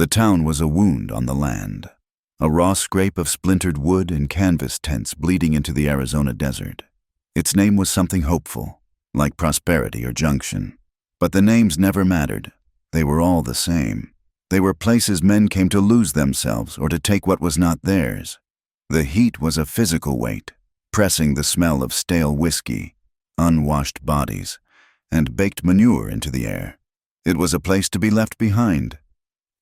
The town was a wound on the land, a raw scrape of splintered wood and canvas tents bleeding into the Arizona desert. Its name was something hopeful, like Prosperity or Junction. But the names never mattered. They were all the same. They were places men came to lose themselves or to take what was not theirs. The heat was a physical weight, pressing the smell of stale whiskey, unwashed bodies, and baked manure into the air. It was a place to be left behind.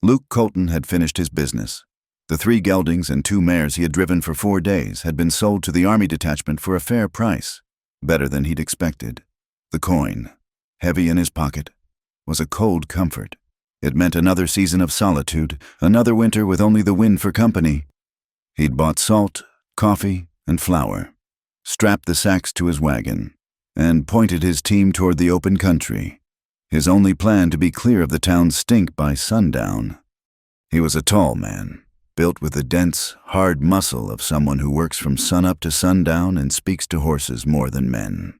Luke Colton had finished his business. The 3 geldings and 2 mares he had driven for 4 days had been sold to the Army detachment for a fair price, better than he'd expected. The coin, heavy in his pocket, was a cold comfort. It meant another season of solitude, another winter with only the wind for company. He'd bought salt, coffee, and flour, strapped the sacks to his wagon, and pointed his team toward the open country, his only plan to be clear of the town's stink by sundown. He was a tall man, built with the dense, hard muscle of someone who works from sunup to sundown and speaks to horses more than men.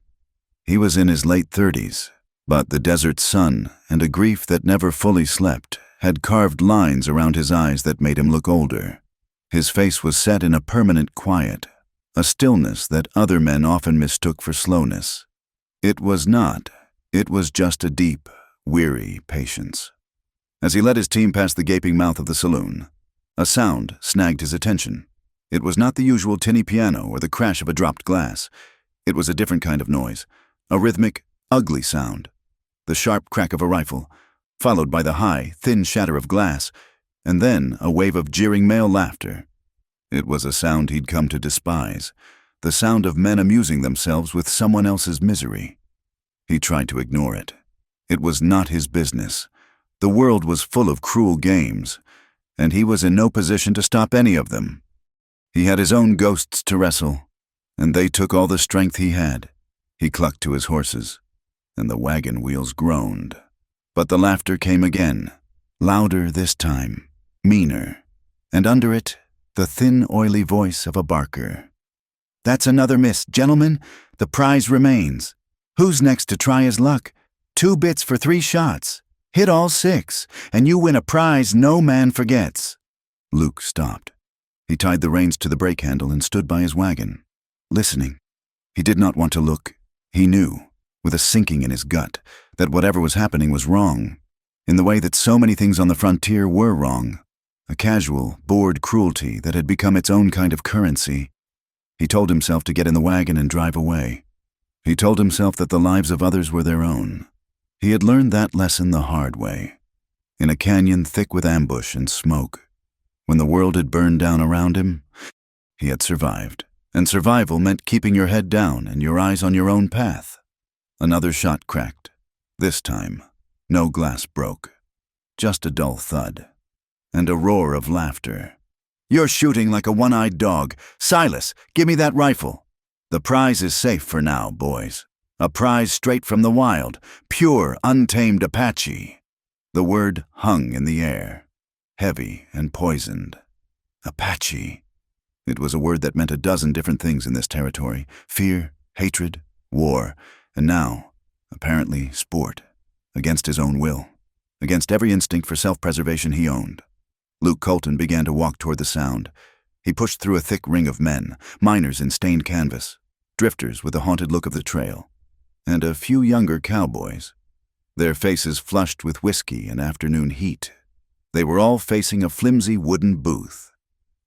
He was in his late 30s, but the desert sun and a grief that never fully slept had carved lines around his eyes that made him look older. His face was set in a permanent quiet, a stillness that other men often mistook for slowness. It was not. It was just a deep, weary patience. As he led his team past the gaping mouth of the saloon, a sound snagged his attention. It was not the usual tinny piano or the crash of a dropped glass. It was a different kind of noise, a rhythmic, ugly sound. The sharp crack of a rifle, followed by the high, thin shatter of glass, and then a wave of jeering male laughter. It was a sound he'd come to despise, the sound of men amusing themselves with someone else's misery. He tried to ignore it. It was not his business. The world was full of cruel games, and he was in no position to stop any of them. He had his own ghosts to wrestle, and they took all the strength he had. He clucked to his horses, and the wagon wheels groaned. But the laughter came again, louder this time, meaner, and under it, the thin, oily voice of a barker. "That's another miss, gentlemen. The prize remains. Who's next to try his luck? 2 bits for 3 shots. Hit all 6, and you win a prize no man forgets." Luke stopped. He tied the reins to the brake handle and stood by his wagon, listening. He did not want to look. He knew, with a sinking in his gut, that whatever was happening was wrong, in the way that so many things on the frontier were wrong, a casual, bored cruelty that had become its own kind of currency. He told himself to get in the wagon and drive away. He told himself that the lives of others were their own. He had learned that lesson the hard way, in a canyon thick with ambush and smoke. When the world had burned down around him, he had survived, and survival meant keeping your head down and your eyes on your own path. Another shot cracked. This time, no glass broke, just a dull thud, and a roar of laughter. "You're shooting like a one-eyed dog. Silas, give me that rifle. The prize is safe for now, boys. A prize straight from the wild, pure, untamed Apache." The word hung in the air, heavy and poisoned. Apache. It was a word that meant a dozen different things in this territory: fear, hatred, war, and now, apparently, sport, against his own will, against every instinct for self-preservation he owned. Luke Colton began to walk toward the sound. He pushed through a thick ring of men, miners in stained canvas, drifters with the haunted look of the trail, and a few younger cowboys, their faces flushed with whiskey and afternoon heat. They were all facing a flimsy wooden booth,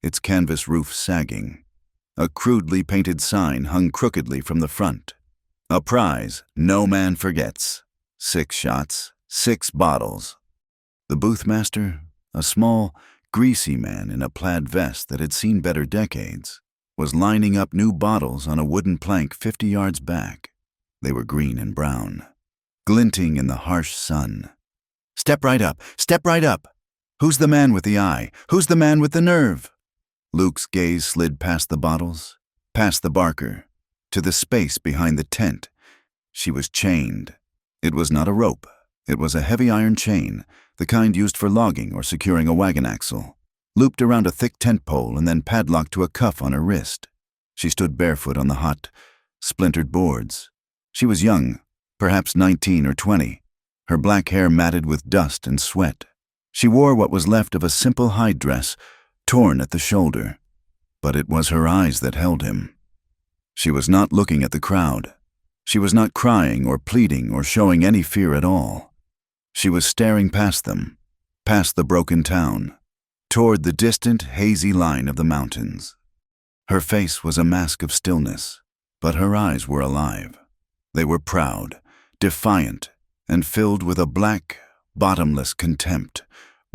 its canvas roof sagging. A crudely painted sign hung crookedly from the front. "A prize no man forgets. 6 shots, 6 bottles." The booth master, a small, greasy man in a plaid vest that had seen better decades, was lining up new bottles on a wooden plank 50 yards back. They were green and brown, glinting in the harsh sun. "Step right up, step right up. Who's the man with the eye? Who's the man with the nerve?" Luke's gaze slid past the bottles, past the barker, to the space behind the tent. She was chained. It was not a rope. It was a heavy iron chain, the kind used for logging or securing a wagon axle, looped around a thick tent pole and then padlocked to a cuff on her wrist. She stood barefoot on the hot, splintered boards. She was young, perhaps 19 or 20, her black hair matted with dust and sweat. She wore what was left of a simple hide dress, torn at the shoulder, but it was her eyes that held him. She was not looking at the crowd. She was not crying or pleading or showing any fear at all. She was staring past them, past the broken town, toward the distant, hazy line of the mountains. Her face was a mask of stillness, but her eyes were alive. They were proud, defiant, and filled with a black, bottomless contempt.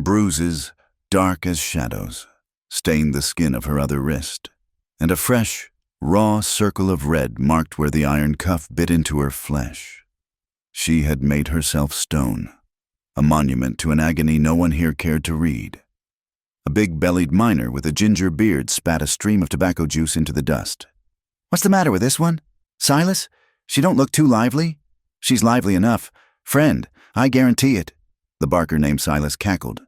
Bruises, dark as shadows, stained the skin of her other wrist, and a fresh, raw circle of red marked where the iron cuff bit into her flesh. She had made herself stone, a monument to an agony no one here cared to read. A big-bellied miner with a ginger beard spat a stream of tobacco juice into the dust. "What's the matter with this one? Silas? She don't look too lively." "She's lively enough. Friend, I guarantee it." The barker named Silas cackled,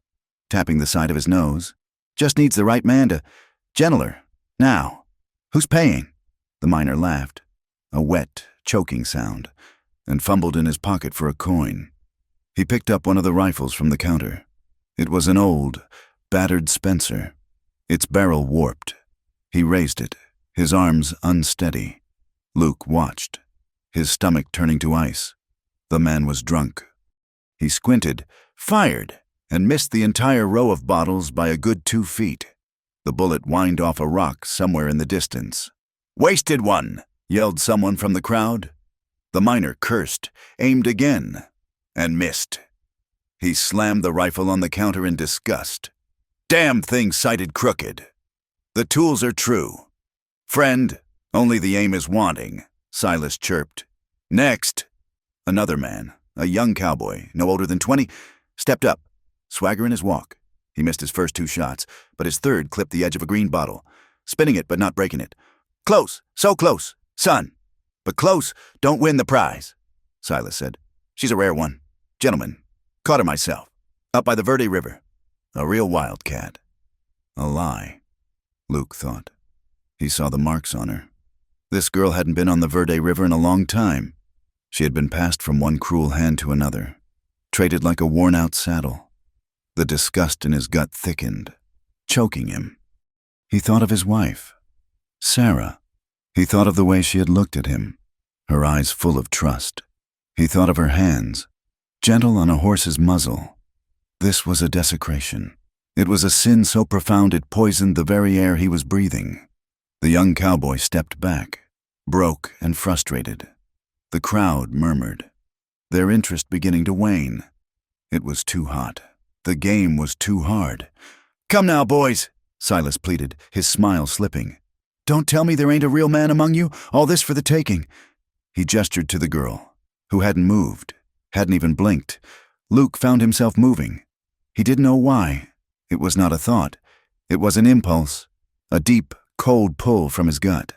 tapping the side of his nose. "Just needs the right man to gentle her. Now, who's paying?" The miner laughed, a wet, choking sound, and fumbled in his pocket for a coin. He picked up one of the rifles from the counter. It was an old, battered Spencer, its barrel warped. He raised it, his arms unsteady. Luke watched, his stomach turning to ice. The man was drunk. He squinted, fired, and missed the entire row of bottles by a good 2 feet. The bullet whined off a rock somewhere in the distance. "Wasted one!" yelled someone from the crowd. The miner cursed, aimed again, and missed. He slammed the rifle on the counter in disgust. "Damn thing sighted crooked. The tools are true. Friend, only the aim is wanting," Silas chirped. "Next." Another man, a young cowboy, no older than 20, stepped up, swagger in his walk. He missed his first 2 shots, but his third clipped the edge of a green bottle, spinning it but not breaking it. "Close, so close, son. But close don't win the prize," Silas said. "She's a rare one. Gentlemen, caught her myself, up by the Verde River. A real wildcat." A lie, Luke thought. He saw the marks on her. This girl hadn't been on the Verde River in a long time. She had been passed from one cruel hand to another, traded like a worn-out saddle. The disgust in his gut thickened, choking him. He thought of his wife, Sarah. He thought of the way she had looked at him, her eyes full of trust. He thought of her hands, gentle on a horse's muzzle. This was a desecration. It was a sin so profound it poisoned the very air he was breathing. The young cowboy stepped back, broke and frustrated. The crowd murmured, their interest beginning to wane. It was too hot. The game was too hard. "Come now, boys," Silas pleaded, his smile slipping. "Don't tell me there ain't a real man among you, all this for the taking." He gestured to the girl, who hadn't moved, hadn't even blinked. Luke found himself moving. He didn't know why. It was not a thought. It was an impulse, a deep, cold pull from his gut.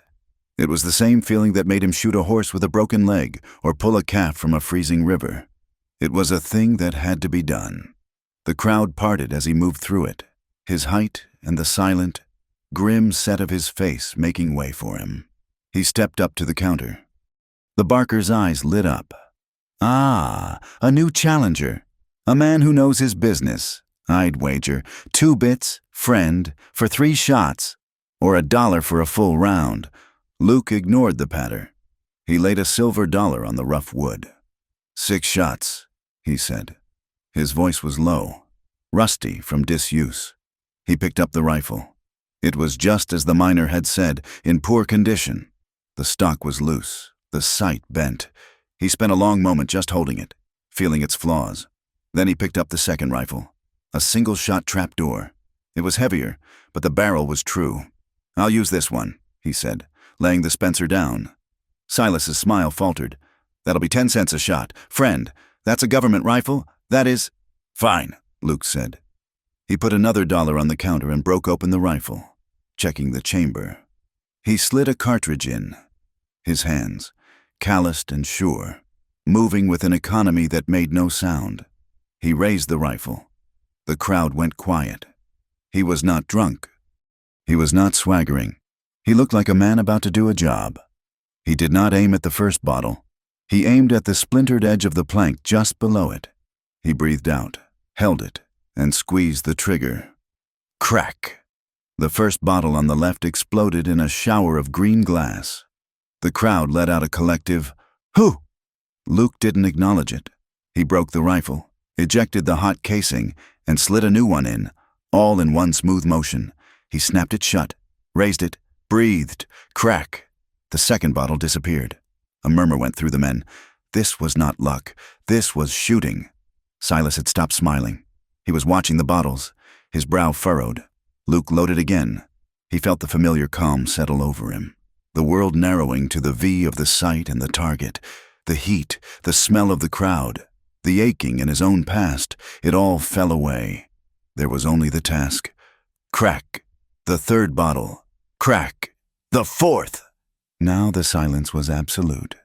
It was the same feeling that made him shoot a horse with a broken leg or pull a calf from a freezing river. It was a thing that had to be done. The crowd parted as he moved through it, his height and the silent, grim set of his face making way for him. He stepped up to the counter. The barker's eyes lit up. "Ah, a new challenger. A man who knows his business. I'd wager 2 bits, friend, for 3 shots, or $1 for a full round." Luke ignored the patter. He laid a silver dollar on the rough wood. 6 shots, he said. His voice was low, rusty from disuse. He picked up the rifle. It was just as the miner had said, in poor condition. The stock was loose, the sight bent. He spent a long moment just holding it, feeling its flaws. Then he picked up the second rifle, a single-shot trapdoor. It was heavier, but the barrel was true. "I'll use this one," he said, laying the Spencer down. Silas's smile faltered. "That'll be 10 cents a shot. Friend, that's a government rifle? That is—" "Fine," Luke said. He put another dollar on the counter and broke open the rifle, checking the chamber. He slid a cartridge in. His hands, calloused and sure, moving with an economy that made no sound. He raised the rifle. The crowd went quiet. He was not drunk. He was not swaggering. He looked like a man about to do a job. He did not aim at the first bottle. He aimed at the splintered edge of the plank just below it. He breathed out, held it, and squeezed the trigger. Crack! The first bottle on the left exploded in a shower of green glass. The crowd let out a collective, "Hoo!" Luke didn't acknowledge it. He broke the rifle, ejected the hot casing, and slid a new one in, all in one smooth motion. He snapped it shut, raised it, breathed. Crack! The second bottle disappeared. A murmur went through the men. This was not luck. This was shooting. Silas had stopped smiling. He was watching the bottles, his brow furrowed. Luke loaded again. He felt the familiar calm settle over him. The world narrowing to the V of the sight and the target. The heat, the smell of the crowd, the aching in his own past, it all fell away. There was only the task. Crack! The third bottle. Crack! The fourth! Now the silence was absolute.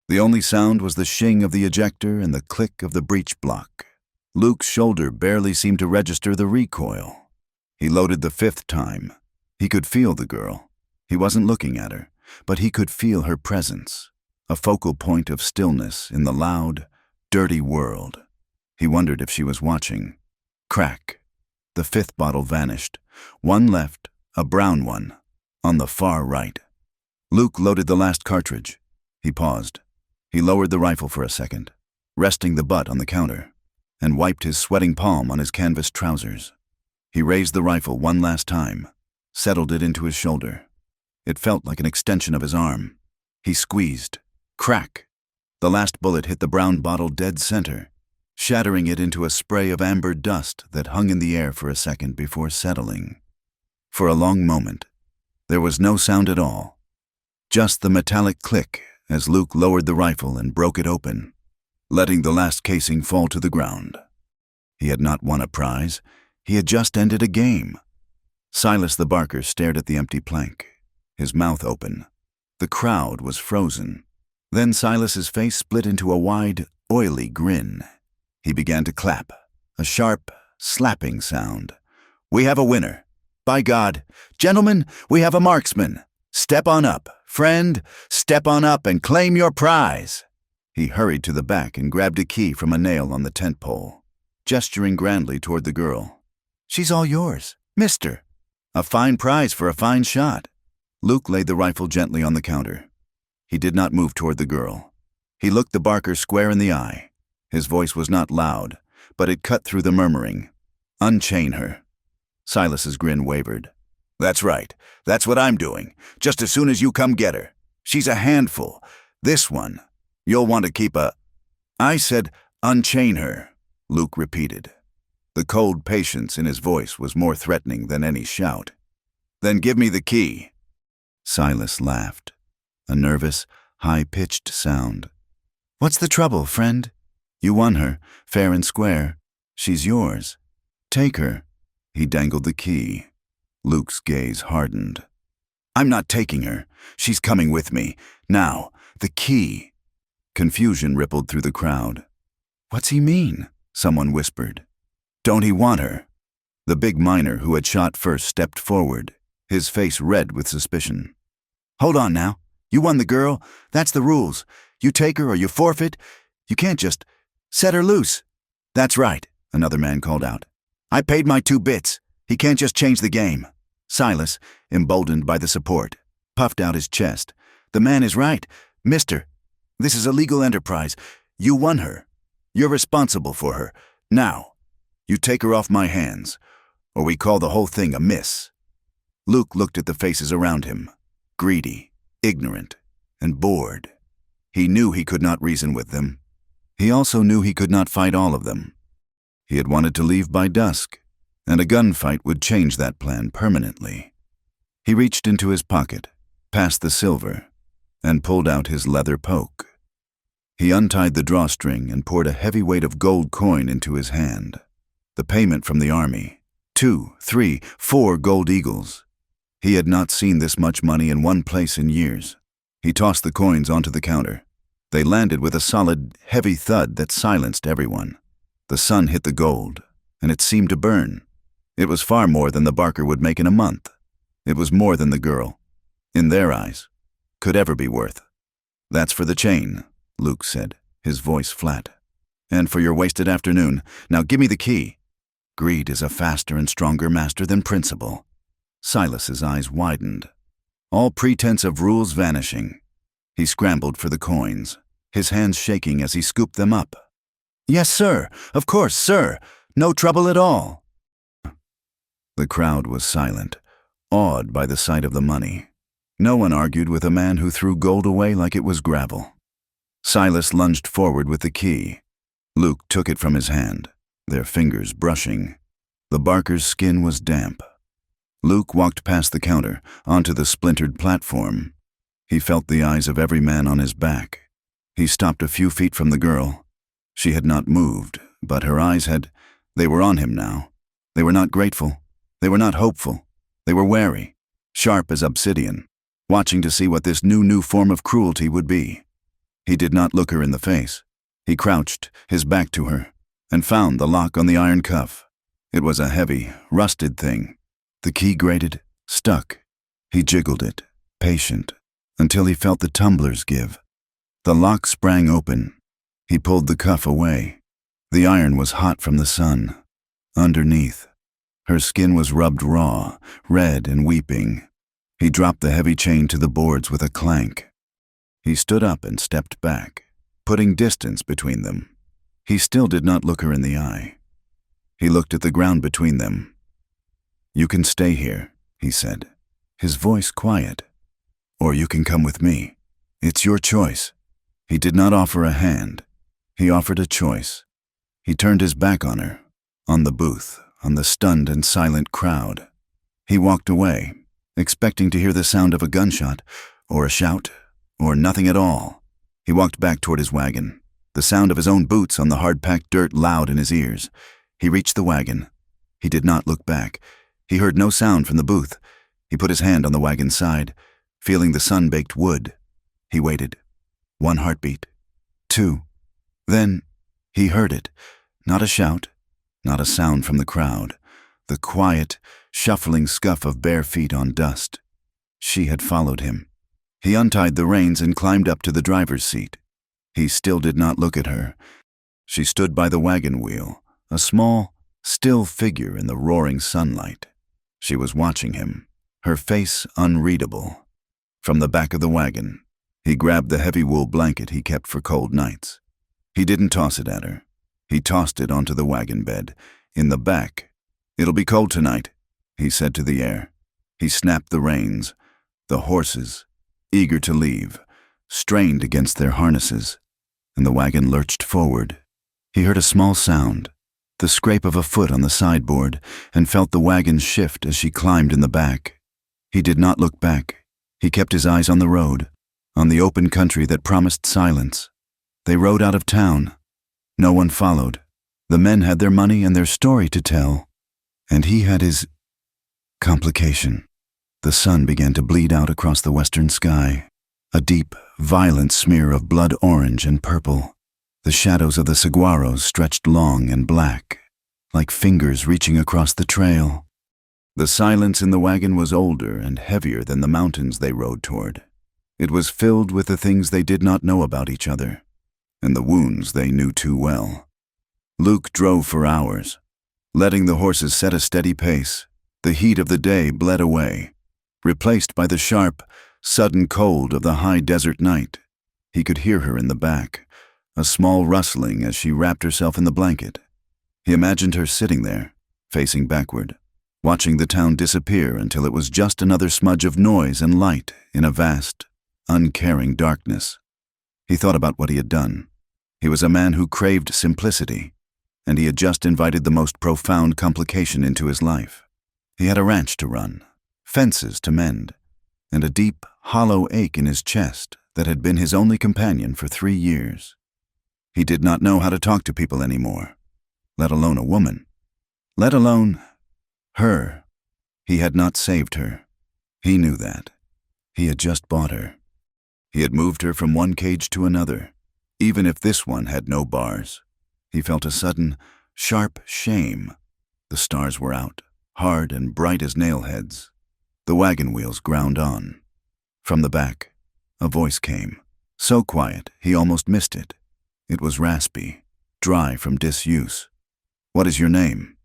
The only sound was the shing of the ejector and the click of the breech block. Luke's shoulder barely seemed to register the recoil. He loaded the fifth time. He could feel the girl. He wasn't looking at her, but he could feel her presence, a focal point of stillness in the loud, dirty world. He wondered if she was watching. Crack! The fifth bottle vanished. One left, a brown one, on the far right. Luke loaded the last cartridge. He paused. He lowered the rifle for a second, resting the butt on the counter, and wiped his sweating palm on his canvas trousers. He raised the rifle one last time, settled it into his shoulder. It felt like an extension of his arm. He squeezed. Crack! The last bullet hit the brown bottle dead center, shattering it into a spray of amber dust that hung in the air for a second before settling. For a long moment, there was no sound at all, just the metallic click as Luke lowered the rifle and broke it open, letting the last casing fall to the ground. He had not won a prize. He had just ended a game. Silas the barker stared at the empty plank, his mouth open. The crowd was frozen. Then Silas's face split into a wide, oily grin. He began to clap, a sharp, slapping sound. "We have a winner. By God, gentlemen, we have a marksman. Step on up, friend, step on up and claim your prize." He hurried to the back and grabbed a key from a nail on the tent pole, gesturing grandly toward the girl. "She's all yours, mister. A fine prize for a fine shot." Luke laid the rifle gently on the counter. He did not move toward the girl. He looked the barker square in the eye. His voice was not loud, but it cut through the murmuring. "Unchain her." Silas's grin wavered. "That's right. That's what I'm doing, just as soon as you come get her. She's a handful. This one, you'll want to keep a—" "I said unchain her," Luke repeated. The cold patience in his voice was more threatening than any shout. "Then give me the key." Silas laughed, a nervous, high-pitched sound. "What's the trouble, friend? You won her, fair and square. She's yours. Take her." He dangled the key. Luke's gaze hardened. "I'm not taking her. She's coming with me. Now, the key." Confusion rippled through the crowd. "What's he mean?" someone whispered. "Don't he want her?" The big miner who had shot first stepped forward, his face red with suspicion. "Hold on now. You won the girl. That's the rules. You take her or you forfeit. You can't just set her loose." "That's right," another man called out. "I paid my 2 bits. He can't just change the game." Silas, emboldened by the support, puffed out his chest. "The man is right. Mister, this is a legal enterprise. You won her. You're responsible for her. Now, you take her off my hands, or we call the whole thing a miss." Luke looked at the faces around him, greedy, ignorant, and bored. He knew he could not reason with them. He also knew he could not fight all of them. He had wanted to leave by dusk, and a gunfight would change that plan permanently. He reached into his pocket, past the silver, and pulled out his leather poke. He untied the drawstring and poured a heavy weight of gold coin into his hand. The payment from the army. 2, 3, 4 gold eagles. He had not seen this much money in one place in years. He tossed the coins onto the counter. They landed with a solid, heavy thud that silenced everyone. The sun hit the gold, and it seemed to burn. It was far more than the barker would make in a month. It was more than the girl, in their eyes, could ever be worth. "That's for the chain," Luke said, his voice flat. "And for your wasted afternoon. Now give me the key." Greed is a faster and stronger master than principle. Silas's eyes widened, all pretense of rules vanishing. He scrambled for the coins, his hands shaking as he scooped them up. "Yes, sir. Of course, sir. No trouble at all." The crowd was silent, awed by the sight of the money. No one argued with a man who threw gold away like it was gravel. Silas lunged forward with the key. Luke took it from his hand, their fingers brushing. The barker's skin was damp. Luke walked past the counter, onto the splintered platform. He felt the eyes of every man on his back. He stopped a few feet from the girl. She had not moved, but her eyes they were on him now. They were not grateful. They were not hopeful. They were wary, sharp as obsidian, watching to see what this new form of cruelty would be. He did not look her in the face. He crouched, his back to her, and found the lock on the iron cuff. It was a heavy, rusted thing. The key grated, stuck. He jiggled it, patient, until he felt the tumblers give. The lock sprang open. He pulled the cuff away. The iron was hot from the sun. Underneath, her skin was rubbed raw, red and weeping. He dropped the heavy chain to the boards with a clank. He stood up and stepped back, putting distance between them. He still did not look her in the eye. He looked at the ground between them. "You can stay here," he said, his voice quiet. "Or you can come with me. It's your choice." He did not offer a hand. He offered a choice. He turned his back on her, on the booth, on the stunned and silent crowd. He walked away, expecting to hear the sound of a gunshot, or a shout, or nothing at all. He walked back toward his wagon, the sound of his own boots on the hard-packed dirt loud in his ears. He reached the wagon. He did not look back. He heard no sound from the booth. He put his hand on the wagon's side, feeling the sun-baked wood. He waited. 1 heartbeat. 2. Then he heard it. Not a shout, not a sound from the crowd. The quiet, shuffling scuff of bare feet on dust. She had followed him. He untied the reins and climbed up to the driver's seat. He still did not look at her. She stood by the wagon wheel, a small, still figure in the roaring sunlight. She was watching him, her face unreadable. From the back of the wagon, he grabbed the heavy wool blanket he kept for cold nights. He didn't toss it at her. He tossed it onto the wagon bed, in the back. "It'll be cold tonight," he said to the air. He snapped the reins. The horses, eager to leave, strained against their harnesses, and the wagon lurched forward. He heard a small sound, the scrape of a foot on the sideboard, and felt the wagon shift as she climbed in the back. He did not look back. He kept his eyes on the road, on the open country that promised silence. They rode out of town. No one followed. The men had their money and their story to tell, and he had his complication. The sun began to bleed out across the western sky, a deep, violent smear of blood orange and purple. The shadows of the saguaros stretched long and black, like fingers reaching across the trail. The silence in the wagon was older and heavier than the mountains they rode toward. It was filled with the things they did not know about each other, and the wounds they knew too well. Luke drove for hours, letting the horses set a steady pace. The heat of the day bled away, replaced by the sharp, sudden cold of the high desert night. He could hear her in the back, a small rustling as she wrapped herself in the blanket. He imagined her sitting there, facing backward, watching the town disappear until it was just another smudge of noise and light in a vast, uncaring darkness. He thought about what he had done. He was a man who craved simplicity, and he had just invited the most profound complication into his life. He had a ranch to run, fences to mend, and a deep, hollow ache in his chest that had been his only companion for 3 years. He did not know how to talk to people anymore, let alone a woman, let alone her. He had not saved her. He knew that. He had just bought her. He had moved her from one cage to another, even if this one had no bars. He felt a sudden, sharp shame. The stars were out, hard and bright as nailheads. The wagon wheels ground on. From the back, a voice came, so quiet he almost missed it. It was raspy, dry from disuse. "What is your name?"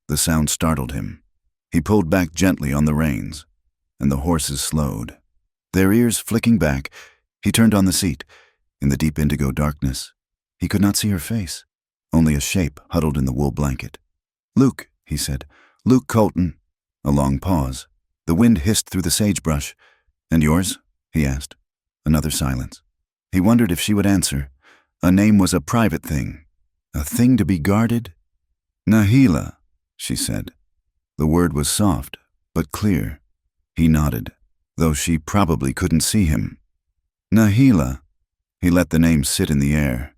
The sound startled him. He pulled back gently on the reins, and the horses slowed. Their ears flicking back, he turned on the seat. In the deep indigo darkness, he could not see her face, only a shape huddled in the wool blanket. "Luke," he said. "Luke Colton." A long pause. The wind hissed through the sagebrush. "And yours?" he asked. Another silence. He wondered if she would answer. A name was a private thing, a thing to be guarded. "Nahila," she said. The word was soft, but clear. He nodded, though she probably couldn't see him. "Nahila." He let the name sit in the air.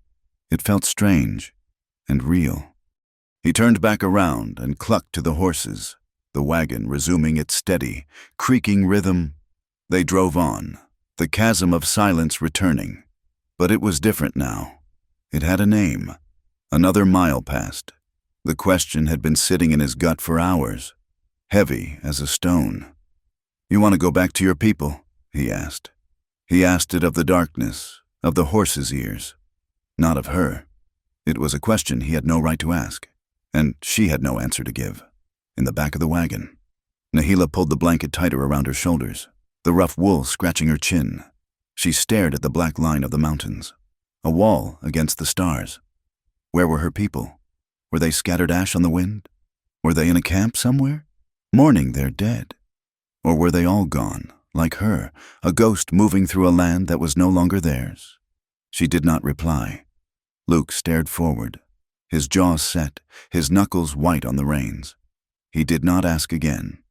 It felt strange and real. He turned back around and clucked to the horses, the wagon resuming its steady, creaking rhythm. They drove on, the chasm of silence returning. But it was different now. It had a name. Another mile passed. The question had been sitting in his gut for hours, heavy as a stone. "You want to go back to your people?" he asked. He asked it of the darkness, of the horse's ears, not of her. It was a question he had no right to ask, and she had no answer to give. In the back of the wagon, Nahila pulled the blanket tighter around her shoulders, the rough wool scratching her chin. She stared at the black line of the mountains, a wall against the stars. Where were her people? Were they scattered ash on the wind? Were they in a camp somewhere, mourning their dead? Or were they all gone, like her, a ghost moving through a land that was no longer theirs? She did not reply. Luke stared forward, his jaws set, his knuckles white on the reins. He did not ask again.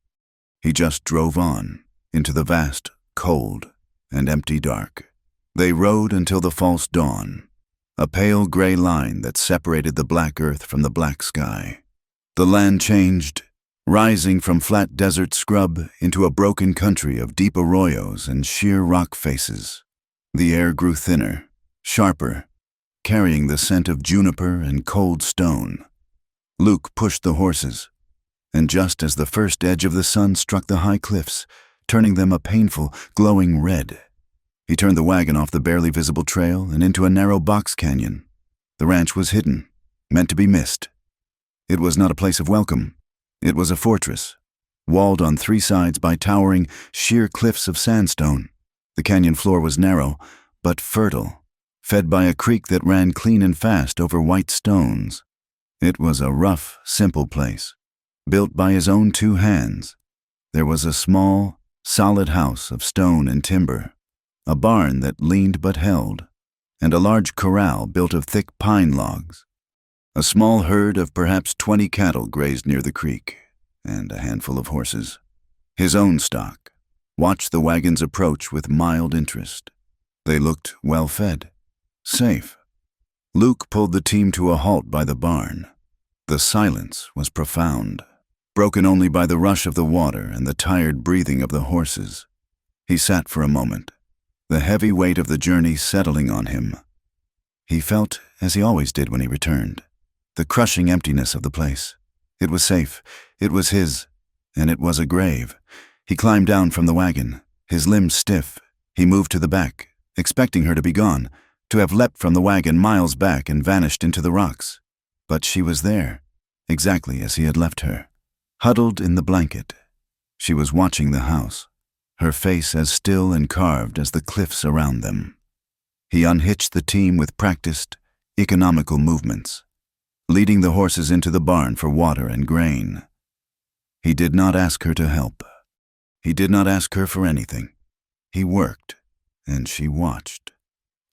He just drove on, into the vast, cold, and empty dark. They rode until the false dawn, a pale gray line that separated the black earth from the black sky. The land changed, rising from flat desert scrub into a broken country of deep arroyos and sheer rock faces. The air grew thinner, sharper, carrying the scent of juniper and cold stone. Luke pushed the horses, and just as the first edge of the sun struck the high cliffs, turning them a painful, glowing red, he turned the wagon off the barely visible trail and into a narrow box canyon. The ranch was hidden, meant to be missed. It was not a place of welcome. It was a fortress, walled on three sides by towering, sheer cliffs of sandstone. The canyon floor was narrow, but fertile, fed by a creek that ran clean and fast over white stones. It was a rough, simple place, built by his own two hands. There was a small, solid house of stone and timber, a barn that leaned but held, and a large corral built of thick pine logs. A small herd of perhaps 20 cattle grazed near the creek, and a handful of horses. His own stock watched the wagons approach with mild interest. They looked well-fed, safe. Luke pulled the team to a halt by the barn. The silence was profound, broken only by the rush of the water and the tired breathing of the horses. He sat for a moment, the heavy weight of the journey settling on him. He felt, as he always did when he returned, the crushing emptiness of the place. It was safe, it was his, and it was a grave. He climbed down from the wagon, his limbs stiff. He moved to the back, expecting her to be gone, to have leapt from the wagon miles back and vanished into the rocks. But she was there, exactly as he had left her, huddled in the blanket. She was watching the house, her face as still and carved as the cliffs around them. He unhitched the team with practiced, economical movements, leading the horses into the barn for water and grain. He did not ask her to help. He did not ask her for anything. He worked, and she watched.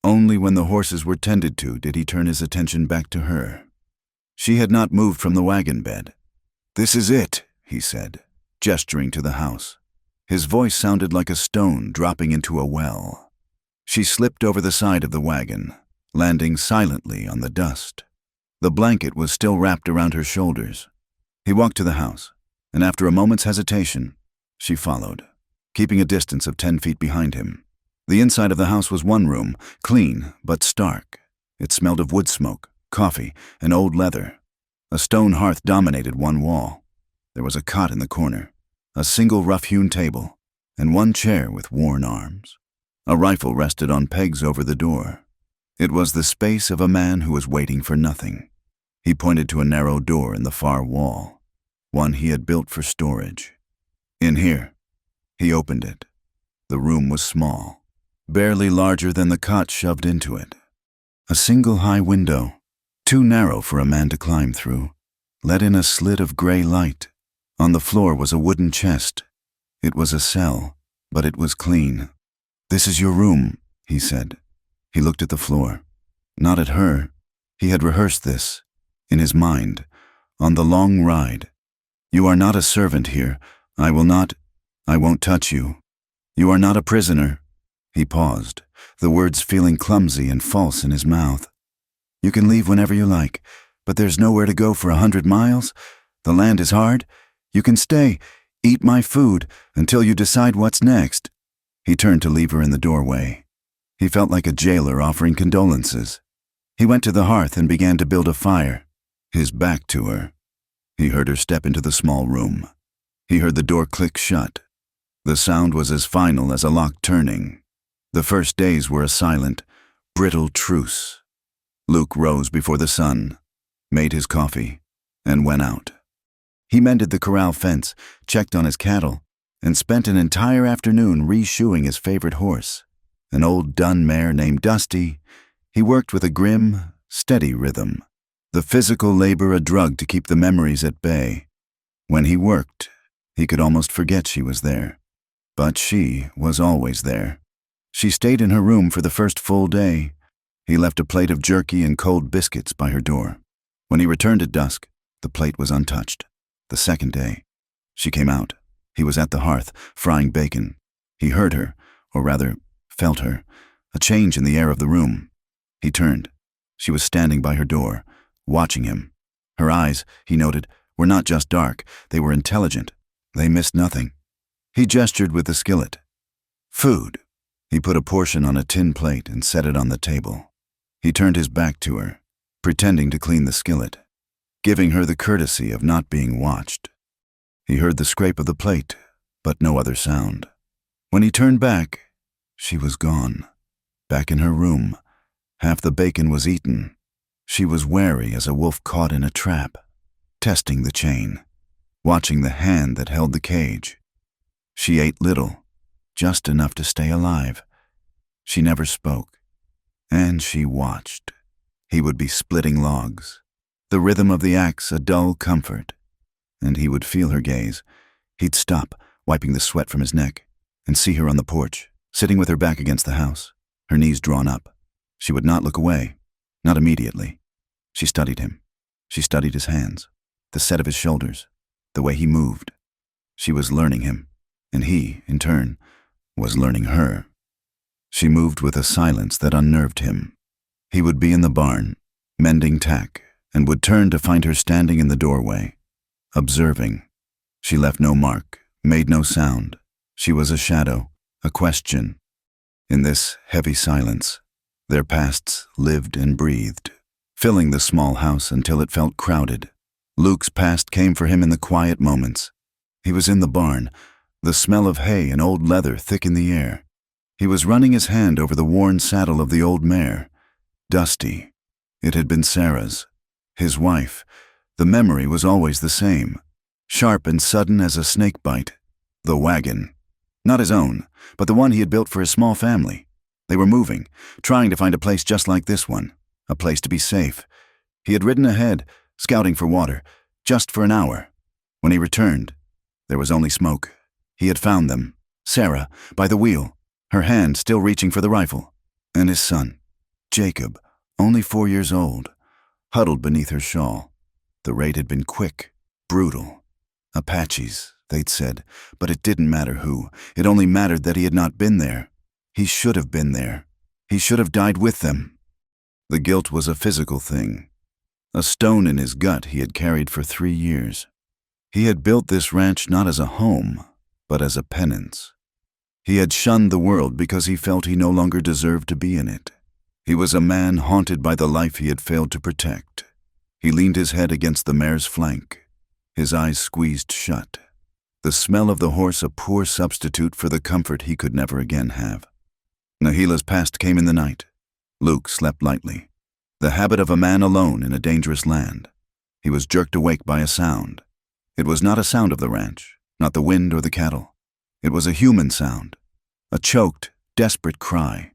Only when the horses were tended to did he turn his attention back to her. She had not moved from the wagon bed. "This is it," he said, gesturing to the house. His voice sounded like a stone dropping into a well. She slipped over the side of the wagon, landing silently on the dust. The blanket was still wrapped around her shoulders. He walked to the house, and after a moment's hesitation, she followed, keeping a distance of 10 feet behind him. The inside of the house was one room, clean but stark. It smelled of wood smoke, coffee, and old leather. A stone hearth dominated one wall. There was a cot in the corner, a single rough-hewn table, and one chair with worn arms. A rifle rested on pegs over the door. It was the space of a man who was waiting for nothing. He pointed to a narrow door in the far wall. one he had built for storage. In here. He opened it. The room was small, barely larger than the cot shoved into it. A single high window, too narrow for a man to climb through, let in a slit of gray light. On the floor was a wooden chest. It was a cell, but it was clean. "This is your room," he said. He looked at the floor, not at her. He had rehearsed this, in his mind, on the long ride. "You are not a servant here. I won't touch you. You are not a prisoner." He paused, the words feeling clumsy and false in his mouth. "You can leave whenever you like, but there's nowhere to go for 100 miles. The land is hard. You can stay, eat my food, until you decide what's next." He turned to leave her in the doorway. He felt like a jailer offering condolences. He went to the hearth and began to build a fire, his back to her. He heard her step into the small room. He heard the door click shut. The sound was as final as a lock turning. The first days were a silent, brittle truce. Luke rose before the sun, made his coffee, and went out. He mended the corral fence, checked on his cattle, and spent an entire afternoon re-shoeing his favorite horse, an old dun mare named Dusty. He worked with a grim, steady rhythm, the physical labor a drug to keep the memories at bay. When he worked, he could almost forget she was there. But she was always there. She stayed in her room for the first full day. He left a plate of jerky and cold biscuits by her door. When he returned at dusk, the plate was untouched. The second day, she came out. He was at the hearth, frying bacon. He heard her, or rather, felt her, a change in the air of the room. He turned. She was standing by her door, watching him. Her eyes, he noted, were not just dark, they were intelligent. They missed nothing. He gestured with the skillet. "Food." He put a portion on a tin plate and set it on the table. He turned his back to her, pretending to clean the skillet, giving her the courtesy of not being watched. He heard the scrape of the plate, but no other sound. When he turned back, she was gone. Back in her room, half the bacon was eaten. She was wary as a wolf caught in a trap, testing the chain, watching the hand that held the cage. She ate little, just enough to stay alive. She never spoke, and she watched. He would be splitting logs, the rhythm of the axe a dull comfort, and he would feel her gaze. He'd stop, wiping the sweat from his neck, and see her on the porch, sitting with her back against the house, her knees drawn up. She would not look away, not immediately. She studied him. She studied his hands, the set of his shoulders, the way he moved. She was learning him, and he, in turn, was learning her. She moved with a silence that unnerved him. He would be in the barn, mending tack, and would turn to find her standing in the doorway, observing. She left no mark, made no sound. She was a shadow, a question. In this heavy silence, their pasts lived and breathed, filling the small house until it felt crowded. Luke's past came for him in the quiet moments. He was in the barn, the smell of hay and old leather thick in the air. He was running his hand over the worn saddle of the old mare, Dusty. It had been Sarah's, his wife. The memory was always the same, sharp and sudden as a snake bite. The wagon. Not his own, but the one he had built for his small family. They were moving, trying to find a place just like this one, a place to be safe. He had ridden ahead, scouting for water, just for an hour. When he returned, there was only smoke. He had found them, Sarah, by the wheel, her hand still reaching for the rifle, and his son, Jacob, only 4 years old, huddled beneath her shawl. The raid had been quick, brutal. Apaches, they'd said, but it didn't matter who. It only mattered that he had not been there. He should have been there. He should have died with them. The guilt was a physical thing, a stone in his gut he had carried for 3 years. He had built this ranch not as a home, but as a penance. He had shunned the world because he felt he no longer deserved to be in it. He was a man haunted by the life he had failed to protect. He leaned his head against the mare's flank, his eyes squeezed shut. The smell of the horse a poor substitute for the comfort he could never again have. Nahila's past came in the night. Luke slept lightly, the habit of a man alone in a dangerous land. He was jerked awake by a sound. It was not a sound of the ranch, not the wind or the cattle. It was a human sound, a choked, desperate cry.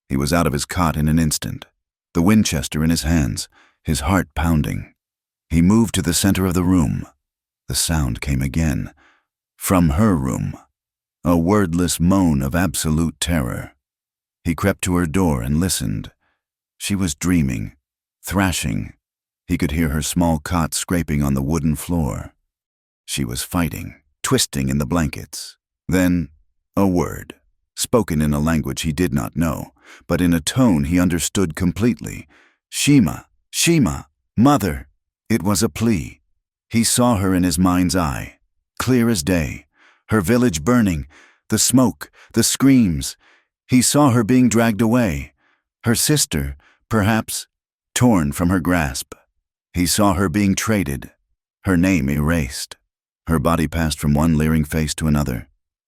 He was out of his cot in an instant, the Winchester in his hands, his heart pounding. He moved to the center of the room. The sound came again, from her room, a wordless moan of absolute terror. He crept to her door and listened. She was dreaming, thrashing. He could hear her small cot scraping on the wooden floor. She was fighting, twisting in the blankets. Then, a word, spoken in a language he did not know, but in a tone he understood completely. Shima, Shima, mother. It was a plea. He saw her in his mind's eye, clear as day, her village burning, the smoke, the screams. He saw her being dragged away, her sister, perhaps, torn from her grasp. He saw her being traded, her name erased. Her body passed from one leering face to another,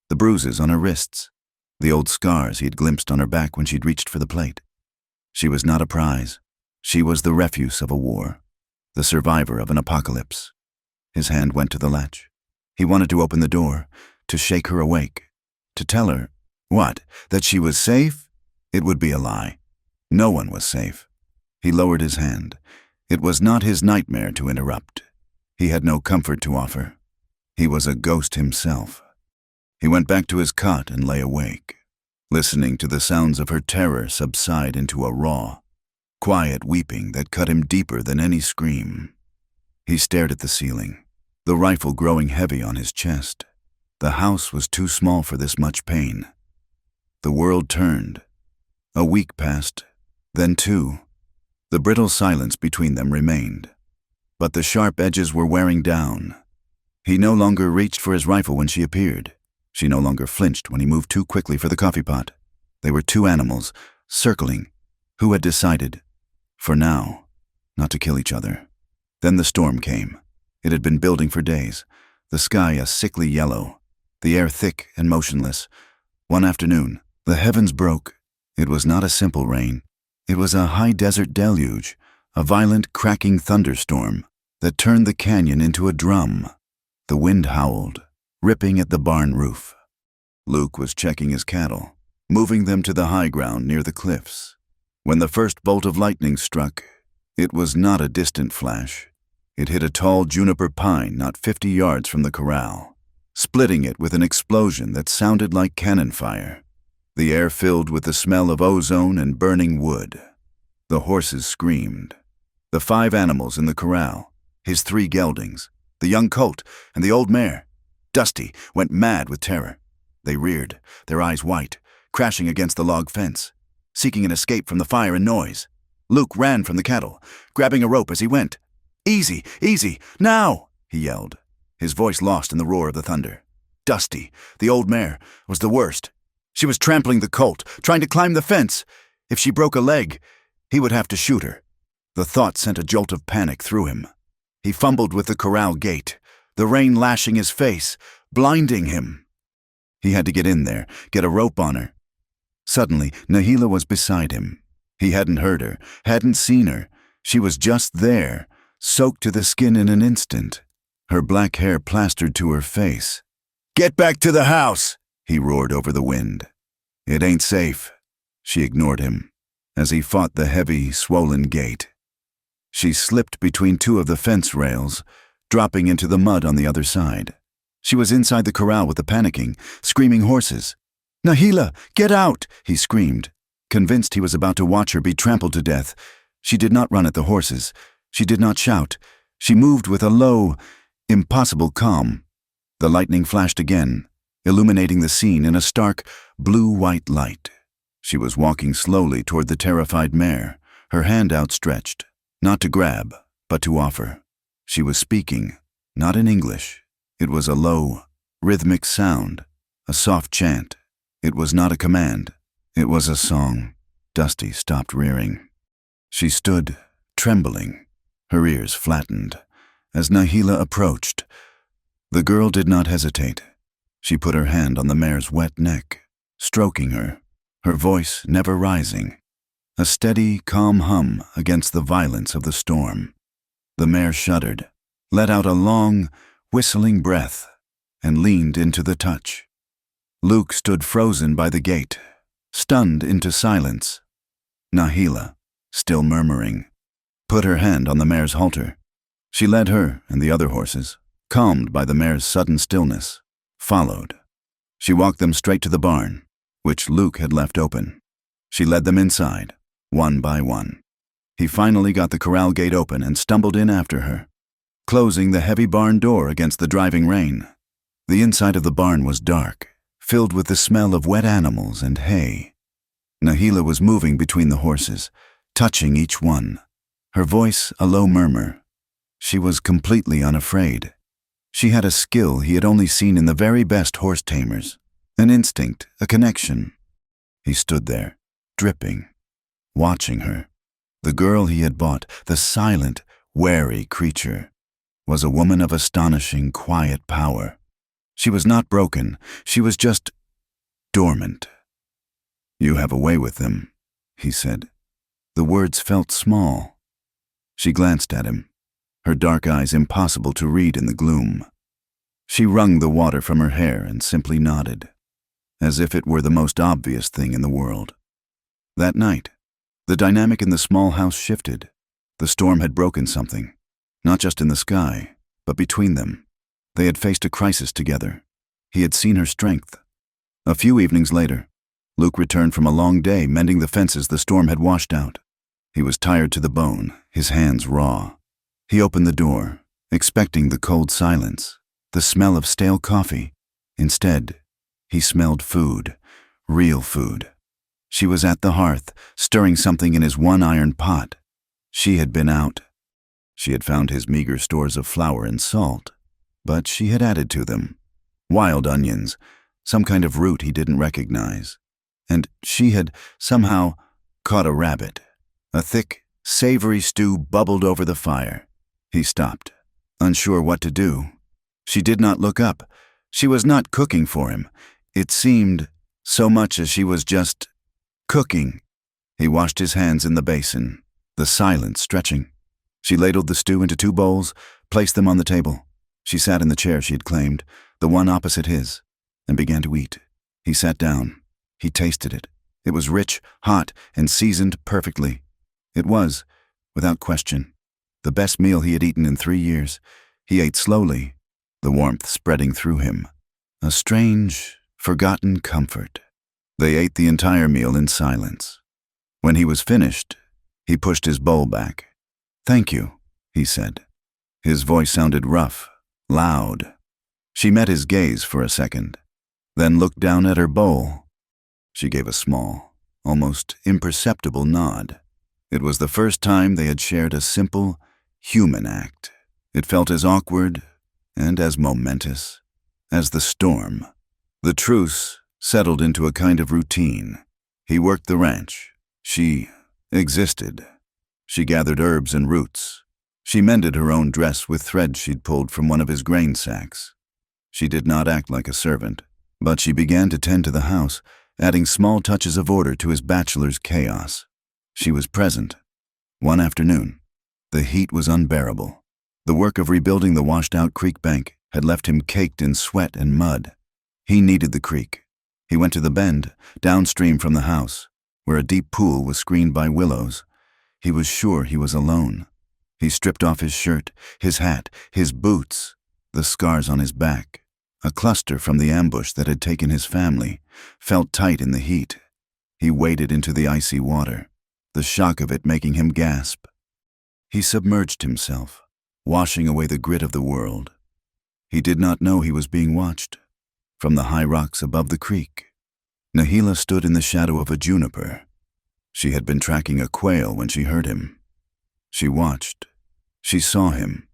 the bruises on her wrists, the old scars he had glimpsed on her back when she'd reached for the plate. She was not a prize. She was the refuse of a war, the survivor of an apocalypse. His hand went to the latch. He wanted to open the door, to shake her awake, to tell her, what, that she was safe? It would be a lie. No one was safe. He lowered his hand. It was not his nightmare to interrupt. He had no comfort to offer. He was a ghost himself. He went back to his cot and lay awake, listening to the sounds of her terror subside into a raw, quiet weeping that cut him deeper than any scream. He stared at the ceiling, the rifle growing heavy on his chest. The house was too small for this much pain. The world turned. A week passed, then two. The brittle silence between them remained, but the sharp edges were wearing down. He no longer reached for his rifle when she appeared. She no longer flinched when he moved too quickly for the coffee pot. They were two animals, circling, who had decided, for now, not to kill each other. Then the storm came. It had been building for days, the sky a sickly yellow, the air thick and motionless. One afternoon, the heavens broke. It was not a simple rain. It was a high desert deluge, a violent cracking thunderstorm that turned the canyon into a drum. The wind howled, ripping at the barn roof. Luke was checking his cattle, moving them to the high ground near the cliffs. When the first bolt of lightning struck, it was not a distant flash. It hit a tall juniper pine not 50 yards from the corral, splitting it with an explosion that sounded like cannon fire. The air filled with the smell of ozone and burning wood. The horses screamed. The 5 animals in the corral, his 3 geldings, the young colt, and the old mare, Dusty, went mad with terror. They reared, their eyes white, crashing against the log fence, seeking an escape from the fire and noise. Luke ran from the cattle, grabbing a rope as he went. "Easy, easy, now!" he yelled, his voice lost in the roar of the thunder. Dusty, the old mare, was the worst. She was trampling the colt, trying to climb the fence. If she broke a leg, he would have to shoot her. The thought sent a jolt of panic through him. He fumbled with the corral gate, the rain lashing his face, blinding him. He had to get in there, get a rope on her. Suddenly, Nahila was beside him. He hadn't heard her, hadn't seen her. She was just there, soaked to the skin in an instant, her black hair plastered to her face. "Get back to the house!" he roared over the wind. "It ain't safe." She ignored him as he fought the heavy, swollen gate. She slipped between 2 of the fence rails, dropping into the mud on the other side. She was inside the corral with the panicking, screaming horses. "Nahila, get out!" he screamed, convinced he was about to watch her be trampled to death. She did not run at the horses. She did not shout. She moved with a low, impossible calm. The lightning flashed again, illuminating the scene in a stark, blue-white light. She was walking slowly toward the terrified mare, her hand outstretched, not to grab, but to offer. She was speaking, not in English. It was a low, rhythmic sound, a soft chant. It was not a command. It was a song. Dusty stopped rearing. She stood, trembling, her ears flattened. As Nahila approached, the girl did not hesitate. She put her hand on the mare's wet neck, stroking her voice never rising. A steady, calm hum against the violence of the storm. The mare shuddered, let out a long, whistling breath, and leaned into the touch. Luke stood frozen by the gate, stunned into silence. Nahila, still murmuring, put her hand on the mare's halter. She led her and the other horses, calmed by the mare's sudden stillness, followed. She walked them straight to the barn, which Luke had left open. She led them inside, one by one. He finally got the corral gate open and stumbled in after her, closing the heavy barn door against the driving rain. The inside of the barn was dark, filled with the smell of wet animals and hay. Nahila was moving between the horses, touching each one, her voice a low murmur. She was completely unafraid. She had a skill he had only seen in the very best horse tamers, an instinct, a connection. He stood there, dripping, watching her. The girl he had bought, the silent, wary creature, was a woman of astonishing, quiet power. She was not broken, she was just dormant. "You have a way with them," he said. The words felt small. She glanced at him, her dark eyes impossible to read in the gloom. She wrung the water from her hair and simply nodded, as if it were the most obvious thing in the world. That night, the dynamic in the small house shifted. The storm had broken something, not just in the sky, but between them. They had faced a crisis together. He had seen her strength. A few evenings later, Luke returned from a long day mending the fences the storm had washed out. He was tired to the bone, his hands raw. He opened the door, expecting the cold silence, the smell of stale coffee. Instead, he smelled food, real food. She was at the hearth, stirring something in his one-iron pot. She had been out. She had found his meager stores of flour and salt, but she had added to them. Wild onions, some kind of root he didn't recognize. And she had somehow caught a rabbit. A thick, savory stew bubbled over the fire. He stopped, unsure what to do. She did not look up. She was not cooking for him. It seemed so much as she was just cooking. He washed his hands in the basin, the silence stretching. She ladled the stew into 2 bowls, placed them on the table. She sat in the chair she had claimed, the one opposite his, and began to eat. He sat down. He tasted it. It was rich, hot, and seasoned perfectly. It was, without question, the best meal he had eaten in 3 years. He ate slowly, the warmth spreading through him. A strange, forgotten comfort. They ate the entire meal in silence. When he was finished, he pushed his bowl back. "Thank you," he said. His voice sounded rough, loud. She met his gaze for a second, then looked down at her bowl. She gave a small, almost imperceptible nod. It was the first time they had shared a simple, human act. It felt as awkward and as momentous as the storm. The truce settled into a kind of routine. He worked the ranch. She existed. She gathered herbs and roots. She mended her own dress with threads she'd pulled from one of his grain sacks. She did not act like a servant, but she began to tend to the house, adding small touches of order to his bachelor's chaos. She was present. One afternoon, the heat was unbearable. The work of rebuilding the washed-out creek bank had left him caked in sweat and mud. He needed the creek. He went to the bend, downstream from the house, where a deep pool was screened by willows. He was sure he was alone. He stripped off his shirt, his hat, his boots, the scars on his back, a cluster from the ambush that had taken his family, felt tight in the heat. He waded into the icy water, the shock of it making him gasp. He submerged himself, washing away the grit of the world. He did not know he was being watched. From the high rocks above the creek, Nahila stood in the shadow of a juniper. She had been tracking a quail when she heard him. She watched. She saw him,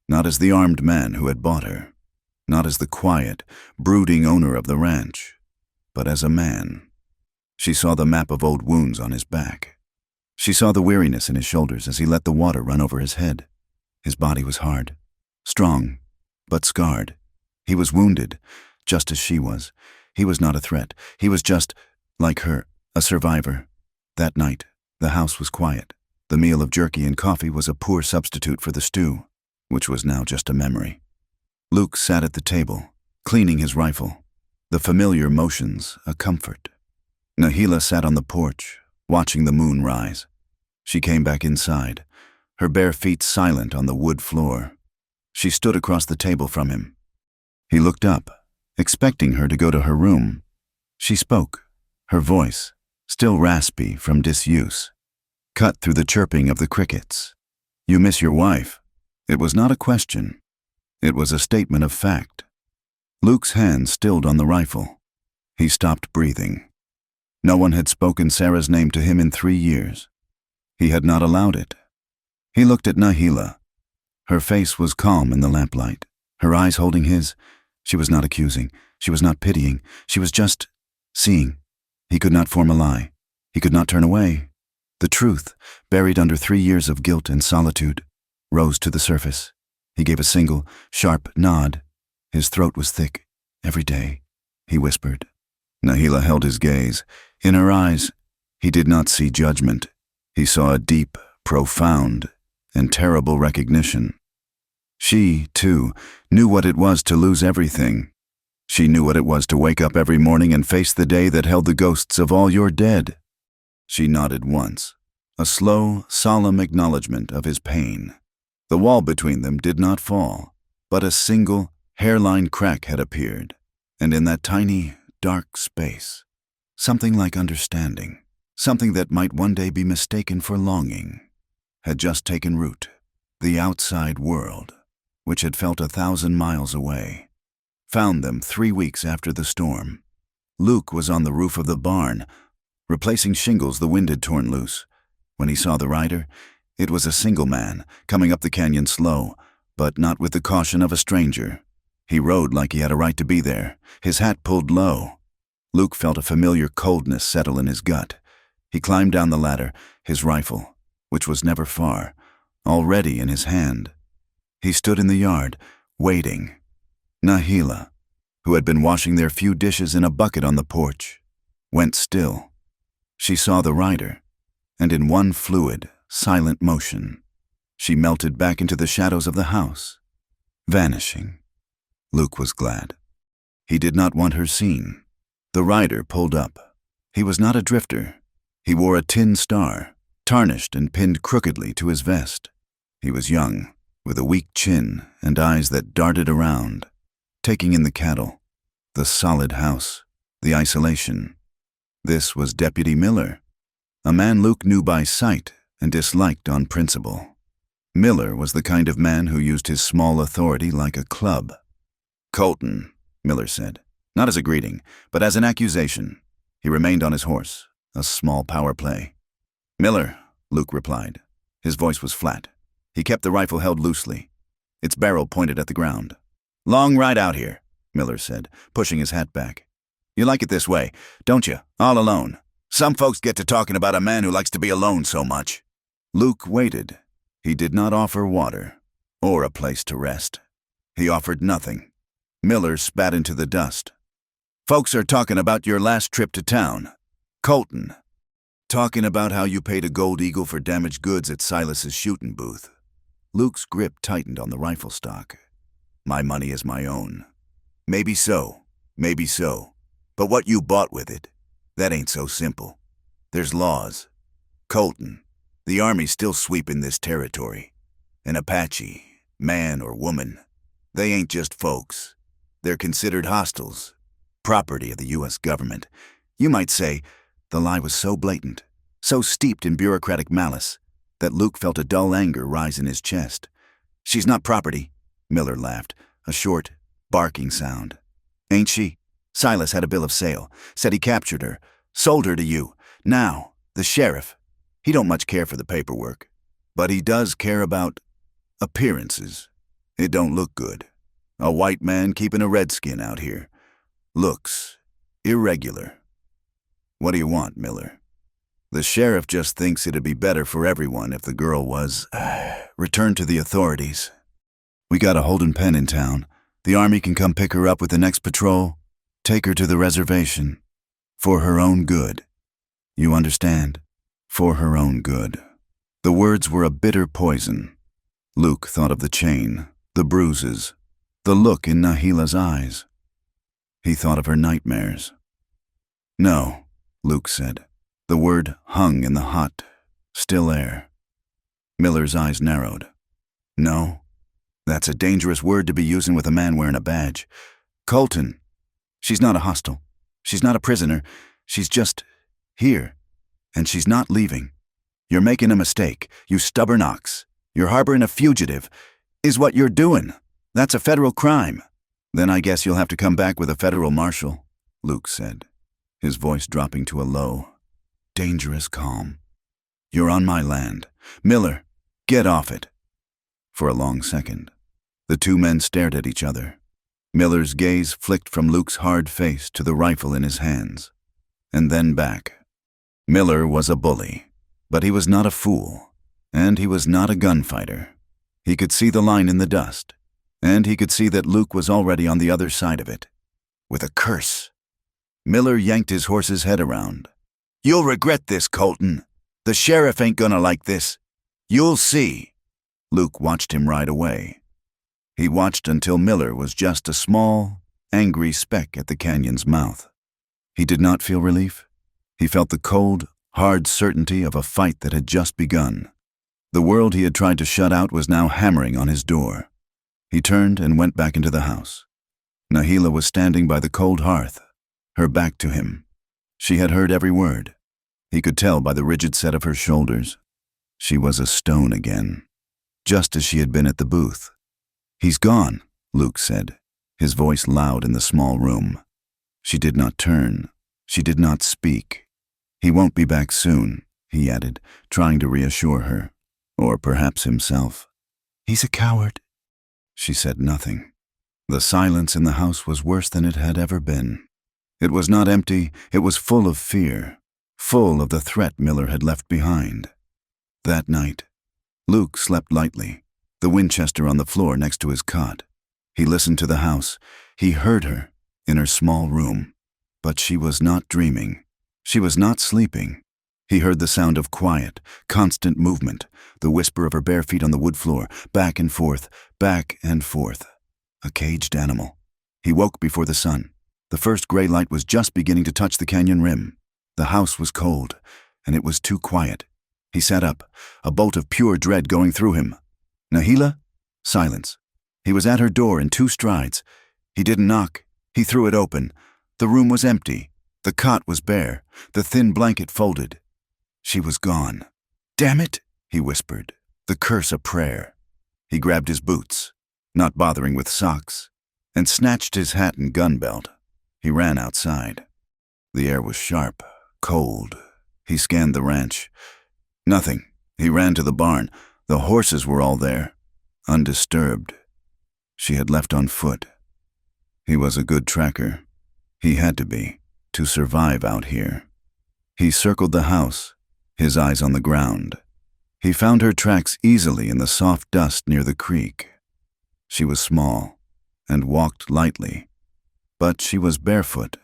not as the armed man who had bought her, not as the quiet, brooding owner of the ranch, but as a man. She saw the map of old wounds on his back. She saw the weariness in his shoulders as he let the water run over his head. His body was hard, strong, but scarred. He was wounded, just as she was. He was not a threat. He was just, like her, a survivor. That night, the house was quiet. The meal of jerky and coffee was a poor substitute for the stew, which was now just a memory. Luke sat at the table, cleaning his rifle, the familiar motions a comfort. Nahila sat on the porch, watching the moon rise. She came back inside, her bare feet silent on the wood floor. She stood across the table from him. He looked up, expecting her to go to her room. She spoke, her voice, still raspy from disuse, cut through the chirping of the crickets. "You miss your wife." It was not a question. It was a statement of fact. Luke's hand stilled on the rifle. He stopped breathing. No one had spoken Sarah's name to him in 3 years. He had not allowed it. He looked at Nahila. Her face was calm in the lamplight, her eyes holding his. She was not accusing. She was not pitying. She was just seeing. He could not form a lie. He could not turn away. The truth, buried under 3 years of guilt and solitude, rose to the surface. He gave a single, sharp nod. His throat was thick. "Every day," he whispered. Nahila held his gaze. In her eyes, he did not see judgment. He saw a deep, profound, and terrible recognition. She, too, knew what it was to lose everything. She knew what it was to wake up every morning and face the day that held the ghosts of all your dead. She nodded once, a slow, solemn acknowledgement of his pain. The wall between them did not fall, but a single, hairline crack had appeared, and in that tiny, dark space, something like understanding, something that might one day be mistaken for longing, had just taken root. The outside world, which had felt 1,000 miles away, found them 3 weeks after the storm. Luke was on the roof of the barn, replacing shingles the wind had torn loose. When he saw the rider, it was a single man, coming up the canyon slow, but not with the caution of a stranger. He rode like he had a right to be there, his hat pulled low. Luke felt a familiar coldness settle in his gut. He climbed down the ladder, his rifle, which was never far, already in his hand. He stood in the yard, waiting. Nahila, who had been washing their few dishes in a bucket on the porch, went still. She saw the rider, and in one fluid, silent motion, she melted back into the shadows of the house, vanishing. Luke was glad. He did not want her seen. The rider pulled up. He was not a drifter. He wore a tin star, tarnished and pinned crookedly to his vest. He was young, with a weak chin and eyes that darted around, taking in the cattle, the solid house, the isolation. This was Deputy Miller, a man Luke knew by sight and disliked on principle. Miller was the kind of man who used his small authority like a club. "Colton," Miller said, not as a greeting, but as an accusation. He remained on his horse, a small power play. "Miller," Luke replied. His voice was flat. He kept the rifle held loosely, its barrel pointed at the ground. "Long ride out here," Miller said, pushing his hat back. "You like it this way, don't you? All alone. Some folks get to talking about a man who likes to be alone so much." Luke waited. He did not offer water or a place to rest. He offered nothing. Miller spat into the dust. "Folks are talking about your last trip to town. Colton. Talking about how you paid a gold eagle for damaged goods at Silas's shooting booth." Luke's grip tightened on the rifle stock. "My money is my own. Maybe so, but what you bought with it, that ain't so simple. There's laws. Colton, the Army's still sweeping this territory. An Apache, man or woman, they ain't just folks. They're considered hostiles, property of the U.S. government. You might say the lie was so blatant, so steeped in bureaucratic malice, that Luke felt a dull anger rise in his chest. "She's not property," Miller laughed, a short, barking sound. "Ain't she? Silas had a bill of sale, said he captured her, sold her to you. Now, the sheriff, he don't much care for the paperwork, but he does care about appearances. It don't look good. A white man keeping a redskin out here. Looks irregular. What do you want, Miller?" "The sheriff just thinks it'd be better for everyone if the girl was returned to the authorities. We got a holding pen in town. The Army can come pick her up with the next patrol, take her to the reservation. For her own good. You understand? For her own good." The words were a bitter poison. Luke thought of the chain, the bruises, the look in Nahila's eyes. He thought of her nightmares. "No," Luke said. The word hung in the hot, still air. Miller's eyes narrowed. "No, that's a dangerous word to be using with a man wearing a badge. Colton, she's not a hostile. She's not a prisoner. She's just here, and she's not leaving. You're making a mistake, you stubborn ox. You're harboring a fugitive, is what you're doing. That's a federal crime." "Then I guess you'll have to come back with a federal marshal," Luke said, his voice dropping to a low, dangerous calm. "You're on my land. Miller, get off it." For a long second, the two men stared at each other. Miller's gaze flicked from Luke's hard face to the rifle in his hands, and then back. Miller was a bully, but he was not a fool, and he was not a gunfighter. He could see the line in the dust, and he could see that Luke was already on the other side of it. With a curse, Miller yanked his horse's head around. "You'll regret this, Colton. The sheriff ain't gonna like this. You'll see." Luke watched him ride away. He watched until Miller was just a small, angry speck at the canyon's mouth. He did not feel relief. He felt the cold, hard certainty of a fight that had just begun. The world he had tried to shut out was now hammering on his door. He turned and went back into the house. Nahila was standing by the cold hearth, her back to him. She had heard every word. He could tell by the rigid set of her shoulders. She was a stone again, just as she had been at the booth. "He's gone," Luke said, his voice loud in the small room. She did not turn. She did not speak. "He won't be back soon," he added, trying to reassure her, or perhaps himself. "He's a coward." She said nothing. The silence in the house was worse than it had ever been. It was not empty, it was full of fear, full of the threat Miller had left behind. That night, Luke slept lightly, the Winchester on the floor next to his cot. He listened to the house. He heard her in her small room. But she was not dreaming. She was not sleeping. He heard the sound of quiet, constant movement, the whisper of her bare feet on the wood floor, back and forth, back and forth. A caged animal. He woke before the sun. The first gray light was just beginning to touch the canyon rim. The house was cold, and it was too quiet. He sat up, a bolt of pure dread going through him. "Nahila?" Silence. He was at her door in 2 strides. He didn't knock. He threw it open. The room was empty. The cot was bare, the thin blanket folded. She was gone. "Damn it," he whispered, the curse a prayer. He grabbed his boots, not bothering with socks, and snatched his hat and gun belt. He ran outside. The air was sharp, cold. He scanned the ranch. Nothing. He ran to the barn. The horses were all there, undisturbed. She had left on foot. He was a good tracker. He had to be, to survive out here. He circled the house, his eyes on the ground. He found her tracks easily in the soft dust near the creek. She was small and walked lightly, but she was barefoot,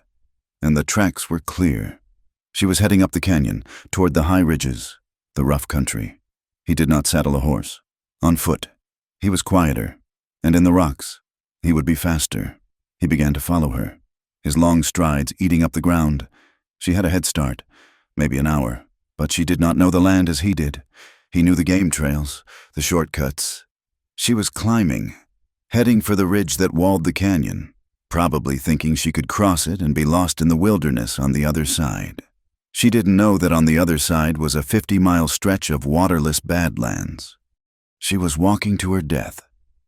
and the tracks were clear. She was heading up the canyon, toward the high ridges, the rough country. He did not saddle a horse. On foot, he was quieter, and in the rocks, he would be faster. He began to follow her, his long strides eating up the ground. She had a head start, maybe an hour, but she did not know the land as he did. He knew the game trails, the shortcuts. She was climbing, heading for the ridge that walled the canyon, probably thinking she could cross it and be lost in the wilderness on the other side. She didn't know that on the other side was a 50-mile stretch of waterless badlands. She was walking to her death.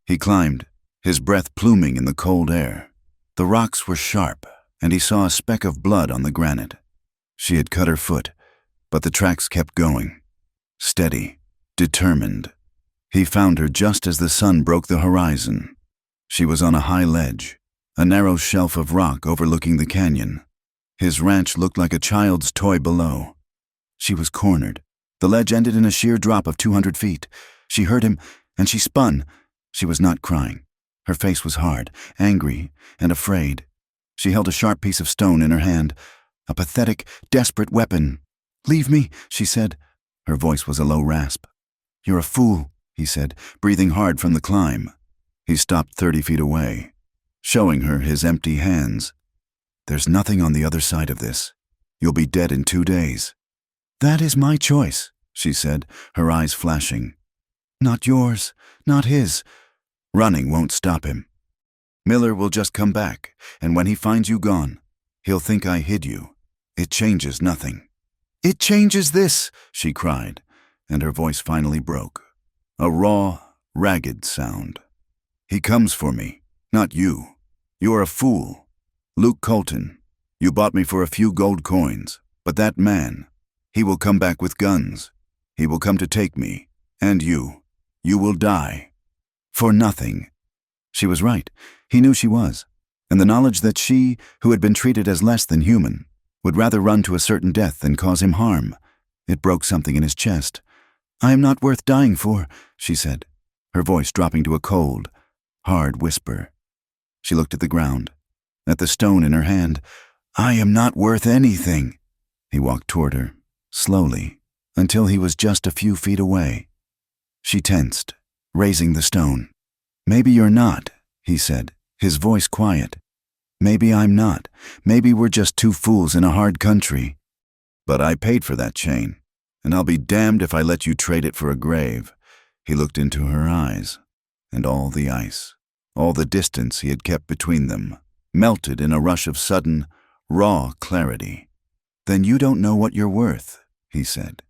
He climbed, his breath pluming in the cold air. The rocks were sharp, and he saw a speck of blood on the granite. She had cut her foot, but the tracks kept going. Steady, determined. He found her just as the sun broke the horizon. She was on a high ledge, a narrow shelf of rock overlooking the canyon. His ranch looked like a child's toy below. She was cornered. The ledge ended in a sheer drop of 200 feet. She heard him, and she spun. She was not crying. Her face was hard, angry, and afraid. She held a sharp piece of stone in her hand, a pathetic, desperate weapon. "Leave me," she said. Her voice was a low rasp. "You're a fool," he said, breathing hard from the climb. He stopped 30 feet away, showing her his empty hands. "There's nothing on the other side of this. You'll be dead in 2 days." "That is my choice," she said, her eyes flashing. "Not yours, not his." "Running won't stop him. Miller will just come back, and when he finds you gone, he'll think I hid you. It changes nothing." "It changes this," she cried, and her voice finally broke. A raw, ragged sound. "He comes for me, not you. You're a fool. Luke Colton, you bought me for a few gold coins, but that man, he will come back with guns. He will come to take me, and you. You will die. For nothing." She was right. He knew she was. And the knowledge that she, who had been treated as less than human, would rather run to a certain death than cause him harm, it broke something in his chest. "I am not worth dying for," she said, her voice dropping to a cold, hard whisper. She looked at the ground, at the stone in her hand. "I am not worth anything." He walked toward her, slowly, until he was just a few feet away. She tensed, raising the stone. "Maybe you're not," he said, his voice quiet. "Maybe I'm not. Maybe we're just two fools in a hard country." "But I paid for that chain, and I'll be damned if I let you trade it for a grave." He looked into her eyes, and all the ice, all the distance he had kept between them, melted in a rush of sudden, raw clarity. "Then you don't know what you're worth," he said.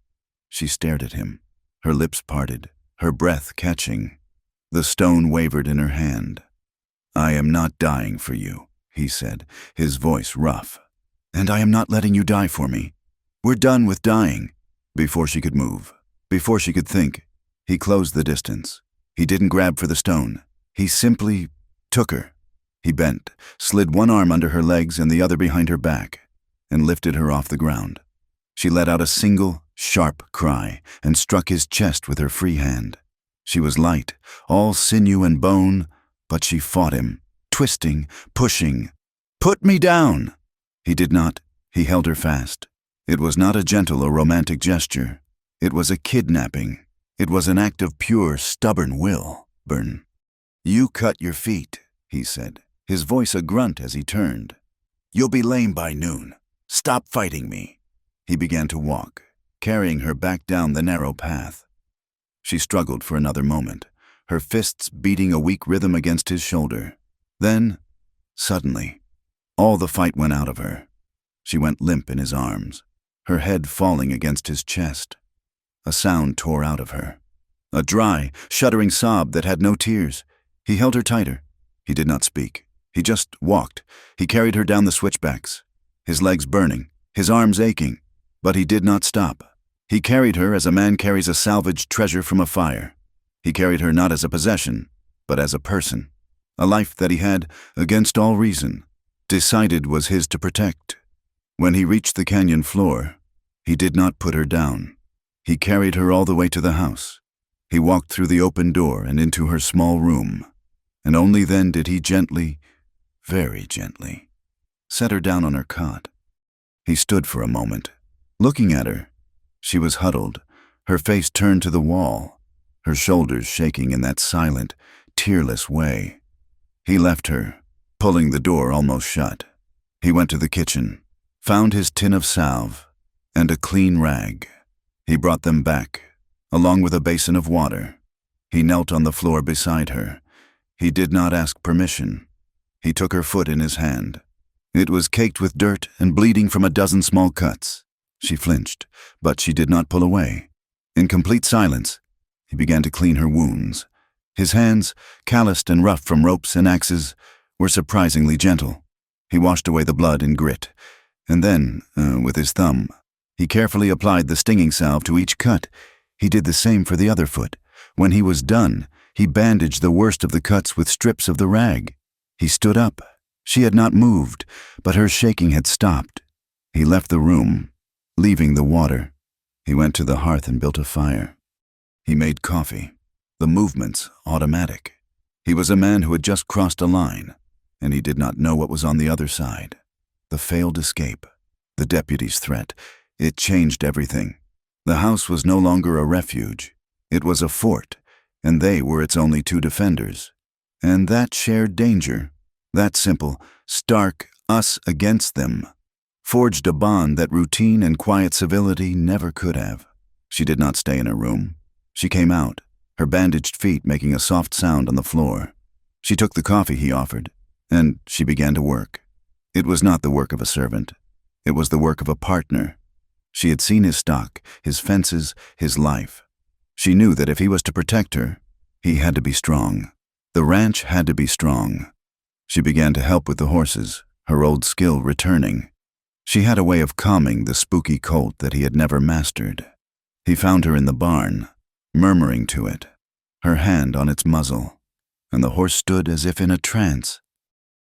She stared at him, her lips parted, her breath catching. The stone wavered in her hand. "I am not dying for you," he said, his voice rough. "And I am not letting you die for me. We're done with dying." Before she could move, before she could think, he closed the distance. He didn't grab for the stone. He simply took her. He bent, slid one arm under her legs and the other behind her back, and lifted her off the ground. She let out a single, sharp cry and struck his chest with her free hand. She was light, all sinew and bone, but she fought him, twisting, pushing. "Put me down!" He did not. He held her fast. It was not a gentle or romantic gesture. It was a kidnapping. It was an act of pure, stubborn will. "Burn. You cut your feet," he said, his voice a grunt as he turned. "You'll be lame by noon. Stop fighting me." He began to walk, carrying her back down the narrow path. She struggled for another moment, her fists beating a weak rhythm against his shoulder. Then, suddenly, all the fight went out of her. She went limp in his arms, her head falling against his chest. A sound tore out of her, a dry, shuddering sob that had no tears. He held her tighter. He did not speak. He just walked. He carried her down the switchbacks, his legs burning, his arms aching, but he did not stop. He carried her as a man carries a salvaged treasure from a fire. He carried her not as a possession, but as a person, a life that he had, against all reason, decided was his to protect. When he reached the canyon floor, he did not put her down. He carried her all the way to the house. He walked through the open door and into her small room, and only then did he gently, very gently, set her down on her cot. He stood for a moment, looking at her. She was huddled, her face turned to the wall, her shoulders shaking in that silent, tearless way. He left her, pulling the door almost shut. He went to the kitchen, found his tin of salve, and a clean rag. He brought them back, along with a basin of water. He knelt on the floor beside her. He did not ask permission. He took her foot in his hand. It was caked with dirt and bleeding from a dozen small cuts. She flinched, but she did not pull away. In complete silence, he began to clean her wounds. His hands, calloused and rough from ropes and axes, were surprisingly gentle. He washed away the blood in grit, and then, with his thumb, he carefully applied the stinging salve to each cut. He did the same for the other foot. When he was done, he bandaged the worst of the cuts with strips of the rag. He stood up. She had not moved, but her shaking had stopped. He left the room, leaving the water. He went to the hearth and built a fire. He made coffee, the movements automatic. He was a man who had just crossed a line, and he did not know what was on the other side. The failed escape, the deputy's threat, it changed everything. The house was no longer a refuge. It was a fort, and they were its only two defenders. And that shared danger, that simple, stark us against them, forged a bond that routine and quiet civility never could have. She did not stay in her room. She came out, her bandaged feet making a soft sound on the floor. She took the coffee he offered, and she began to work. It was not the work of a servant. It was the work of a partner. She had seen his stock, his fences, his life. She knew that if he was to protect her, he had to be strong. The ranch had to be strong. She began to help with the horses, her old skill returning. She had a way of calming the spooky colt that he had never mastered. He found her in the barn, murmuring to it, her hand on its muzzle, and the horse stood as if in a trance.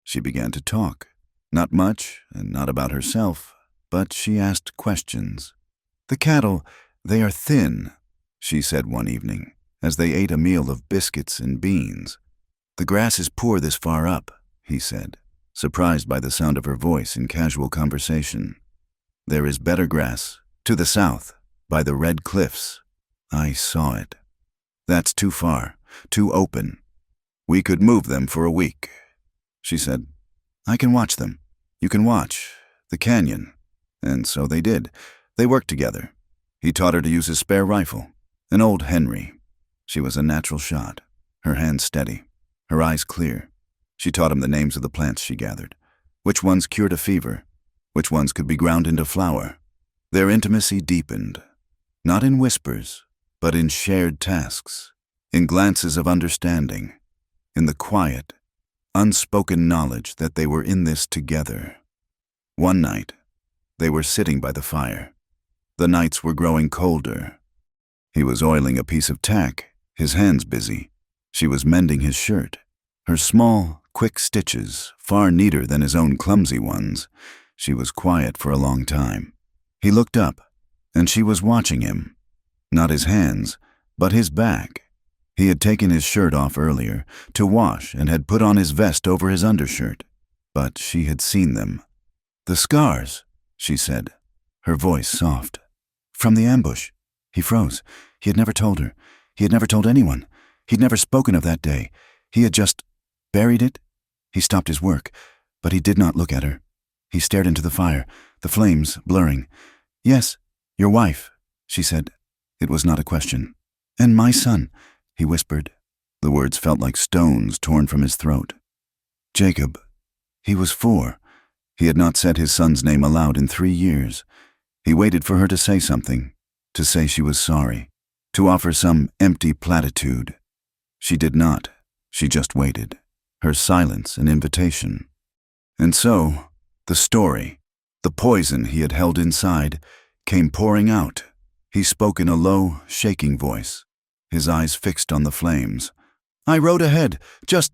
She began to talk, not much and not about herself, but she asked questions. "The cattle, they are thin," she said one evening, as they ate a meal of biscuits and beans. "The grass is poor this far up," he said, surprised by the sound of her voice in casual conversation. "There is better grass, to the south, by the red cliffs. I saw it. That's too far, too open. We could move them for a week." She said, "I can watch them. You can watch. The canyon." And so they did. They worked together. He taught her to use his spare rifle, an old Henry. She was a natural shot, her hands steady, her eyes clear. She taught him the names of the plants she gathered, which ones cured a fever, which ones could be ground into flour. Their intimacy deepened, not in whispers, but in shared tasks, in glances of understanding, in the quiet, unspoken knowledge that they were in this together. One night, they were sitting by the fire. The nights were growing colder. He was oiling a piece of tack, his hands busy. She was mending his shirt, her small, quick stitches far neater than his own clumsy ones. She was quiet for a long time. He looked up, and she was watching him. Not his hands, but his back. He had taken his shirt off earlier to wash and had put on his vest over his undershirt, but she had seen them. "The scars," she said, her voice soft. "From the ambush." He froze. He had never told her. He had never told anyone. He'd never spoken of that day. He had just buried it. He stopped his work, but he did not look at her. He stared into the fire, the flames blurring. "Yes, your wife," she said. It was not a question. "And my son," he whispered. The words felt like stones torn from his throat. Jacob. He was 4. He had not said his son's name aloud in 3 years. He waited for her to say something, to say she was sorry, to offer some empty platitude. She did not. She just waited, her silence an invitation. And so, the story, the poison he had held inside, came pouring out. He spoke in a low, shaking voice, his eyes fixed on the flames. "I rode ahead, just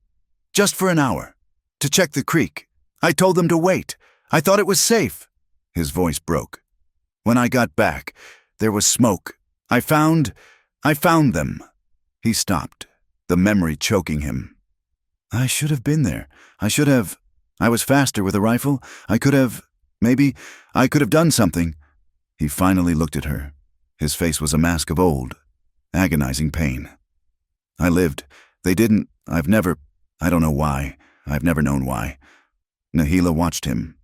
for an hour, to check the creek. I told them to wait. I thought it was safe." His voice broke. "When I got back, there was smoke. I found them." He stopped, the memory choking him. "I should have been there. I was faster with a rifle. Maybe I could have done something." He finally looked at her. His face was a mask of old, agonizing pain. "I lived. They didn't. I don't know why. I've never known why." Nahila watched him.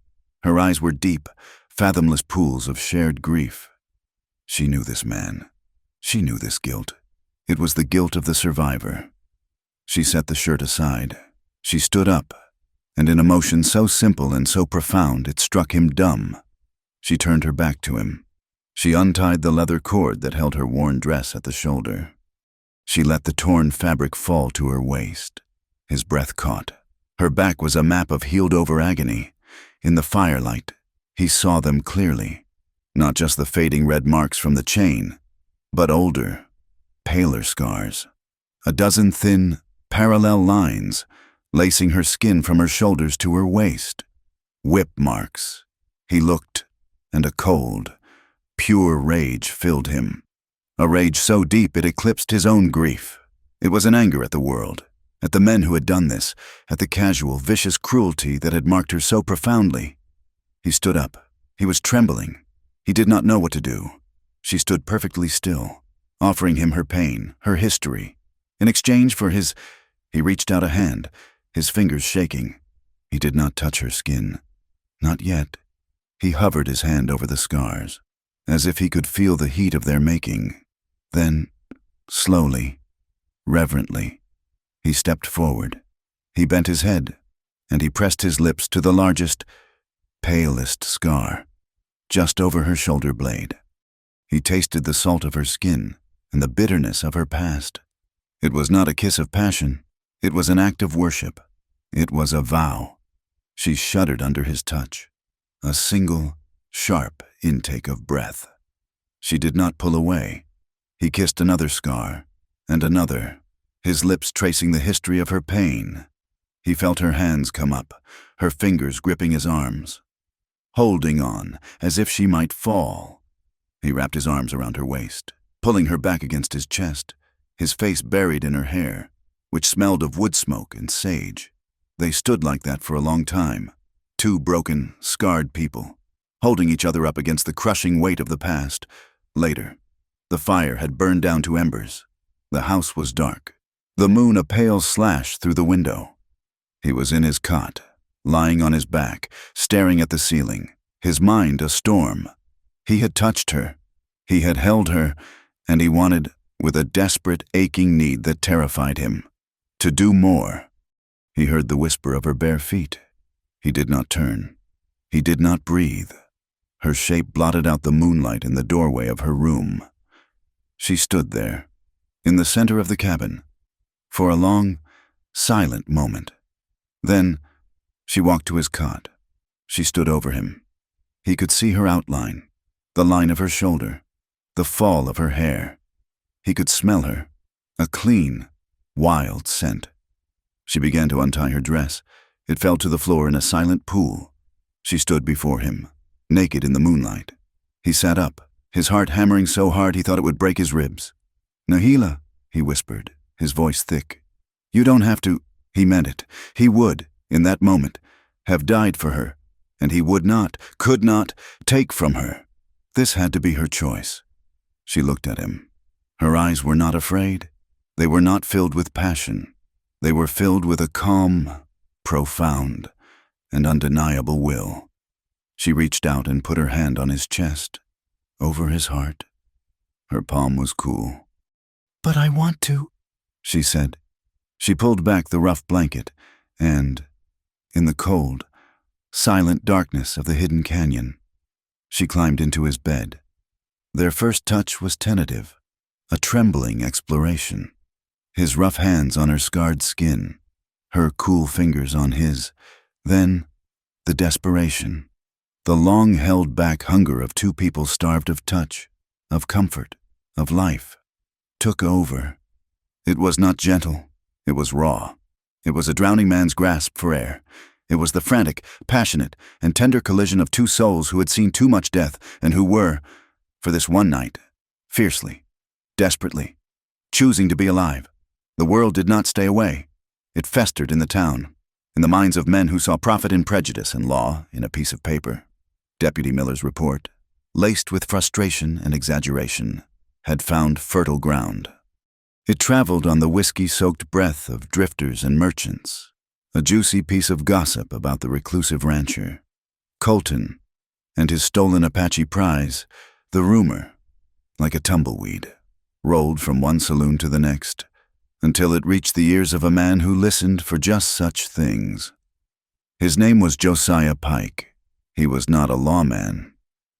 Her eyes were deep, fathomless pools of shared grief. She knew this man. She knew this guilt. It was the guilt of the survivor. She set the shirt aside. She stood up, and in a motion so simple and so profound it struck him dumb. She turned her back to him. She untied the leather cord that held her worn dress at the shoulder. She let the torn fabric fall to her waist. His breath caught. Her back was a map of healed-over agony. In the firelight, he saw them clearly. Not just the fading red marks from the chain, but older, paler scars. A dozen thin, parallel lines, lacing her skin from her shoulders to her waist. Whip marks. He looked, and a cold, pure rage filled him. A rage so deep it eclipsed his own grief. It was an anger at the world, at the men who had done this, at the casual, vicious cruelty that had marked her so profoundly. He stood up. He was trembling. He did not know what to do. She stood perfectly still, offering him her pain, her history, in exchange for his He reached out a hand, his fingers shaking. He did not touch her skin. Not yet. He hovered his hand over the scars, as if he could feel the heat of their making. Then, slowly, reverently, he stepped forward. He bent his head, and he pressed his lips to the largest, palest scar, just over her shoulder blade. He tasted the salt of her skin and the bitterness of her past. It was not a kiss of passion. It was an act of worship. It was a vow. She shuddered under his touch. A single, sharp intake of breath. She did not pull away. He kissed another scar, and another, his lips tracing the history of her pain. He felt her hands come up, her fingers gripping his arms, holding on as if she might fall. He wrapped his arms around her waist, pulling her back against his chest, his face buried in her hair, which smelled of wood smoke and sage. They stood like that for a long time, two broken, scarred people, holding each other up against the crushing weight of the past. Later, the fire had burned down to embers. The house was dark, the moon a pale slash through the window. He was in his cot, lying on his back, staring at the ceiling, his mind a storm. He had touched her, he had held her, and he wanted, with a desperate, aching need that terrified him, to do more. He heard the whisper of her bare feet. He did not turn. He did not breathe. Her shape blotted out the moonlight in the doorway of her room. She stood there, in the center of the cabin, for a long, silent moment. Then, she walked to his cot. She stood over him. He could see her outline, the line of her shoulder, the fall of her hair. He could smell her, a clean, wild scent. She began to untie her dress. It fell to the floor in a silent pool. She stood before him, naked in the moonlight. He sat up, his heart hammering so hard he thought it would break his ribs. "Nahila," he whispered, his voice thick. "You don't have to." He meant it. He would, in that moment, have died for her, and he would not, could not, take from her. This had to be her choice. She looked at him. Her eyes were not afraid. They were not filled with passion. They were filled with a calm, profound, and undeniable will. She reached out and put her hand on his chest, over his heart. Her palm was cool. "But I want to," she said. She pulled back the rough blanket, and, in the cold, silent darkness of the hidden canyon, she climbed into his bed. Their first touch was tentative, a trembling exploration. His rough hands on her scarred skin, her cool fingers on his. Then, the desperation, the long-held-back hunger of two people starved of touch, of comfort, of life, took over. It was not gentle. It was raw. It was a drowning man's grasp for air. It was the frantic, passionate, and tender collision of two souls who had seen too much death and who were, for this one night, fiercely, desperately, choosing to be alive. The world did not stay away. It festered in the town, in the minds of men who saw profit in prejudice and law in a piece of paper. Deputy Miller's report, laced with frustration and exaggeration, had found fertile ground. It traveled on the whiskey-soaked breath of drifters and merchants, a juicy piece of gossip about the reclusive rancher, Colton, and his stolen Apache prize. The rumor, like a tumbleweed, rolled from one saloon to the next, until it reached the ears of a man who listened for just such things. His name was Josiah Pike. He was not a lawman.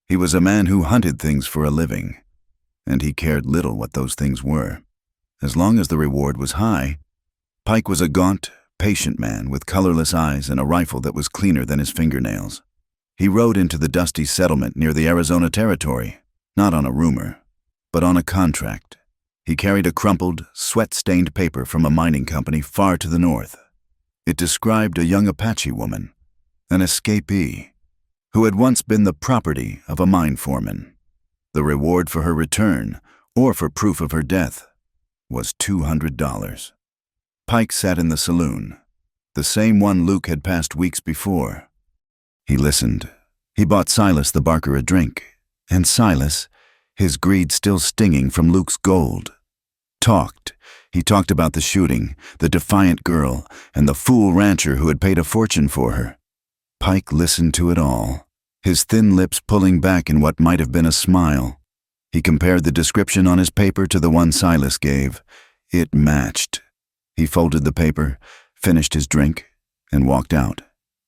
He was a man who hunted things for a living, and he cared little what those things were. As long as the reward was high, Pike was a gaunt, patient man with colorless eyes and a rifle that was cleaner than his fingernails. He rode into the dusty settlement near the Arizona Territory, not on a rumor, but on a contract. He carried a crumpled, sweat-stained paper from a mining company far to the north. It described a young Apache woman, an escapee, who had once been the property of a mine foreman. The reward for her return, or for proof of her death, was $200. Pike sat in the saloon, the same one Luke had passed weeks before. He listened. He bought Silas the barker a drink, and Silas, his greed still stinging from Luke's gold, talked, He talked about the shooting, the defiant girl, and the fool rancher who had paid a fortune for her. Pike listened to it all, his thin lips pulling back in what might have been a smile. He compared the description on his paper to the one Silas gave. It matched. He folded the paper, finished his drink, and walked out.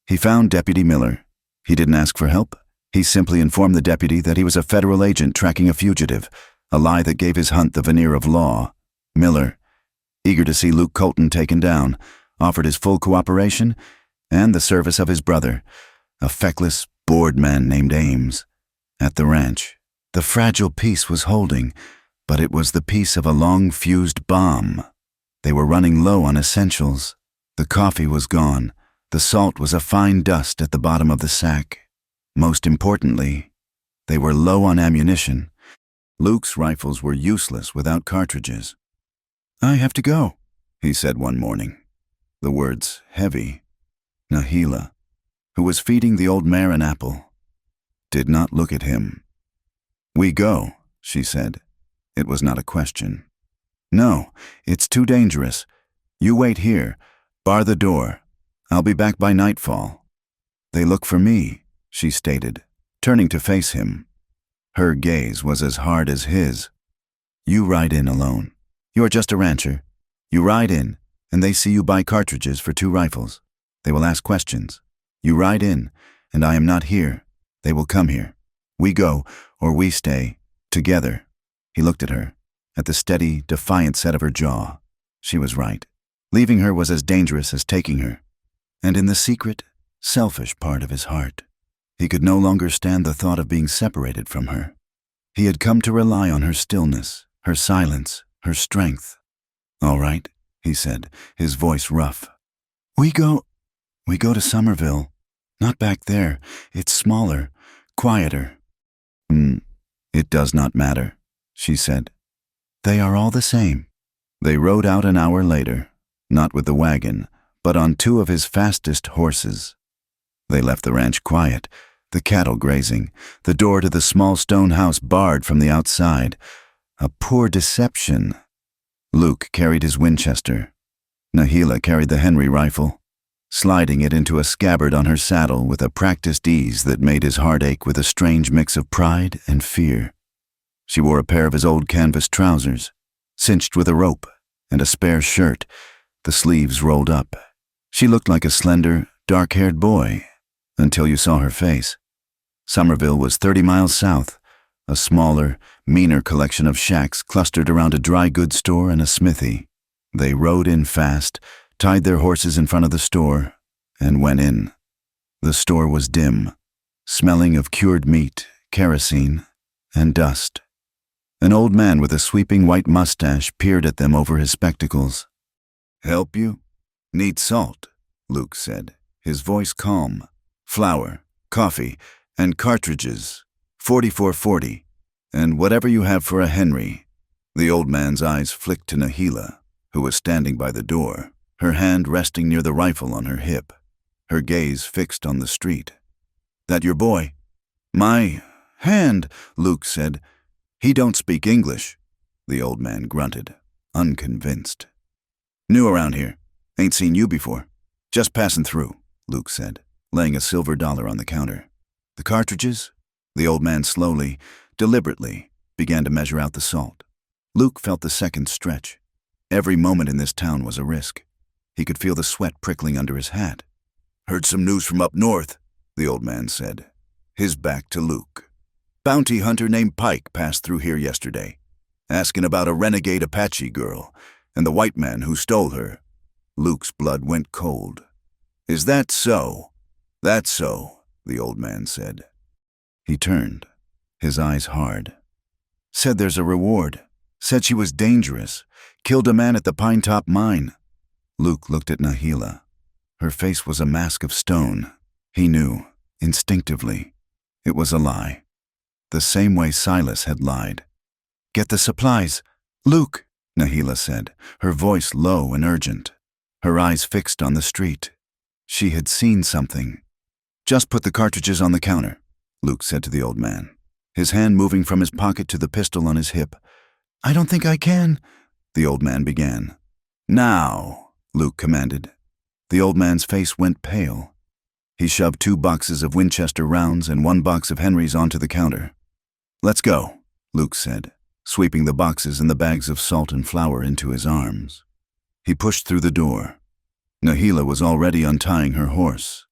He found Deputy Miller. He didn't ask for help. He simply informed the deputy that he was a federal agent tracking a fugitive, a lie that gave his hunt the veneer of law. Miller, eager to see Luke Colton taken down, offered his full cooperation and the service of his brother, a feckless, bored man named Ames. At the ranch, the fragile peace was holding, but it was the peace of a long-fused bomb. They were running low on essentials. The coffee was gone. The salt was a fine dust at the bottom of the sack. Most importantly, they were low on ammunition. Luke's rifles were useless without cartridges. "I have to go," he said one morning. The words heavy. Nahila, who was feeding the old mare an apple, did not look at him. "We go," she said. It was not a question. "No, it's too dangerous. You wait here. Bar the door. I'll be back by nightfall." "They look for me," she stated, turning to face him. Her gaze was as hard as his. "You ride in alone. You're just a rancher. You ride in, and they see you buy cartridges for 2 rifles. They will ask questions. You ride in, and I am not here. They will come here. We go, or we stay, together." He looked at her, at the steady, defiant set of her jaw. She was right. Leaving her was as dangerous as taking her. And in the secret, selfish part of his heart, he could no longer stand the thought of being separated from her. He had come to rely on her stillness, her silence, her strength. "All right," he said, his voice rough. We go to Somerville. Not back there. It's smaller, quieter." It does not matter," she said. "They are all the same." They rode out an hour later, not with the wagon, but on 2 of his fastest horses. They left the ranch quiet, the cattle grazing, the door to the small stone house barred from the outside. A poor deception. Luke carried his Winchester. Nahila carried the Henry rifle, sliding it into a scabbard on her saddle with a practiced ease that made his heart ache with a strange mix of pride and fear. She wore a pair of his old canvas trousers, cinched with a rope, and a spare shirt, the sleeves rolled up. She looked like a slender, dark-haired boy, until you saw her face. Somerville was 30 miles south, a smaller, meaner collection of shacks clustered around a dry goods store and a smithy. They rode in fast, tied their horses in front of the store, and went in. The store was dim, smelling of cured meat, kerosene, and dust. An old man with a sweeping white mustache peered at them over his spectacles. "Help you? Need salt," Luke said, his voice calm. "Flour, coffee, and cartridges, 4440, and whatever you have for a Henry." The old man's eyes flicked to Nahila, who was standing by the door, her hand resting near the rifle on her hip, her gaze fixed on the street. "That your boy?" "My hand," Luke said. "He don't speak English." The old man grunted, unconvinced. "New around here. Ain't seen you before. Just passing through," Luke said, laying a silver dollar on the counter. "The cartridges?" The old man slowly, deliberately, began to measure out the salt. Luke felt the seconds stretch. Every moment in this town was a risk. He could feel the sweat prickling under his hat. "Heard some news from up north," the old man said, his back to Luke. "Bounty hunter named Pike passed through here yesterday, asking about a renegade Apache girl and the white man who stole her." Luke's blood went cold. "Is that so?" "That's so," the old man said. He turned, his eyes hard. "Said there's a reward. Said she was dangerous. Killed a man at the Pine Top Mine." Luke looked at Nahila. Her face was a mask of stone. He knew, instinctively, it was a lie. The same way Silas had lied. "Get the supplies. Luke," Nahila said, her voice low and urgent, her eyes fixed on the street. She had seen something. "Just put the cartridges on the counter," Luke said to the old man, his hand moving from his pocket to the pistol on his hip. "I don't think I can." the old man began. Now, Luke commanded. The old man's face went pale. He shoved 2 boxes of Winchester rounds and 1 box of Henry's onto the counter. Let's go, Luke said, sweeping the boxes and the bags of salt and flour into his arms. He pushed through the door. Nahila was already untying her horse.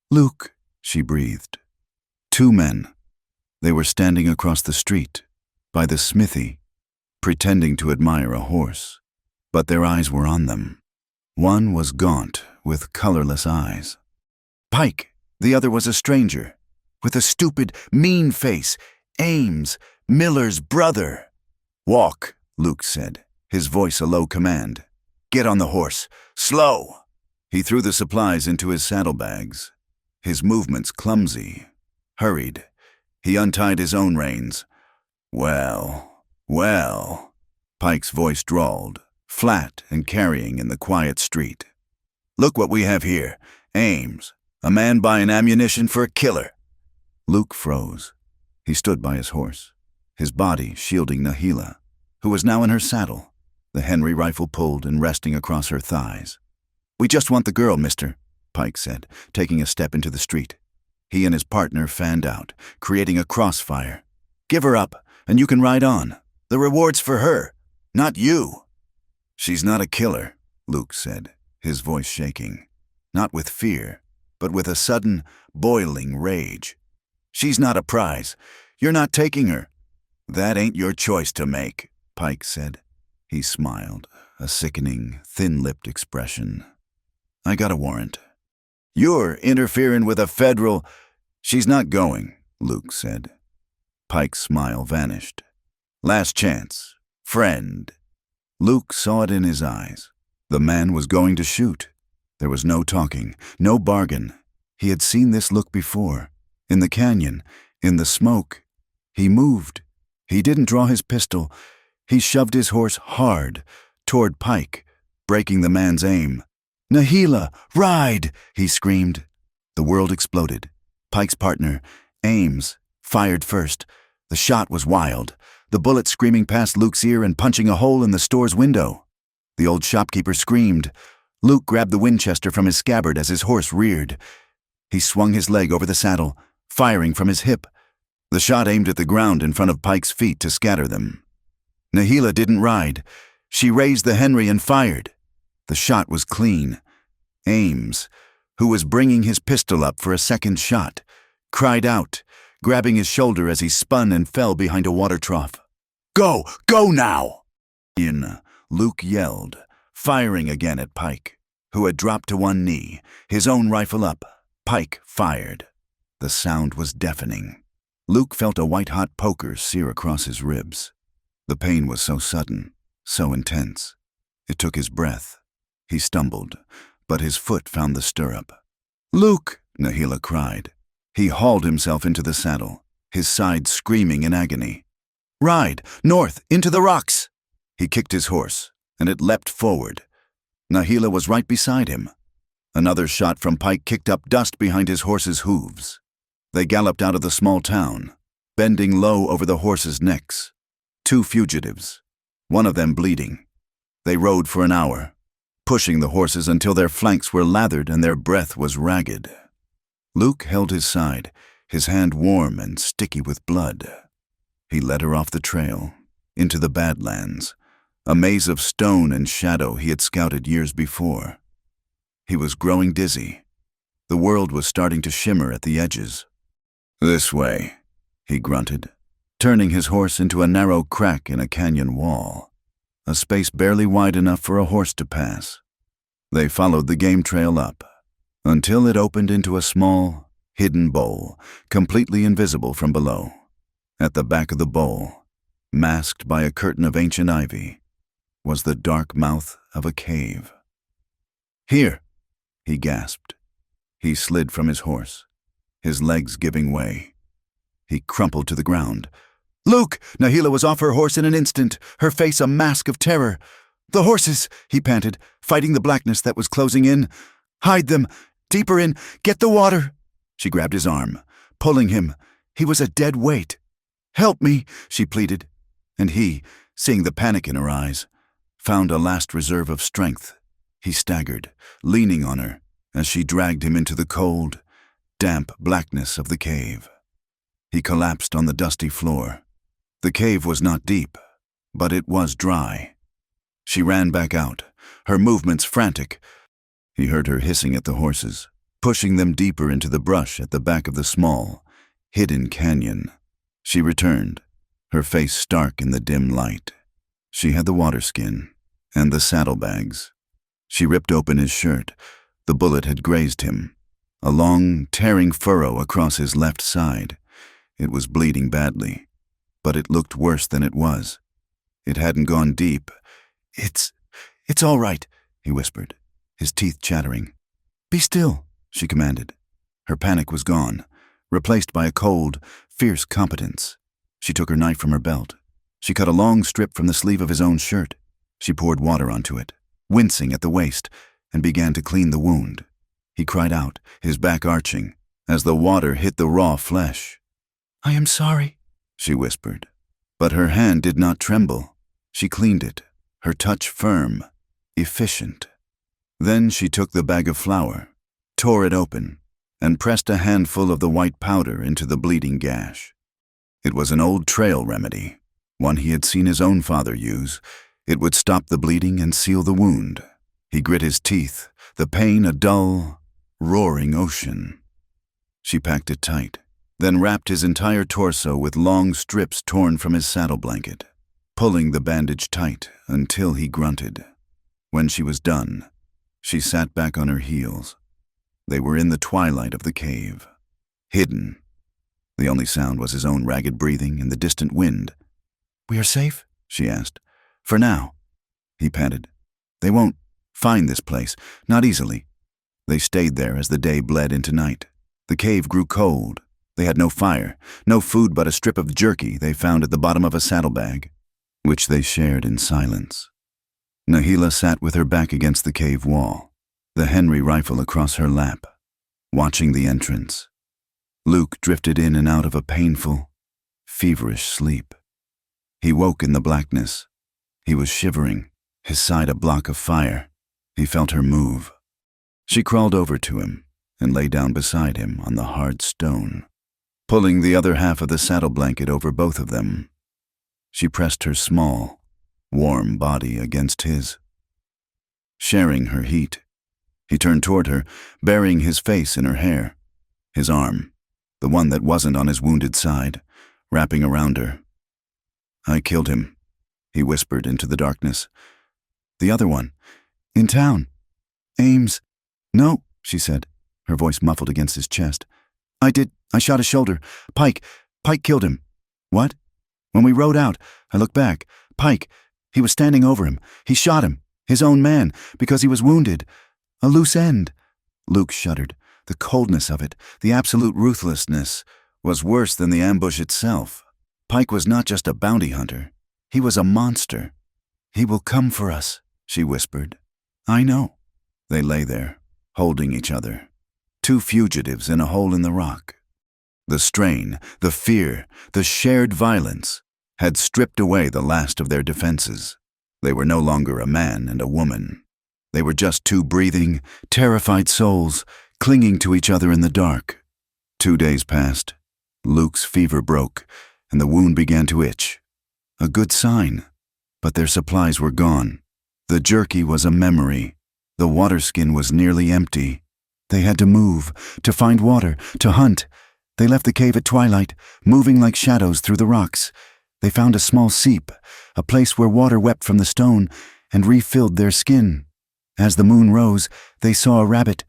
Luke, she breathed. 2 men. They were standing across the street, by the smithy, pretending to admire a horse. But their eyes were on them. One was gaunt, with colorless eyes. Pike, the other was a stranger, with a stupid, mean face. Ames, Miller's brother. Walk, Luke said, his voice a low command. Get on the horse. Slow! He threw the supplies into his saddlebags. His movements clumsy, hurried. He untied his own reins. Well, Pike's voice drawled, flat and carrying in the quiet street. Look what we have here. Ames, a man buying ammunition for a killer. Luke froze. He stood by his horse, his body shielding Nahila, who was now in her saddle, the Henry rifle pulled and resting across her thighs. We just want the girl, mister, Pike said, taking a step into the street. He and his partner fanned out, creating a crossfire. Give her up, and you can ride on. The reward's for her, not you. She's not a killer, Luke said, his voice shaking. Not with fear, but with a sudden, boiling rage. She's not a prize. You're not taking her. That ain't your choice to make, Pike said. He smiled, a sickening, thin-lipped expression. I got a warrant. You're interfering with a federal... She's not going, Luke said. Pike's smile vanished. Last chance. Friend. Luke saw it in his eyes. The man was going to shoot. There was no talking, no bargain. He had seen this look before. In the canyon, in the smoke. He moved. He didn't draw his pistol. He shoved his horse hard toward Pike, breaking the man's aim. Nahila, ride! He screamed. The world exploded. Pike's partner, Ames, fired first. The shot was wild, the bullet screaming past Luke's ear and punching a hole in the store's window. The old shopkeeper screamed. Luke grabbed the Winchester from his scabbard as his horse reared. He swung his leg over the saddle, firing from his hip. The shot aimed at the ground in front of Pike's feet to scatter them. Nahila didn't ride. She raised the Henry and fired. The shot was clean. Ames, who was bringing his pistol up for a second shot, cried out, grabbing his shoulder as he spun and fell behind a water trough. Go! Go now! Luke yelled, firing again at Pike, who had dropped to one knee, his own rifle up. Pike fired. The sound was deafening. Luke felt a white-hot poker sear across his ribs. The pain was so sudden, so intense. It took his breath. He stumbled, but his foot found the stirrup. Luke! Nahila cried. He hauled himself into the saddle, his side screaming in agony. Ride! North! Into the rocks! He kicked his horse, and it leapt forward. Nahila was right beside him. Another shot from Pike kicked up dust behind his horse's hooves. They galloped out of the small town, bending low over the horses' necks. 2 fugitives, one of them bleeding. They rode for an hour, pushing the horses until their flanks were lathered and their breath was ragged. Luke held his side, his hand warm and sticky with blood. He led her off the trail, into the Badlands, a maze of stone and shadow he had scouted years before. He was growing dizzy. The world was starting to shimmer at the edges. This way, he grunted, turning his horse into a narrow crack in a canyon wall, a space barely wide enough for a horse to pass. They followed the game trail up, until it opened into a small, hidden bowl, completely invisible from below. At the back of the bowl, masked by a curtain of ancient ivy, was the dark mouth of a cave. Here, he gasped. He slid from his horse, his legs giving way. He crumpled to the ground. Luke! Nahila was off her horse in an instant, her face a mask of terror. The horses, he panted, fighting the blackness that was closing in. Hide them! Deeper in! Get the water! She grabbed his arm, pulling him. He was a dead weight. Help me, she pleaded. And he, seeing the panic in her eyes, found a last reserve of strength. He staggered, leaning on her, as she dragged him into the cold, damp blackness of the cave. He collapsed on the dusty floor. The cave was not deep, but it was dry. She ran back out, her movements frantic. He heard her hissing at the horses, pushing them deeper into the brush at the back of the small, hidden canyon. She returned, her face stark in the dim light. She had the water skin and the saddlebags. She ripped open his shirt. The bullet had grazed him, a long, tearing furrow across his left side. It was bleeding badly, but it looked worse than it was. It hadn't gone deep. It's all right, he whispered, his teeth chattering. Be still, she commanded. Her panic was gone, replaced by a cold, fierce competence. She took her knife from her belt. She cut a long strip from the sleeve of his own shirt. She poured water onto it, wincing at the waist, and began to clean the wound. He cried out, his back arching, as the water hit the raw flesh. I am sorry, she whispered. But her hand did not tremble. She cleaned it, her touch firm, efficient. Then she took the bag of flour, tore it open, and pressed a handful of the white powder into the bleeding gash. It was an old trail remedy, one he had seen his own father use. It would stop the bleeding and seal the wound. He grit his teeth, the pain a dull, roaring ocean. She packed it tight, then wrapped his entire torso with long strips torn from his saddle blanket, pulling the bandage tight until he grunted. When she was done, she sat back on her heels. They were in the twilight of the cave, hidden. The only sound was his own ragged breathing and the distant wind. We are safe? She asked. For now, he panted. They won't find this place, not easily. They stayed there as the day bled into night. The cave grew cold. They had no fire, no food but a strip of jerky they found at the bottom of a saddlebag, which they shared in silence. Nahila sat with her back against the cave wall, the Henry rifle across her lap, watching the entrance. Luke drifted in and out of a painful, feverish sleep. He woke in the blackness. He was shivering, his side a block of fire. He felt her move. She crawled over to him and lay down beside him on the hard stone, pulling the other half of the saddle blanket over both of them. She pressed her small, warm body against his, sharing her heat. He turned toward her, burying his face in her hair, his arm, the one that wasn't on his wounded side, wrapping around her. I killed him, he whispered into the darkness. The other one, in town. Ames. No, she said, her voice muffled against his chest. I shot his shoulder. Pike killed him. What? When we rode out, I looked back. Pike, he was standing over him. He shot him, his own man, because he was wounded. A loose end. Luke shuddered. The coldness of it, the absolute ruthlessness, was worse than the ambush itself. Pike was not just a bounty hunter. He was a monster. He will come for us, she whispered. I know. They lay there, holding each other. Two fugitives in a hole in the rock. The strain, the fear, the shared violence had stripped away the last of their defenses. They were no longer a man and a woman. They were just two breathing, terrified souls, clinging to each other in the dark. 2 days passed. Luke's fever broke, and the wound began to itch. A good sign, but their supplies were gone. The jerky was a memory. The water skin was nearly empty. They had to move, to find water, to hunt. They left the cave at twilight, moving like shadows through the rocks. They found a small seep, a place where water wept from the stone, and refilled their skin. As the moon rose, they saw a rabbit,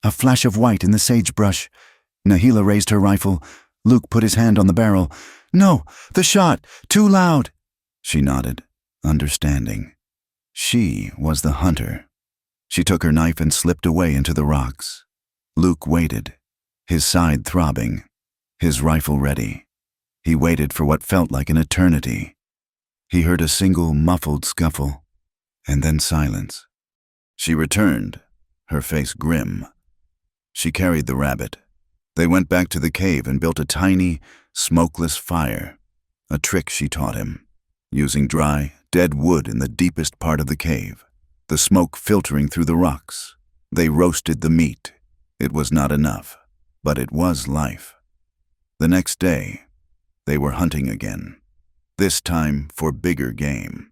a flash of white in the sagebrush. Nahila raised her rifle. Luke put his hand on the barrel. No, the shot, too loud. She nodded, understanding. She was the hunter. She took her knife and slipped away into the rocks. Luke waited, his side throbbing, his rifle ready. He waited for what felt like an eternity. He heard a single muffled scuffle, and then silence. She returned, her face grim. She carried the rabbit. They went back to the cave and built a tiny, smokeless fire, a trick she taught him. using dry, dead wood in the deepest part of the cave, the smoke filtering through the rocks. They roasted the meat. It was not enough, but it was life. The next day, they were hunting again, this time for bigger game.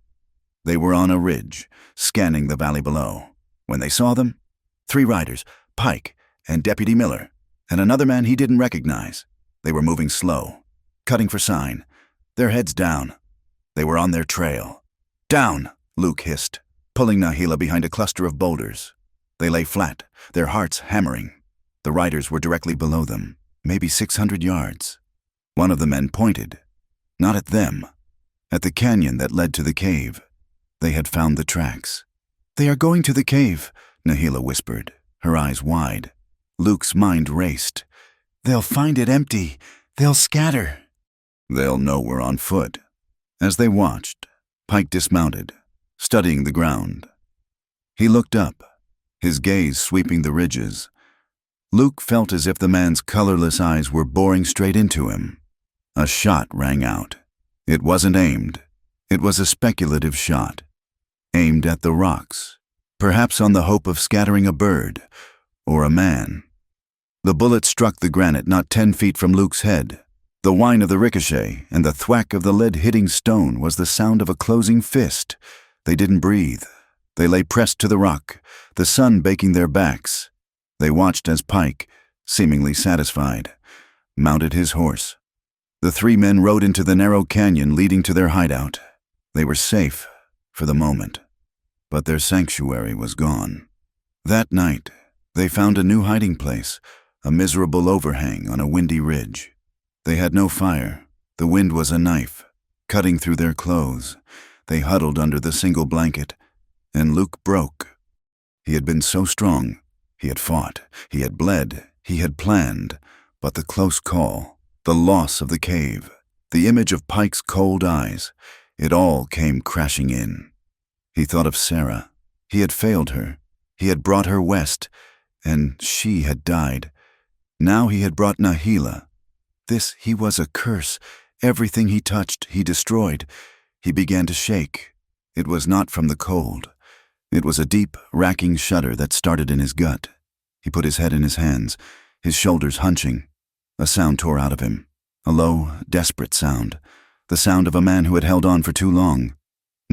They were on a ridge, scanning the valley below. When they saw them, 3 riders, Pike and Deputy Miller, and another man he didn't recognize. They were moving slow, cutting for sign, their heads down. They were on their trail. "Down!" Luke hissed, pulling Nahila behind a cluster of boulders. They lay flat, their hearts hammering. The riders were directly below them, maybe 600 yards. One of the men pointed, not at them, at the canyon that led to the cave. They had found the tracks. "They are going to the cave," Nahila whispered, her eyes wide. Luke's mind raced. "They'll find it empty. They'll scatter." "They'll know we're on foot." As they watched, Pike dismounted, studying the ground. He looked up, his gaze sweeping the ridges. Luke felt as if the man's colorless eyes were boring straight into him. A shot rang out. It wasn't aimed. It was a speculative shot, aimed at the rocks, perhaps on the hope of scattering a bird or a man. The bullet struck the granite not 10 feet from Luke's head. The whine of the ricochet and the thwack of the lead hitting stone was the sound of a closing fist. They didn't breathe. They lay pressed to the rock, the sun baking their backs. They watched as Pike, seemingly satisfied, mounted his horse. The 3 men rode into the narrow canyon leading to their hideout. They were safe for the moment, but their sanctuary was gone. That night, they found a new hiding place, a miserable overhang on a windy ridge. They had no fire. The wind was a knife, cutting through their clothes. They huddled under the single blanket, and Luke broke. He had been so strong. He had fought. He had bled. He had planned. But the close call, the loss of the cave, the image of Pike's cold eyes, it all came crashing in. He thought of Sarah. He had failed her. He had brought her west, and she had died. Now he had brought Nahila. He was a curse. Everything he touched, he destroyed. He began to shake. It was not from the cold. It was a deep, racking shudder that started in his gut. He put his head in his hands, his shoulders hunching. A sound tore out of him, a low, desperate sound, the sound of a man who had held on for too long.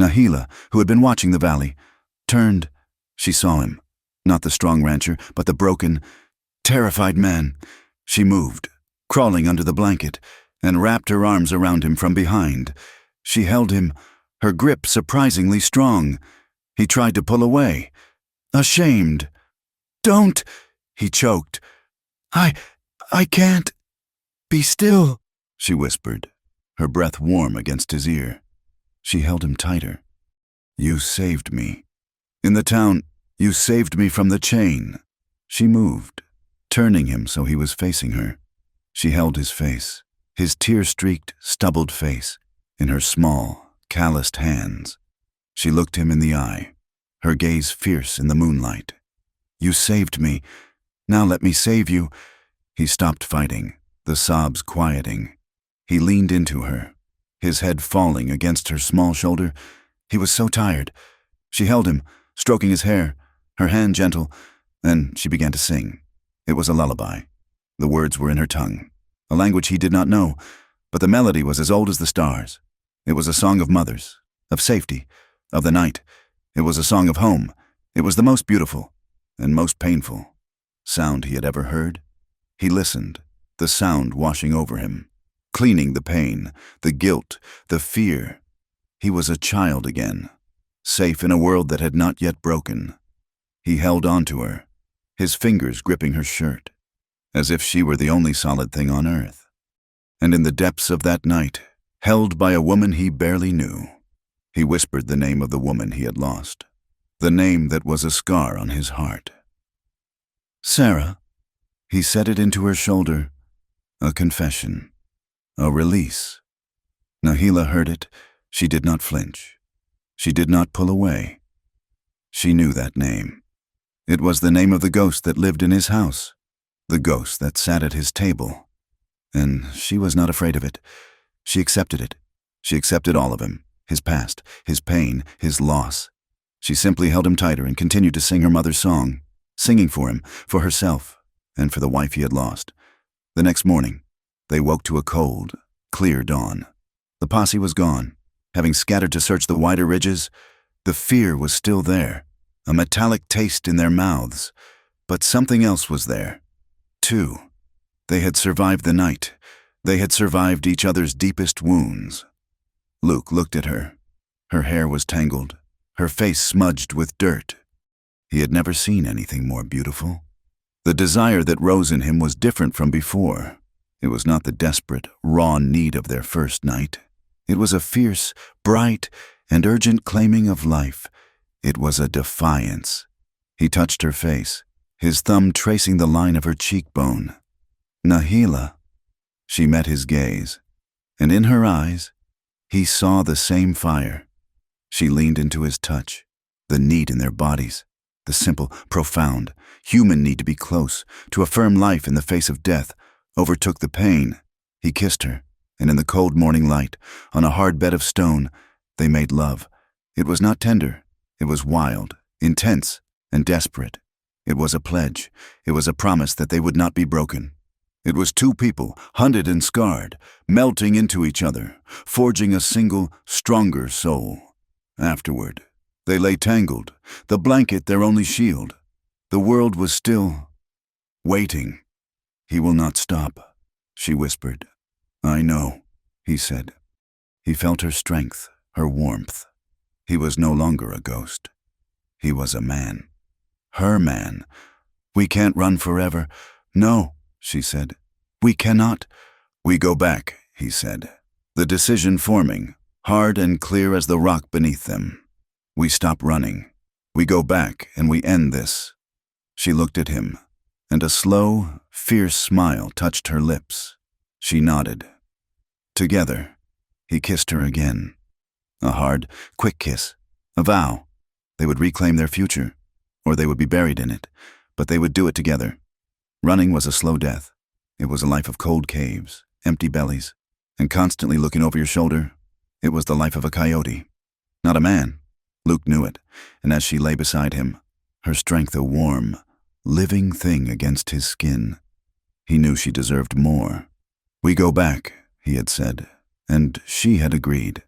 Nahila, who had been watching the valley, turned. She saw him, not the strong rancher, but the broken, terrified man. She moved, crawling under the blanket, and wrapped her arms around him from behind. She held him, her grip surprisingly strong. He tried to pull away, ashamed. "Don't," he choked. I can't. "Be still," she whispered, her breath warm against his ear. She held him tighter. "You saved me. In the town, you saved me from the chain." She moved, turning him so he was facing her. She held his face, his tear-streaked, stubbled face, in her small, calloused hands. She looked him in the eye, her gaze fierce in the moonlight. "You saved me. Now let me save you." He stopped fighting, the sobs quieting. He leaned into her, his head falling against her small shoulder. He was so tired. She held him, stroking his hair, her hand gentle, and she began to sing. It was a lullaby. The words were in her tongue, a language he did not know, but the melody was as old as the stars. It was a song of mothers, of safety, of the night. It was a song of home. It was the most beautiful and most painful sound he had ever heard. He listened, the sound washing over him, cleaning the pain, the guilt, the fear. He was a child again, safe in a world that had not yet broken. He held on to her, his fingers gripping her shirt, as if she were the only solid thing on earth. And in the depths of that night, held by a woman he barely knew, he whispered the name of the woman he had lost, the name that was a scar on his heart. "Sarah." He set it into her shoulder, a confession, a release. Nahila heard it. She did not flinch. She did not pull away. She knew that name. It was the name of the ghost that lived in his house, the ghost that sat at his table. And she was not afraid of it. She accepted it. She accepted all of him, his past, his pain, his loss. She simply held him tighter and continued to sing her mother's song, singing for him, for herself, and for the wife he had lost. The next morning, they woke to a cold, clear dawn. The posse was gone. Having scattered to search the wider ridges, the fear was still there, a metallic taste in their mouths. But something else was there, too. They had survived the night. They had survived each other's deepest wounds. Luke looked at her. Her hair was tangled, her face smudged with dirt. He had never seen anything more beautiful. The desire that rose in him was different from before. It was not the desperate, raw need of their first night. It was a fierce, bright, and urgent claiming of life. It was a defiance. He touched her face, his thumb tracing the line of her cheekbone. Nahila. She met his gaze, and in her eyes, he saw the same fire. She leaned into his touch, the need in their bodies, the simple, profound, human need to be close, to affirm life in the face of death, overtook the pain. He kissed her, and in the cold morning light, on a hard bed of stone, they made love. It was not tender. It was wild, intense, and desperate. It was a pledge. It was a promise that they would not be broken. It was two people, hunted and scarred, melting into each other, forging a single, stronger soul. Afterward, they lay tangled, the blanket their only shield. The world was still waiting. "He will not stop," she whispered. "I know," he said. He felt her strength, her warmth. He was no longer a ghost. He was a man. Her man. "We can't run forever." "No," she said. "We cannot." "We go back," he said, the decision forming, hard and clear as the rock beneath them. "We stop running. We go back and we end this." She looked at him, and a slow, fierce smile touched her lips. She nodded. Together, he kissed her again. A hard, quick kiss, a vow. They would reclaim their future, or they would be buried in it, but they would do it together. Running was a slow death. It was a life of cold caves, empty bellies, and constantly looking over your shoulder. It was the life of a coyote. Not a man. Luke knew it, and as she lay beside him, her strength a warm, living thing against his skin, he knew she deserved more. "We go back," he had said, and she had agreed.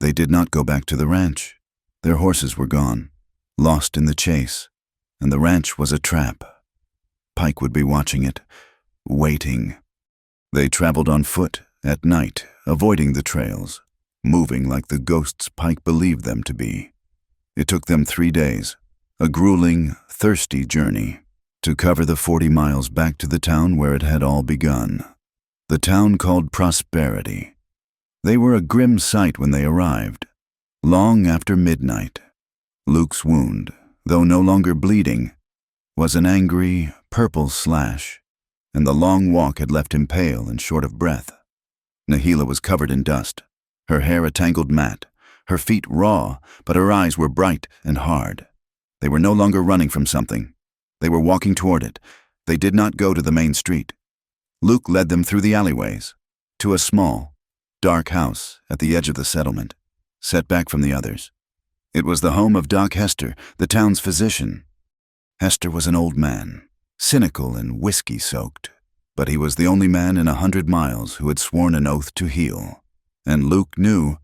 They did not go back to the ranch. Their horses were gone, lost in the chase, and the ranch was a trap. Pike would be watching it, waiting. They traveled on foot, at night, avoiding the trails, moving like the ghosts Pike believed them to be. It took them 3 days, a grueling, thirsty journey, to cover the 40 miles back to the town where it had all begun. The town called Prosperity. They were a grim sight when they arrived, long after midnight. Luke's wound, though no longer bleeding, was an angry, purple slash, and the long walk had left him pale and short of breath. Nahila was covered in dust, her hair a tangled mat, her feet raw, but her eyes were bright and hard. They were no longer running from something. They were walking toward it. They did not go to the main street. Luke led them through the alleyways, to a small, dark house at the edge of the settlement, set back from the others. It was the home of Doc Hester, the town's physician. Hester was an old man, cynical and whiskey-soaked, but he was the only man in 100 miles who had sworn an oath to heal. And Luke knew,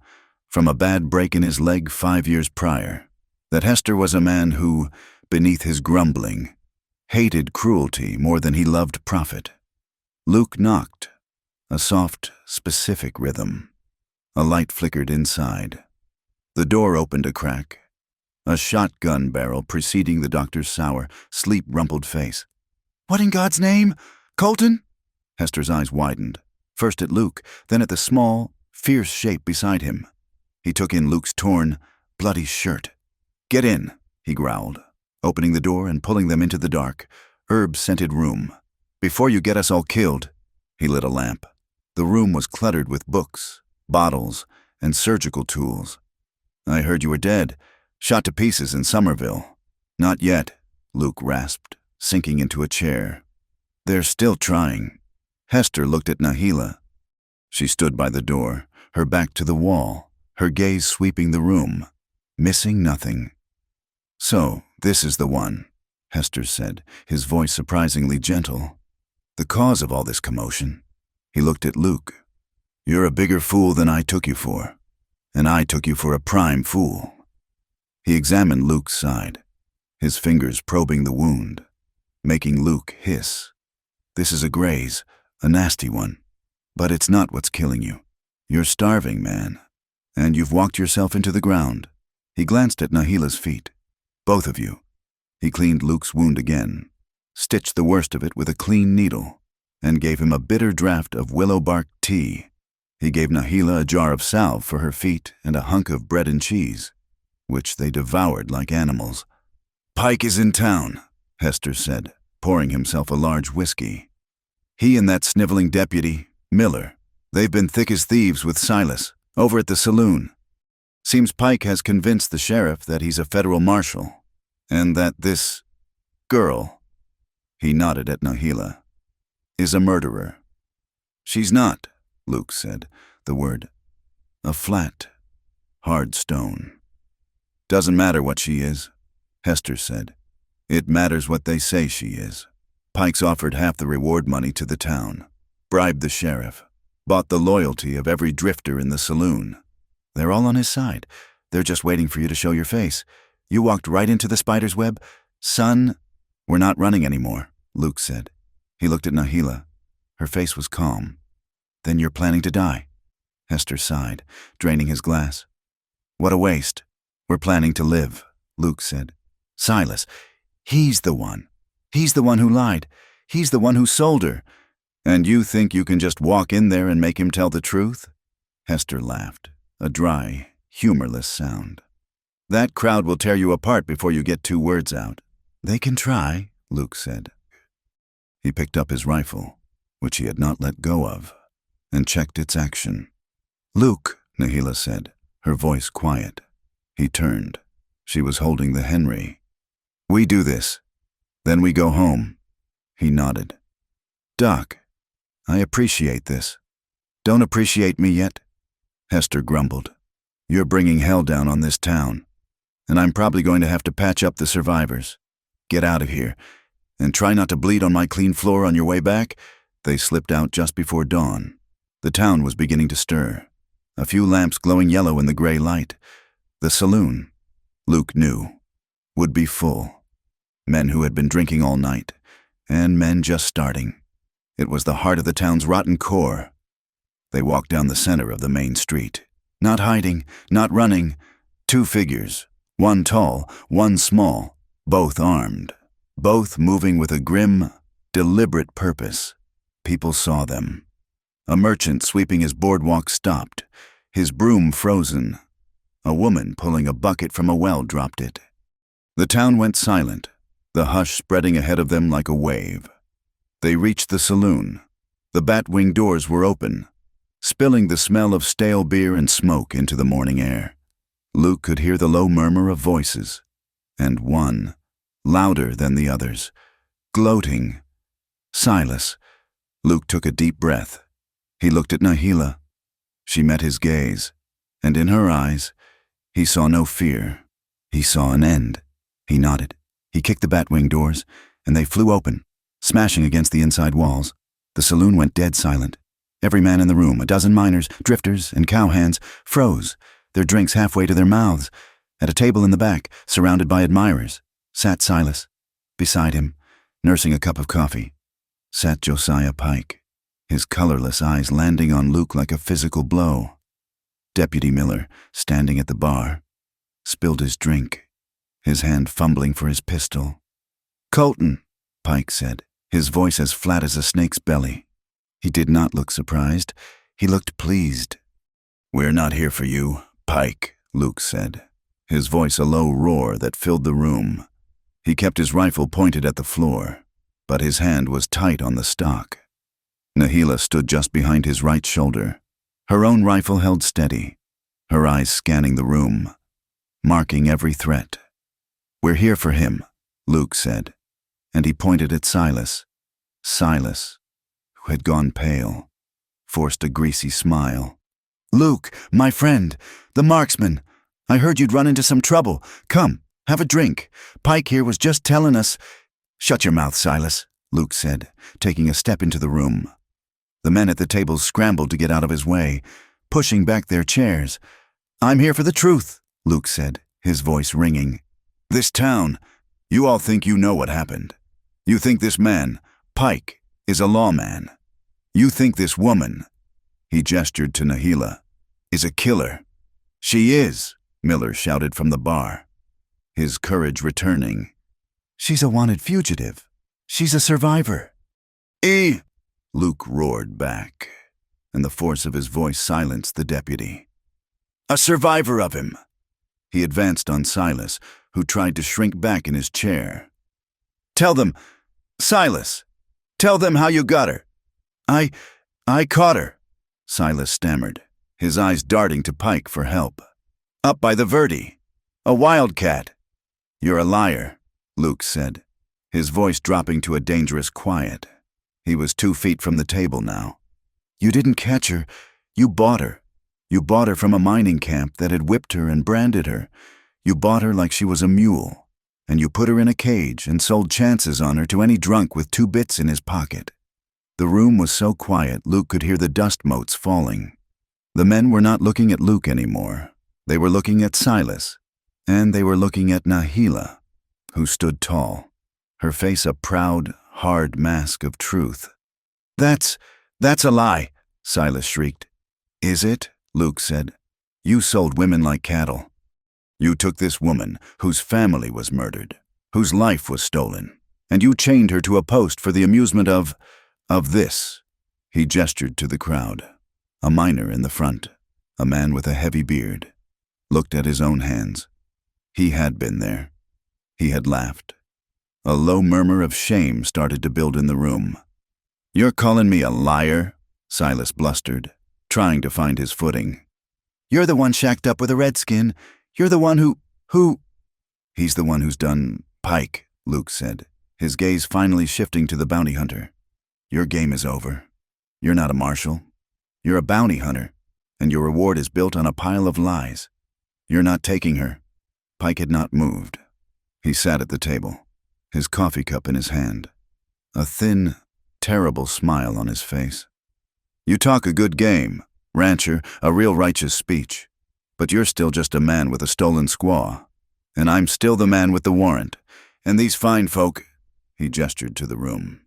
from a bad break in his leg 5 years prior, that Hester was a man who, beneath his grumbling, hated cruelty more than he loved profit. Luke knocked, a soft, specific rhythm. A light flickered inside. The door opened a crack, a shotgun barrel preceding the doctor's sour, sleep-rumpled face. "What in God's name? Colton?" Hester's eyes widened, first at Luke, then at the small, fierce shape beside him. He took in Luke's torn, bloody shirt. "Get in," he growled, opening the door and pulling them into the dark, herb-scented room. "Before you get us all killed." He lit a lamp. The room was cluttered with books, bottles, and surgical tools. "I heard you were dead, shot to pieces in Somerville." "Not yet," Luke rasped, sinking into a chair. "They're still trying." Hester looked at Nahila. She stood by the door, her back to the wall, her gaze sweeping the room, missing nothing. "So, this is the one," Hester said, his voice surprisingly gentle. "The cause of all this commotion." He looked at Luke. "You're a bigger fool than I took you for, and I took you for a prime fool." He examined Luke's side, his fingers probing the wound, making Luke hiss. "This is a graze, a nasty one, but it's not what's killing you. You're starving, man, and you've walked yourself into the ground." He glanced at Nahila's feet. "Both of you." He cleaned Luke's wound again, stitched the worst of it with a clean needle, and gave him a bitter draught of willow bark tea. He gave Nahila a jar of salve for her feet and a hunk of bread and cheese, which they devoured like animals. "Pike is in town," Hester said, pouring himself a large whiskey. "He and that sniveling deputy, Miller, they've been thick as thieves with Silas, over at the saloon. Seems Pike has convinced the sheriff that he's a federal marshal, and that this girl," he nodded at Nahila, "is a murderer." "She's not," Luke said, the word, a flat, hard stone. "Doesn't matter what she is," Hester said. "It matters what they say she is." Pike's offered half the reward money to the town, bribed the sheriff, bought the loyalty of every drifter in the saloon. They're all on his side. They're just waiting for you to show your face. You walked right into the spider's web. Son, we're not running anymore, Luke said. He looked at Nahila. Her face was calm. Then you're planning to die? Hester sighed, draining his glass. What a waste. We're planning to live, Luke said. Silas, he's the one. He's the one who lied. He's the one who sold her. And you think you can just walk in there and make him tell the truth? Hester laughed, a dry, humorless sound. That crowd will tear you apart before you get 2 words out. They can try, Luke said. He picked up his rifle, which he had not let go of, and checked its action. Luke, Nahila said, her voice quiet. He turned. She was holding the Henry. We do this. Then we go home. He nodded. Doc, I appreciate this. Don't appreciate me yet? Hester grumbled. You're bringing hell down on this town, and I'm probably going to have to patch up the survivors. Get out of here, and try not to bleed on my clean floor on your way back. They slipped out just before dawn. The town was beginning to stir, a few lamps glowing yellow in the gray light. The saloon, Luke knew, would be full. Men who had been drinking all night, and men just starting. It was the heart of the town's rotten core. They walked down the center of the main street, not hiding, not running. 2 figures, one tall, one small, both armed, both moving with a grim, deliberate purpose. People saw them. A merchant sweeping his boardwalk stopped, his broom frozen. A woman pulling a bucket from a well dropped it. The town went silent, the hush spreading ahead of them like a wave. They reached the saloon. The bat-wing doors were open, spilling the smell of stale beer and smoke into the morning air. Luke could hear the low murmur of voices, and one, louder than the others, gloating. Silas. Luke took a deep breath. He looked at Nahila. She met his gaze, and in her eyes, he saw no fear. He saw an end. He nodded. He kicked the bat-wing doors, and they flew open, smashing against the inside walls. The saloon went dead silent. Every man in the room, a dozen miners, drifters, and cowhands, froze, their drinks halfway to their mouths. At a table in the back, surrounded by admirers, sat Silas. Beside him, nursing a cup of coffee, sat Josiah Pike, his colorless eyes landing on Luke like a physical blow. Deputy Miller, standing at the bar, spilled his drink, his hand fumbling for his pistol. Colton, Pike said, his voice as flat as a snake's belly. He did not look surprised. He looked pleased. We're not here for you, Pike, Luke said, his voice a low roar that filled the room. He kept his rifle pointed at the floor, but his hand was tight on the stock. Nahila stood just behind his right shoulder, her own rifle held steady, her eyes scanning the room, marking every threat. We're here for him, Luke said, and he pointed at Silas. Silas, who had gone pale, forced a greasy smile. Luke, my friend, the marksman. I heard you'd run into some trouble. Come, have a drink. Pike here was just telling us—" "Shut your mouth, Silas," Luke said, taking a step into the room. The men at the tables scrambled to get out of his way, pushing back their chairs. "I'm here for the truth," Luke said, his voice ringing. "This town, you all think you know what happened. You think this man, Pike, is a lawman. You think this woman," he gestured to Nahila, "is a killer. She is," Miller shouted from the bar, his courage returning. "She's a wanted fugitive. She's a survivor." Luke roared back, and the force of his voice silenced the deputy. "A survivor of him." He advanced on Silas, who tried to shrink back in his chair. "Tell them, Silas, tell them how you got her." I caught her," Silas stammered, his eyes darting to Pike for help. "Up by the Verde. A wildcat." "You're a liar," Luke said, his voice dropping to a dangerous quiet. He was 2 feet from the table now. "You didn't catch her. You bought her. You bought her from a mining camp that had whipped her and branded her. You bought her like she was a mule, and you put her in a cage and sold chances on her to any drunk with 2 bits in his pocket." The room was so quiet Luke could hear the dust motes falling. The men were not looking at Luke anymore. They were looking at Silas, and they were looking at Nahila, who stood tall, her face a proud, hard mask of truth. That's a lie," Silas shrieked. "Is it?" Luke said. "You sold women like cattle. You took this woman, whose family was murdered, whose life was stolen, and you chained her to a post for the amusement of this." He gestured to the crowd. A miner in the front, a man with a heavy beard, looked at his own hands. He had been there. He had laughed. A low murmur of shame started to build in the room. "You're calling me a liar?" Silas blustered, trying to find his footing. "You're the one shacked up with a redskin. You're the one who—" "He's the one who's done Pike," Luke said, his gaze finally shifting to the bounty hunter. "Your game is over. You're not a marshal. You're a bounty hunter, and your reward is built on a pile of lies. You're not taking her." Pike had not moved. He sat at the table, his coffee cup in his hand, a thin, terrible smile on his face. "You talk a good game, rancher, a real righteous speech, but you're still just a man with a stolen squaw, and I'm still the man with the warrant, and these fine folk," he gestured to the room,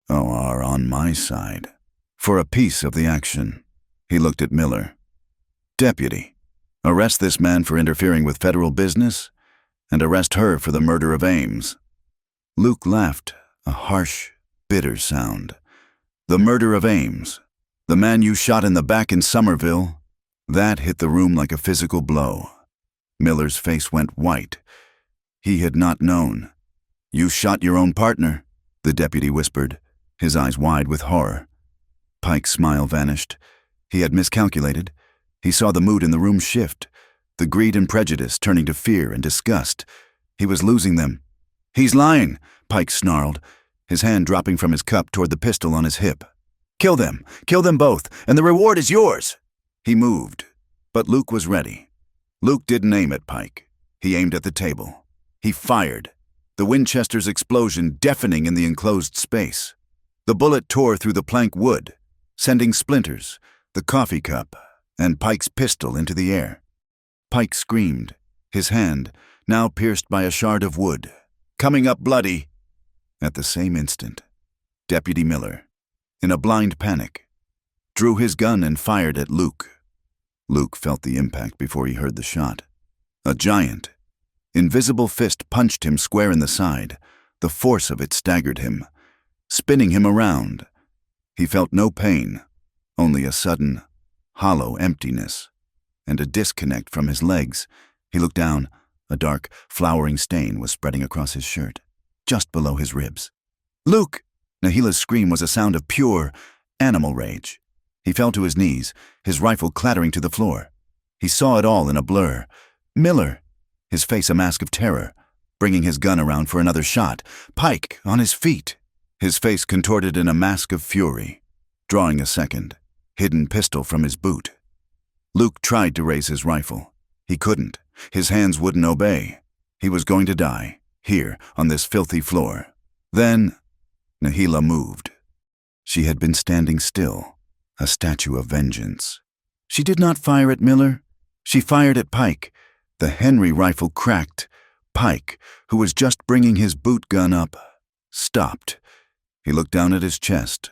"are on my side. For a piece of the action." He looked at Miller. "Deputy, arrest this man for interfering with federal business, and arrest her for the murder of Ames." Luke laughed, a harsh, bitter sound. "The murder of Ames, the man you shot in the back in Somerville?" That hit the room like a physical blow. Miller's face went white. He had not known. "You shot your own partner," the deputy whispered, his eyes wide with horror. Pike's smile vanished. He had miscalculated. He saw the mood in the room shift, the greed and prejudice turning to fear and disgust. He was losing them. "He's lying," Pike snarled, his hand dropping from his cup toward the pistol on his hip. Kill them both, and the reward is yours." He moved, but Luke was ready. Luke didn't aim at Pike. He aimed at the table. He fired, the Winchester's explosion deafening in the enclosed space. The bullet tore through the plank wood, sending splinters, the coffee cup, and Pike's pistol into the air. Pike screamed, his hand, now pierced by a shard of wood, coming up bloody. At the same instant, Deputy Miller, in a blind panic, drew his gun and fired at Luke. Luke felt the impact before he heard the shot. A giant, invisible fist punched him square in the side. The force of it staggered him, spinning him around. He felt no pain, only a sudden, hollow emptiness, and a disconnect from his legs. He looked down. A dark, flowering stain was spreading across his shirt, just below his ribs. "Luke!" Nahila's scream was a sound of pure, animal rage. He fell to his knees, his rifle clattering to the floor. He saw it all in a blur. Miller, his face a mask of terror, bringing his gun around for another shot. Pike, on his feet, his face contorted in a mask of fury, drawing a second, hidden pistol from his boot. Luke tried to raise his rifle. He couldn't. His hands wouldn't obey. He was going to die, here, on this filthy floor. Then, Nahila moved. She had been standing still, a statue of vengeance. She did not fire at Miller. She fired at Pike. The Henry rifle cracked. Pike, who was just bringing his boot gun up, stopped. He looked down at his chest,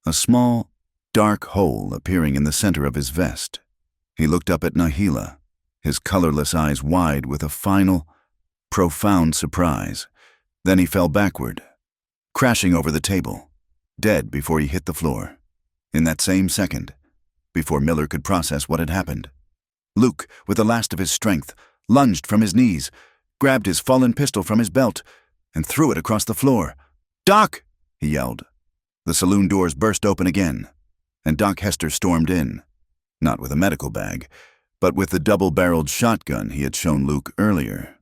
a small, dark hole appearing in the center of his vest. He looked up at Nahila, his colorless eyes wide with a final, profound surprise. Then he fell backward, crashing over the table, dead before he hit the floor. In that same second, before Miller could process what had happened, Luke, with the last of his strength, lunged from his knees, grabbed his fallen pistol from his belt, and threw it across the floor. "Doc!" he yelled. The saloon doors burst open again, and Doc Hester stormed in, not with a medical bag, but with the double-barreled shotgun he had shown Luke earlier.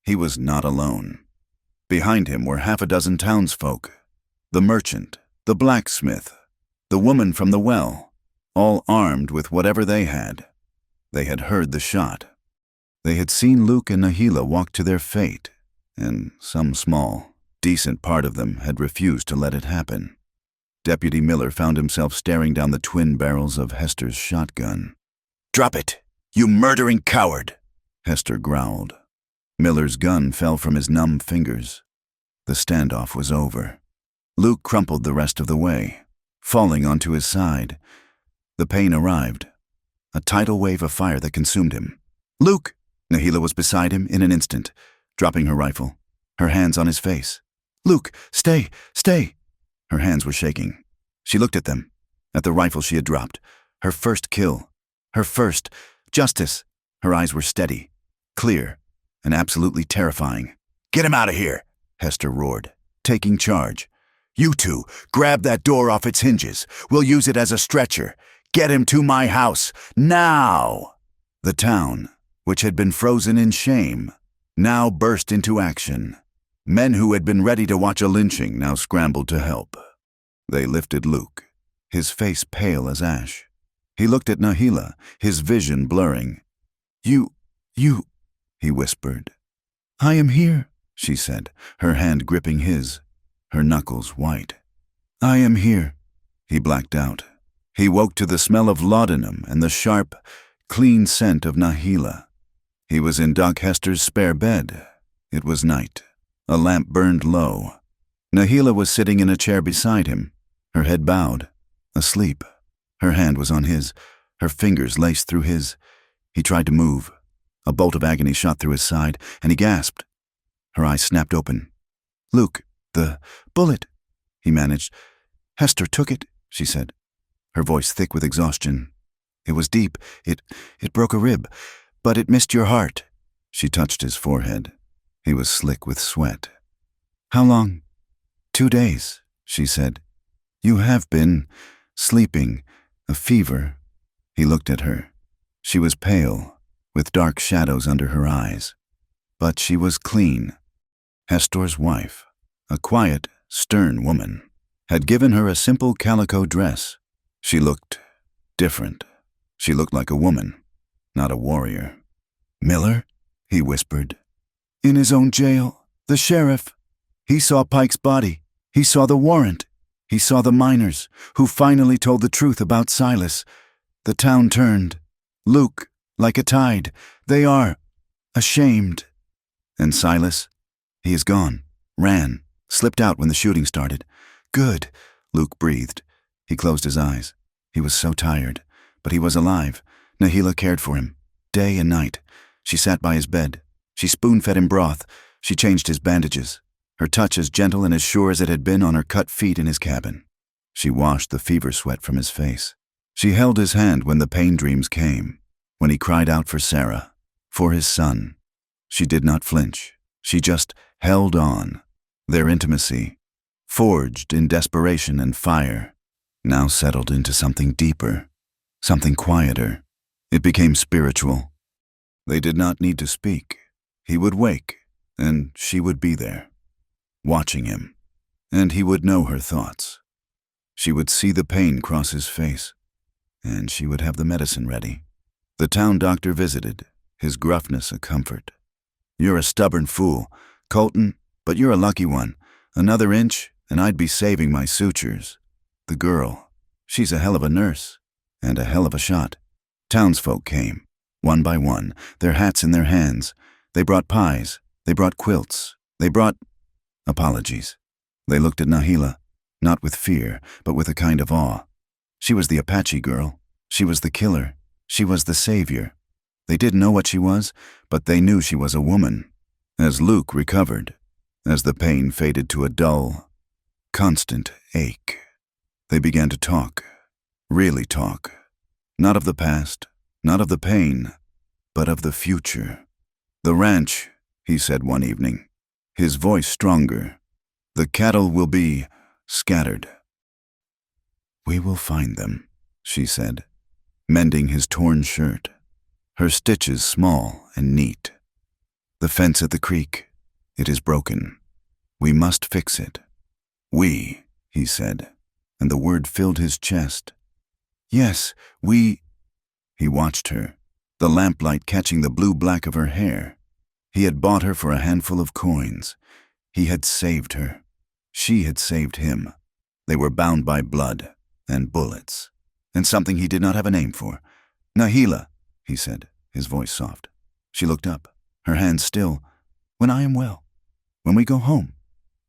He was not alone. Behind him were half a dozen townsfolk, the merchant, the blacksmith, the woman from the well, all armed with whatever they had. They had heard the shot. They had seen Luke and Nahila walk to their fate, and some small, decent part of them had refused to let it happen. Deputy Miller found himself staring down the twin barrels of Hester's shotgun. "Drop it, you murdering coward!" Hester growled. Miller's gun fell from his numb fingers. The standoff was over. Luke crumpled the rest of the way, falling onto his side. The pain arrived, a tidal wave of fire that consumed him. "Luke!" Nahila was beside him in an instant, dropping her rifle, her hands on his face. "Luke, stay, stay!" Her hands were shaking. She looked at them, at the rifle she had dropped. Her first kill, her first justice. Her eyes were steady, clear, and absolutely terrifying. "Get him out of here!" Hester roared, taking charge. "You two, grab that door off its hinges. We'll use it as a stretcher. Get him to my house, now!" The town, which had been frozen in shame, now burst into action. Men who had been ready to watch a lynching now scrambled to help. They lifted Luke, his face pale as ash. He looked at Nahila, his vision blurring. You, he whispered. "I am here," she said, her hand gripping his, her knuckles white. "I am here." He blacked out. He woke to the smell of laudanum and the sharp, clean scent of Nahila. He was in Doc Hester's spare bed. It was night. A lamp burned low. Nahila was sitting in a chair beside him, her head bowed, asleep. Her hand was on his, her fingers laced through his. He tried to move. A bolt of agony shot through his side, and he gasped. Her eyes snapped open. "Luke, the bullet," he managed. "Hester took it," she said, her voice thick with exhaustion. "It was deep. It broke a rib, but it missed your heart." She touched his forehead. He was slick with sweat. "How long?" "2 days," she said. "You have been sleeping, a fever." He looked at her. She was pale, with dark shadows under her eyes. But she was clean. Hestor's wife, a quiet, stern woman, had given her a simple calico dress. She looked different. She looked like a woman, not a warrior. "Miller?" he whispered. "In his own jail, the sheriff. He saw Pike's body. He saw the warrant. He saw the miners, who finally told the truth about Silas. The town turned. Luke, like a tide. They are ashamed." "And Silas?" "He is gone. Ran. Slipped out when the shooting started." "Good," Luke breathed. He closed his eyes. He was so tired, but he was alive. Nahila cared for him, day and night. She sat by his bed. She spoon-fed him broth. She changed his bandages, her touch as gentle and as sure as it had been on her cut feet in his cabin. She washed the fever sweat from his face. She held his hand when the pain dreams came, when he cried out for Sarah, for his son. She did not flinch. She just held on. Their intimacy, forged in desperation and fire, now settled into something deeper, something quieter. It became spiritual. They did not need to speak. He would wake, and she would be there, watching him, and he would know her thoughts. She would see the pain cross his face, and she would have the medicine ready. The town doctor visited, his gruffness a comfort. "You're a stubborn fool, Colton, but you're a lucky one. Another inch, and I'd be saving my sutures. The girl, she's a hell of a nurse, and a hell of a shot." Townsfolk came, one by one, their hats in their hands. They brought pies, they brought quilts, they brought apologies. They looked at Nahila, not with fear, but with a kind of awe. She was the Apache girl. She was the killer. She was the savior. They didn't know what she was, but they knew she was a woman. As Luke recovered, as the pain faded to a dull, constant ache, they began to talk, really talk. Not of the past, not of the pain, but of the future. "The ranch," he said one evening, his voice stronger. "The cattle will be scattered." "We will find them," she said, mending his torn shirt, her stitches small and neat. "The fence at the creek, it is broken. We must fix it." "We," he said, and the word filled his chest. "Yes, we—" He watched her, the lamplight catching the blue-black of her hair. He had bought her for a handful of coins. He had saved her. She had saved him. They were bound by blood and bullets, and something he did not have a name for. "Nahila," he said, his voice soft. She looked up, her hands still. "When I am well, when we go home,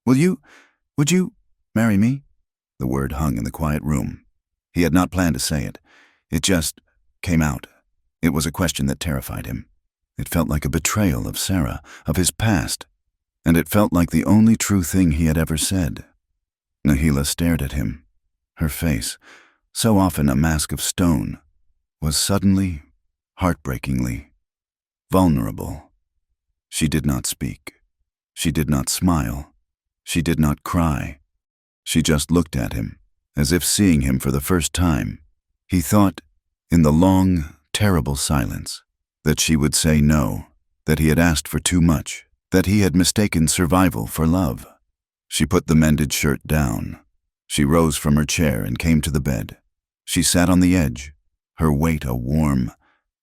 would you marry me?" The word hung in the quiet room. He had not planned to say it. It just came out. It was a question that terrified him. It felt like a betrayal of Sarah, of his past, and it felt like the only true thing he had ever said. Nahila stared at him. Her face, so often a mask of stone, was suddenly, heartbreakingly, vulnerable. She did not speak. She did not smile. She did not cry. She just looked at him, as if seeing him for the first time. He thought, in the long, terrible silence, that she would say no, that he had asked for too much, that he had mistaken survival for love. She put the mended shirt down. She rose from her chair and came to the bed. She sat on the edge, her weight a warm,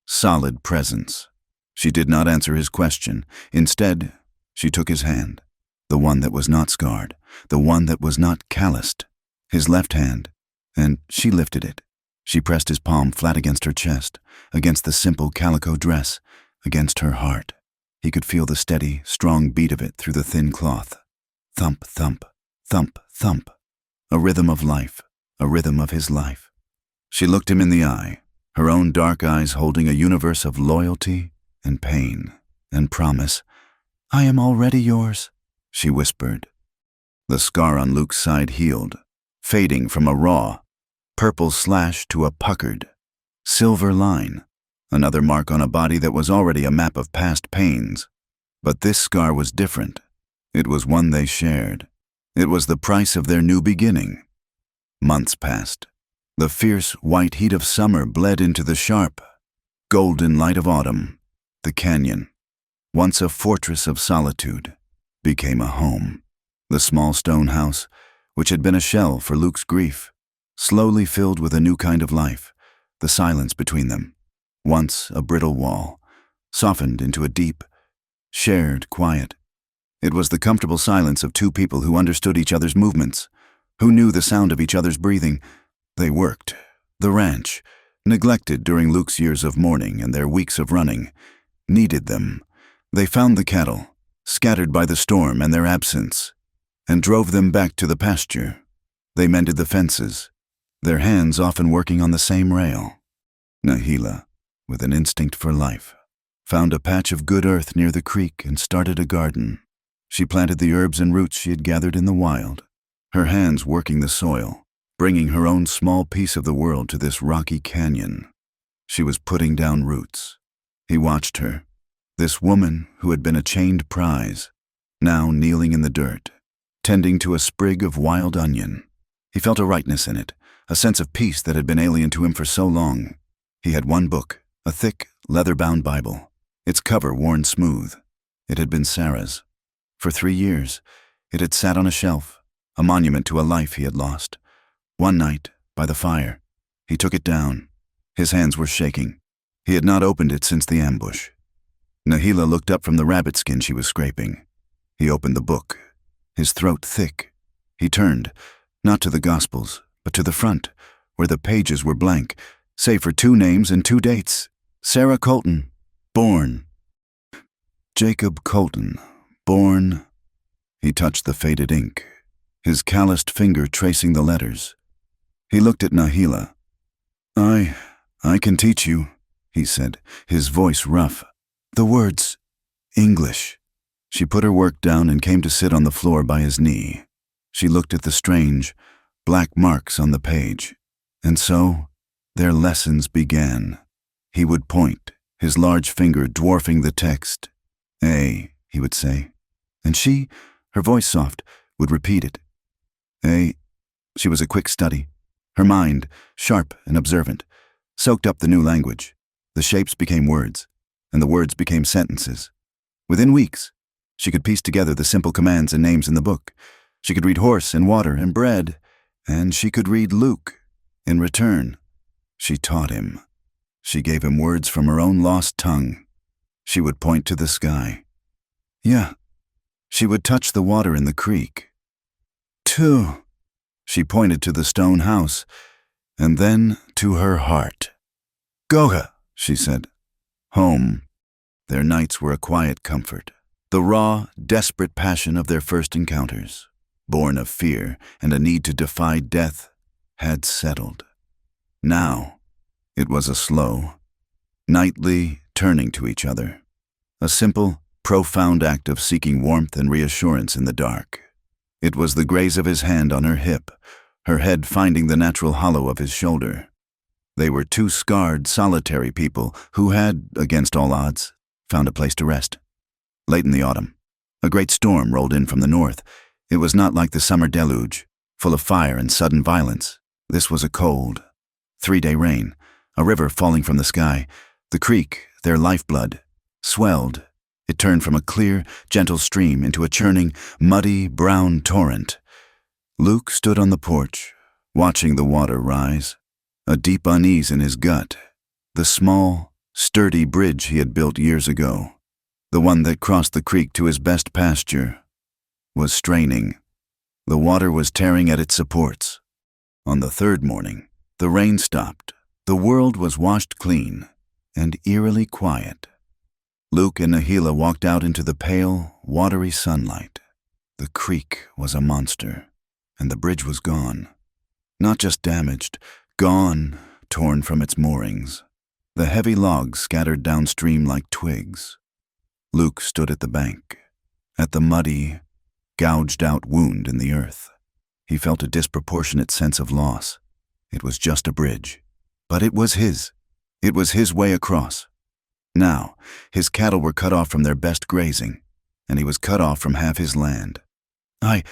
solid presence. She did not answer his question. Instead, she took his hand, the one that was not scarred, the one that was not calloused, his left hand, and she lifted it. She pressed his palm flat against her chest, against the simple calico dress, against her heart. He could feel the steady, strong beat of it through the thin cloth. Thump, thump, thump, thump. A rhythm of life, a rhythm of his life. She looked him in the eye, her own dark eyes holding a universe of loyalty and pain and promise. "I am already yours," she whispered. The scar on Luke's side healed, fading from a raw, purple slash to a puckered, silver line, another mark on a body that was already a map of past pains. But this scar was different. It was one they shared. It was the price of their new beginning. Months passed. The fierce white heat of summer bled into the sharp, golden light of autumn. The canyon, once a fortress of solitude, became a home. The small stone house, which had been a shell for Luke's grief, slowly filled with a new kind of life. The silence between them, once a brittle wall, softened into a deep, shared quiet. It was the comfortable silence of two people who understood each other's movements, who knew the sound of each other's breathing. They worked. The ranch, neglected during Luke's years of mourning and their weeks of running, needed them. They found the cattle, scattered by the storm and their absence, and drove them back to the pasture. They mended the fences, their hands often working on the same rail. Nahila, with an instinct for life, found a patch of good earth near the creek and started a garden. She planted the herbs and roots she had gathered in the wild, her hands working the soil, bringing her own small piece of the world to this rocky canyon. She was putting down roots. He watched her, this woman who had been a chained prize, now kneeling in the dirt, tending to a sprig of wild onion. He felt a rightness in it, a sense of peace that had been alien to him for so long. He had one book, a thick, leather-bound Bible, its cover worn smooth. It had been Sarah's. For 3 years, it had sat on a shelf, a monument to a life he had lost. One night, by the fire, he took it down. His hands were shaking. He had not opened it since the ambush. Nahila looked up from the rabbit skin she was scraping. He opened the book, his throat thick. He turned, not to the Gospels, but to the front, where the pages were blank, save for 2 names and 2 dates. Sarah Colton, born. Jacob Colton, born. He touched the faded ink, his calloused finger tracing the letters. He looked at Nahila. I can teach you, he said, his voice rough. The words, English. She put her work down and came to sit on the floor by his knee. She looked at the strange, black marks on the page. And so, their lessons began. He would point, his large finger dwarfing the text. A, he would say. And she, her voice soft, would repeat it. A. She was a quick study. Her mind, sharp and observant, soaked up the new language. The shapes became words, and the words became sentences. Within weeks, she could piece together the simple commands and names in the book. She could read horse and water and bread, and she could read Luke. In return, she taught him. She gave him words from her own lost tongue. She would point to the sky. Yeah, she would touch the water in the creek. 2. She pointed to the stone house, and then to her heart. Goga, she said. Home. Their nights were a quiet comfort. The raw, desperate passion of their first encounters, born of fear and a need to defy death, had settled. Now, it was a slow, nightly turning to each other. A simple, profound act of seeking warmth and reassurance in the dark. It was the graze of his hand on her hip, her head finding the natural hollow of his shoulder. They were 2 scarred, solitary people who had, against all odds, found a place to rest. Late in the autumn, a great storm rolled in from the north. It was not like the summer deluge, full of fire and sudden violence. This was a cold, 3-day rain, a river falling from the sky. The creek, their lifeblood, swelled. It turned from a clear, gentle stream into a churning, muddy, brown torrent. Luke stood on the porch, watching the water rise, a deep unease in his gut. The small, sturdy bridge he had built years ago, the one that crossed the creek to his best pasture, was straining. The water was tearing at its supports. On the 3rd morning, the rain stopped. The world was washed clean and eerily quiet. Luke and Nahila walked out into the pale, watery sunlight. The creek was a monster, and the bridge was gone. Not just damaged, gone, torn from its moorings. The heavy logs scattered downstream like twigs. Luke stood at the bank, at the muddy, gouged-out wound in the earth. He felt a disproportionate sense of loss. It was just a bridge, but it was his. It was his way across. Now, his cattle were cut off from their best grazing, and he was cut off from half his land. I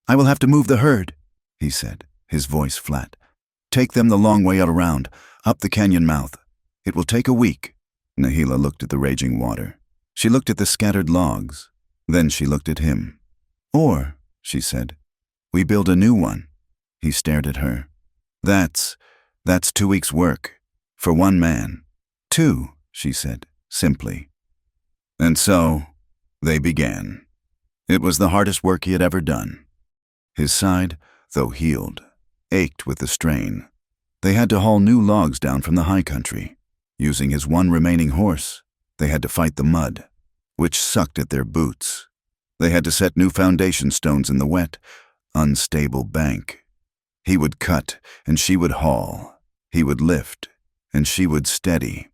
will have to move the herd, he said, his voice flat. Take them the long way out around, up the canyon mouth. It will take a week. Nahila looked at the raging water. She looked at the scattered logs. Then she looked at him. Or, she said, we build a new one. He stared at her. That's 2 weeks' work. For one man. 2, she said, simply. And so, they began. It was the hardest work he had ever done. His side, though healed, ached with the strain. They had to haul new logs down from the high country. Using his one remaining horse, they had to fight the mud, which sucked at their boots. They had to set new foundation stones in the wet, unstable bank. He would cut, and she would haul. He would lift, and she would steady.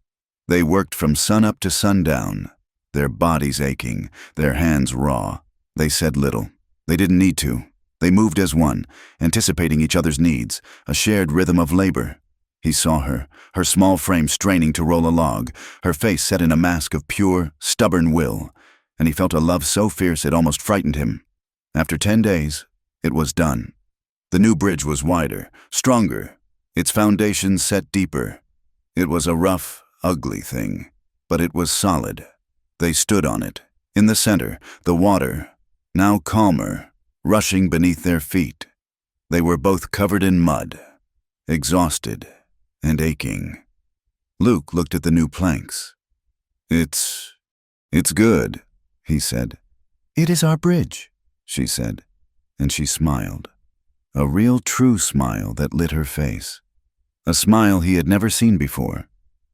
They worked from sunup to sundown, their bodies aching, their hands raw. They said little. They didn't need to. They moved as one, anticipating each other's needs, a shared rhythm of labor. He saw her, her small frame straining to roll a log, her face set in a mask of pure, stubborn will, and he felt a love so fierce it almost frightened him. After 10 days, it was done. The new bridge was wider, stronger, its foundations set deeper. It was a rough, ugly thing, but it was solid. They stood on it. In the center, the water, now calmer, rushing beneath their feet. They were both covered in mud, exhausted and aching. Luke looked at the new planks. It's good, he said. It is our bridge, she said, and she smiled. A real true smile that lit her face. A smile he had never seen before.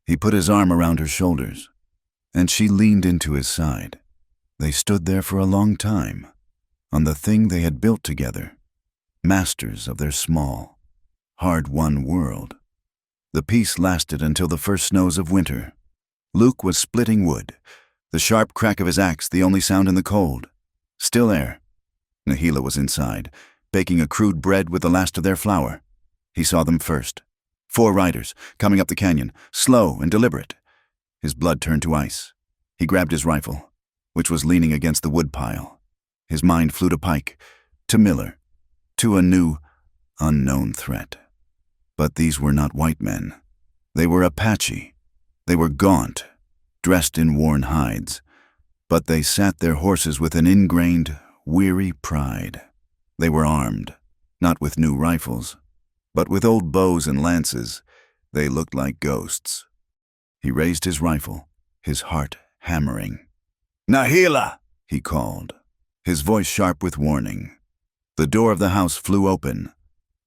He put his arm around her shoulders, and she leaned into his side. They stood there for a long time, on the thing they had built together, masters of their small, hard-won world. The peace lasted until the first snows of winter. Luke was splitting wood, the sharp crack of his axe the only sound in the cold. Still air. Nahila was inside, baking a crude bread with the last of their flour. He saw them first. 4 riders, coming up the canyon, slow and deliberate. His blood turned to ice. He grabbed his rifle, which was leaning against the wood pile. His mind flew to Pike, to Miller, to a new, unknown threat. But these were not white men. They were Apache. They were gaunt, dressed in worn hides. But they sat their horses with an ingrained, weary pride. They were armed, not with new rifles, but with old bows and lances. They looked like ghosts. He raised his rifle, his heart hammering. "Nahila!" he called, his voice sharp with warning. The door of the house flew open.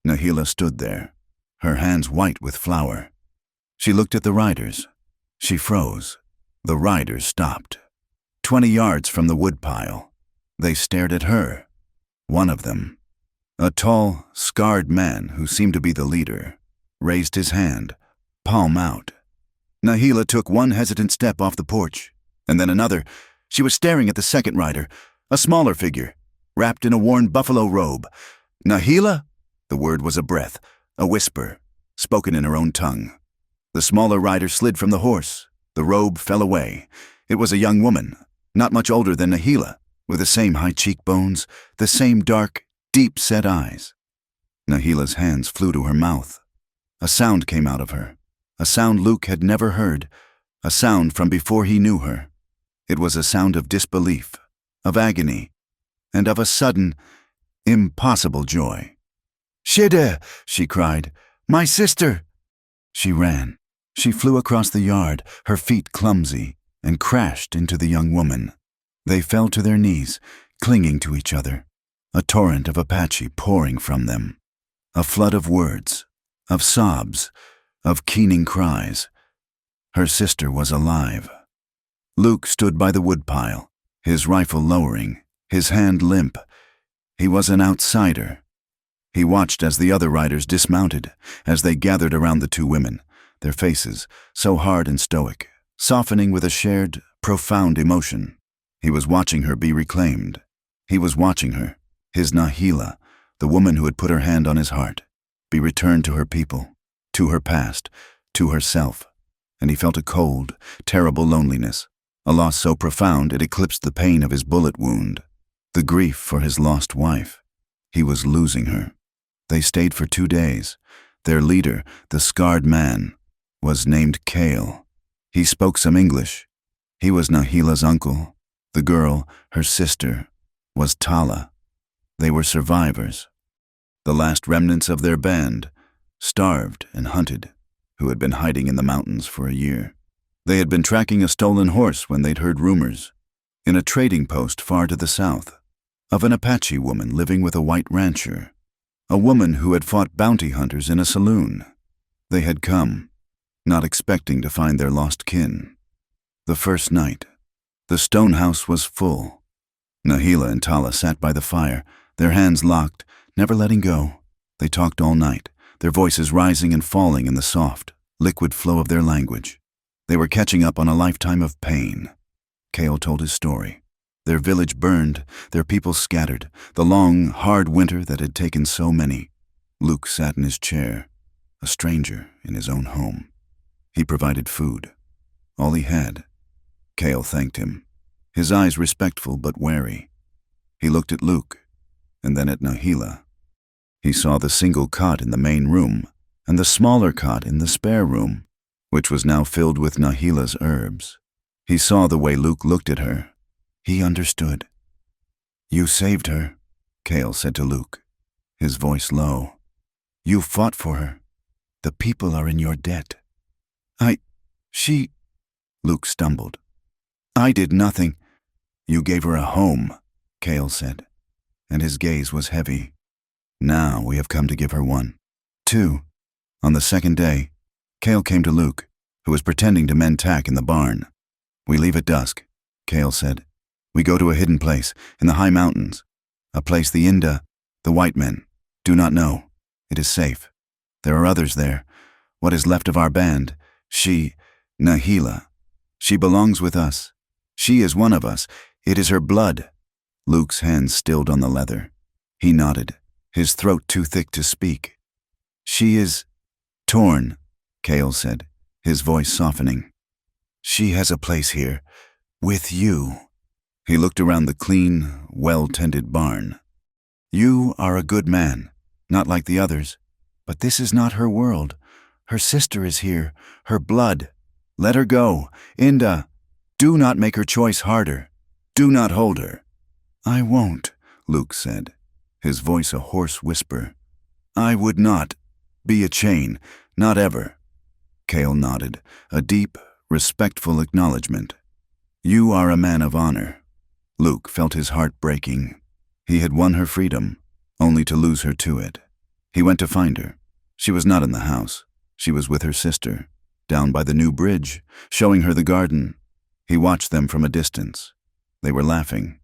Nahila stood there, her hands white with flour. She looked at the riders. She froze. The riders stopped. 20 yards from the woodpile. They stared at her. One of them, a tall, scarred man who seemed to be the leader, raised his hand, palm out. Nahila took one hesitant step off the porch, and then another. She was staring at the second rider, a smaller figure, wrapped in a worn buffalo robe. "Nahila?" The word was a breath, a whisper, spoken in her own tongue. The smaller rider slid from the horse. The robe fell away. It was a young woman, not much older than Nahila, with the same high cheekbones, the same dark, deep-set eyes. Nahila's hands flew to her mouth. A sound came out of her, a sound Luke had never heard, a sound from before he knew her. It was a sound of disbelief, of agony, and of a sudden, impossible joy. "Shida!" she cried. "My sister!" She ran. She flew across the yard, her feet clumsy, and crashed into the young woman. They fell to their knees, clinging to each other, a torrent of Apache pouring from them, a flood of words, of sobs, of keening cries. Her sister was alive. Luke stood by the woodpile, his rifle lowering, his hand limp. He was an outsider. He watched as the other riders dismounted, as they gathered around the 2 women, their faces, so hard and stoic, softening with a shared, profound emotion. He was watching her be reclaimed. He was watching her, his Nahila, the woman who had put her hand on his heart, be returned to her people, to her past, to herself. And he felt a cold, terrible loneliness, a loss so profound it eclipsed the pain of his bullet wound, the grief for his lost wife. He was losing her. They stayed for 2 days. Their leader, the scarred man, was named Kale. He spoke some English. He was Nahila's uncle. The girl, her sister, was Tala. They were survivors. The last remnants of their band, starved and hunted, who had been hiding in the mountains for a year. They had been tracking a stolen horse when they'd heard rumors, in a trading post far to the south, of an Apache woman living with a white rancher, a woman who had fought bounty hunters in a saloon. They had come, not expecting to find their lost kin. The first night, the stone house was full. Nahila and Tala sat by the fire, their hands locked, never letting go. They talked all night, their voices rising and falling in the soft, liquid flow of their language. They were catching up on a lifetime of pain. Kale told his story. Their village burned, their people scattered, the long, hard winter that had taken so many. Luke sat in his chair, a stranger in his own home. He provided food, all he had. Kale thanked him, his eyes respectful but wary. He looked at Luke, and then at Nahila. He saw the single cot in the main room and the smaller cot in the spare room, which was now filled with Nahila's herbs. He saw the way Luke looked at her. He understood. "You saved her," Kale said to Luke, his voice low. "You fought for her. The people are in your debt." She... Luke stumbled. I did nothing. You gave her a home, Cale said, and his gaze was heavy. Now we have come to give her one. 2. On the second day, Cale came to Luke, who was pretending to mend tack in the barn. We leave at dusk, Cale said. We go to a hidden place in the high mountains, a place the the white men, do not know. It is safe. There are others there. What is left of our band, she, Nahila. She belongs with us. She is one of us. It is her blood. Luke's hands stilled on the leather. He nodded, his throat too thick to speak. She is torn, Cale said, his voice softening. She has a place here, with you. He looked around the clean, well-tended barn. You are a good man, not like the others, but this is not her world. Her sister is here, her blood. Let her go. Inda, do not make her choice harder. Do not hold her. I won't, Luke said, his voice a hoarse whisper. I would not be a chain, not ever. Cale nodded, a deep, respectful acknowledgement. You are a man of honor. Luke felt his heart breaking. He had won her freedom, only to lose her to it. He went to find her. She was not in the house. She was with her sister, down by the new bridge, showing her the garden. He watched them from a distance. They were laughing.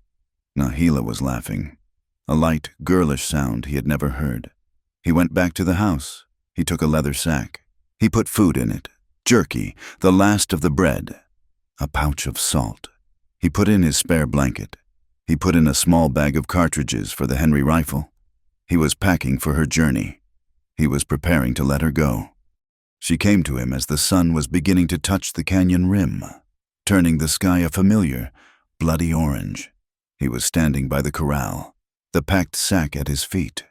Nahila was laughing, a light, girlish sound he had never heard. He went back to the house. He took a leather sack. He put food in it, jerky, the last of the bread, a pouch of salt. He put in his spare blanket. He put in a small bag of cartridges for the Henry rifle. He was packing for her journey. He was preparing to let her go. She came to him as the sun was beginning to touch the canyon rim, turning the sky a familiar, bloody orange. He was standing by the corral, the packed sack at his feet.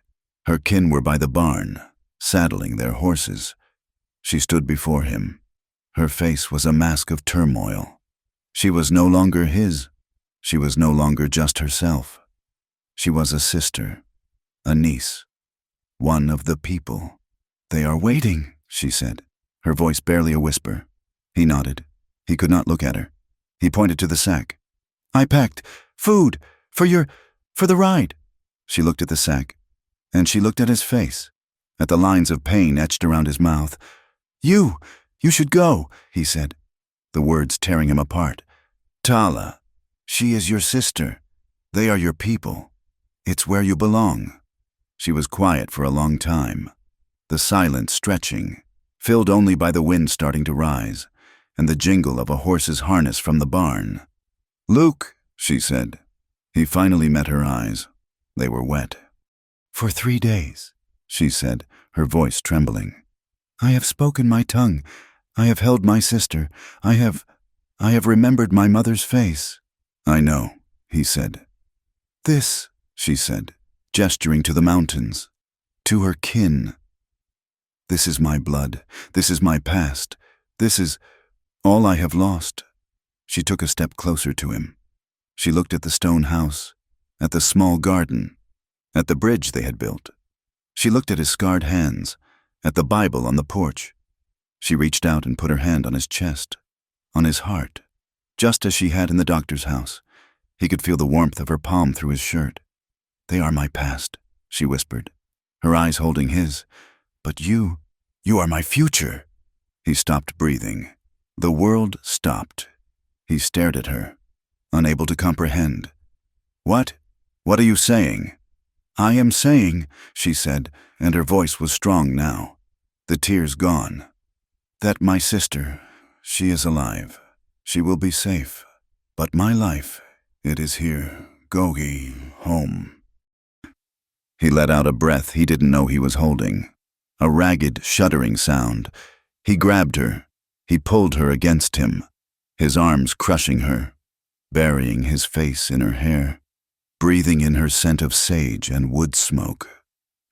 Her kin were by the barn, saddling their horses. She stood before him. Her face was a mask of turmoil. She was no longer his. She was no longer just herself. She was a sister, a niece, one of the people. They are waiting, she said, her voice barely a whisper. He nodded. He could not look at her. He pointed to the sack. I packed food for the ride. She looked at the sack, and she looked at his face, at the lines of pain etched around his mouth. You should go, he said, the words tearing him apart. Tala, she is your sister. They are your people. It's where you belong. She was quiet for a long time, the silence stretching, filled only by the wind starting to rise, and the jingle of a horse's harness from the barn. Luke, she said. He finally met her eyes. They were wet. For 3 days, she said, her voice trembling. I have spoken my tongue. I have held my sister. I have remembered my mother's face. I know, he said. This, she said, gesturing to the mountains, to her kin. This is my blood. This is my past. This is all I have lost. She took a step closer to him. She looked at the stone house, at the small garden, at the bridge they had built. She looked at his scarred hands, at the Bible on the porch. She reached out and put her hand on his chest, on his heart, just as she had in the doctor's house. He could feel the warmth of her palm through his shirt. They are my past, she whispered, her eyes holding his. But you are my future. He stopped breathing. The world stopped. He stared at her, unable to comprehend. What are you saying? I am saying, she said, and her voice was strong now, the tears gone, that my sister, she is alive. She will be safe. But my life, it is here, Gogi, home. He let out a breath he didn't know he was holding, a ragged, shuddering sound. He grabbed her. He pulled her against him, his arms crushing her, burying his face in her hair, breathing in her scent of sage and wood smoke.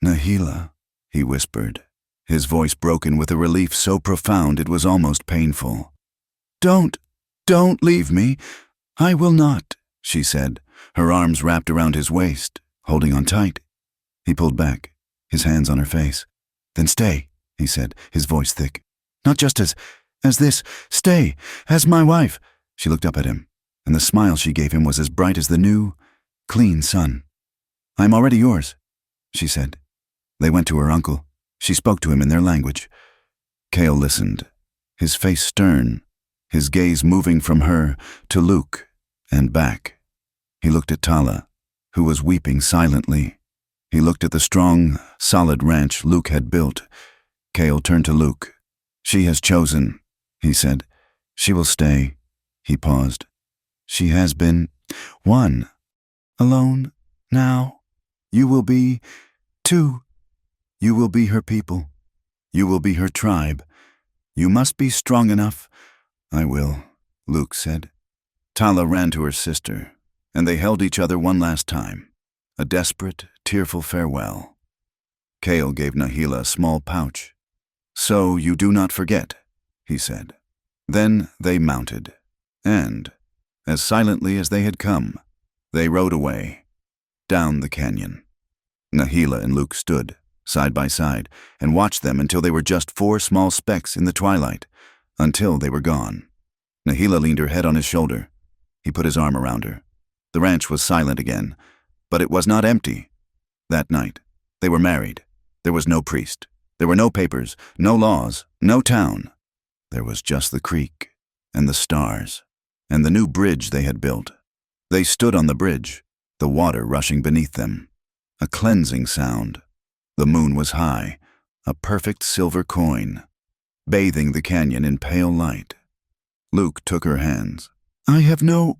Nahila, he whispered, his voice broken with a relief so profound it was almost painful. Don't leave me. I will not, she said, her arms wrapped around his waist, holding on tight. He pulled back, his hands on her face. Then stay, he said, his voice thick. Not just as As this, stay, as my wife. She looked up at him, and the smile she gave him was as bright as the new, clean sun. I am already yours, she said. They went to her uncle. She spoke to him in their language. Cale listened, his face stern, his gaze moving from her to Luke and back. He looked at Tala, who was weeping silently. He looked at the strong, solid ranch Luke had built. Cale turned to Luke. She has chosen, he said. She will stay. He paused. She has been one. Alone, now. You will be two. You will be her people. You will be her tribe. You must be strong enough. I will, Luke said. Tala ran to her sister, and they held each other one last time, a desperate, tearful farewell. Cale gave Nahila a small pouch. So you do not forget, he said. Then they mounted, and, as silently as they had come, they rode away, down the canyon. Nahila and Luke stood, side by side, and watched them until they were just 4 small specks in the twilight, until they were gone. Nahila leaned her head on his shoulder. He put his arm around her. The ranch was silent again, but it was not empty. That night, they were married. There was no priest. There were no papers, no laws, no town. There was just the creek, and the stars, and the new bridge they had built. They stood on the bridge, the water rushing beneath them. A cleansing sound. The moon was high, a perfect silver coin, bathing the canyon in pale light. Luke took her hands. I have no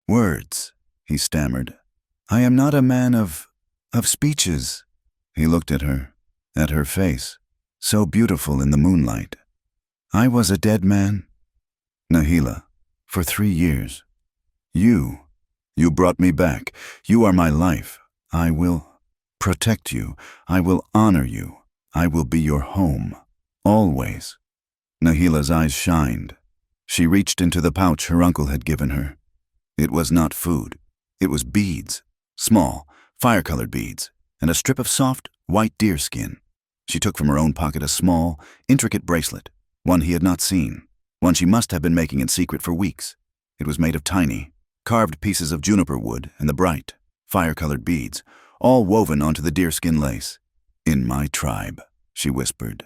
words, he stammered. I am not a man of speeches. He looked at her face, so beautiful in the moonlight. I was a dead man. Nahila, for 3 years. You brought me back. You are my life. I will protect you. I will honor you. I will be your home. Always. Nahila's eyes shined. She reached into the pouch her uncle had given her. It was not food. It was beads. Small, fire-colored beads, and a strip of soft, white deerskin. She took from her own pocket a small, intricate bracelet, one he had not seen, one she must have been making in secret for weeks. It was made of tiny, carved pieces of juniper wood and the bright, fire-colored beads, all woven onto the deerskin lace. In my tribe, she whispered.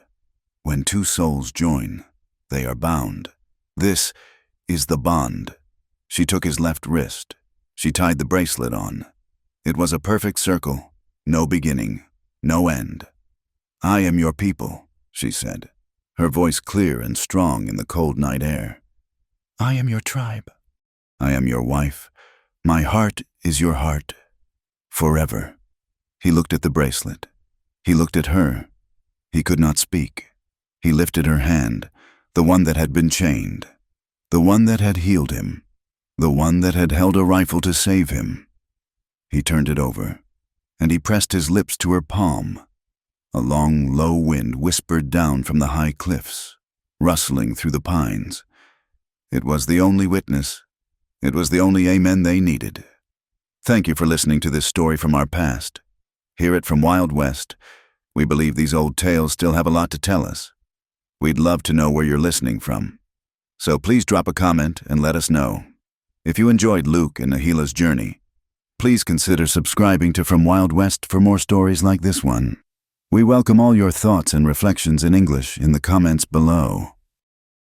When 2 souls join, they are bound. This is the bond. She took his left wrist. She tied the bracelet on. It was a perfect circle, no beginning, no end. I am your people, she said, her voice clear and strong in the cold night air. I am your tribe. I am your wife. My heart is your heart. Forever. He looked at the bracelet. He looked at her. He could not speak. He lifted her hand, the one that had been chained, the one that had healed him, the one that had held a rifle to save him. He turned it over, and he pressed his lips to her palm. A long, low wind whispered down from the high cliffs, rustling through the pines. It was the only witness. It was the only amen they needed. Thank you for listening to this story from our past. Hear it from Wild West. We believe these old tales still have a lot to tell us. We'd love to know where you're listening from. So please drop a comment and let us know. If you enjoyed Luke and Nahila's journey, please consider subscribing to From Wild West for more stories like this one. We welcome all your thoughts and reflections in English in the comments below.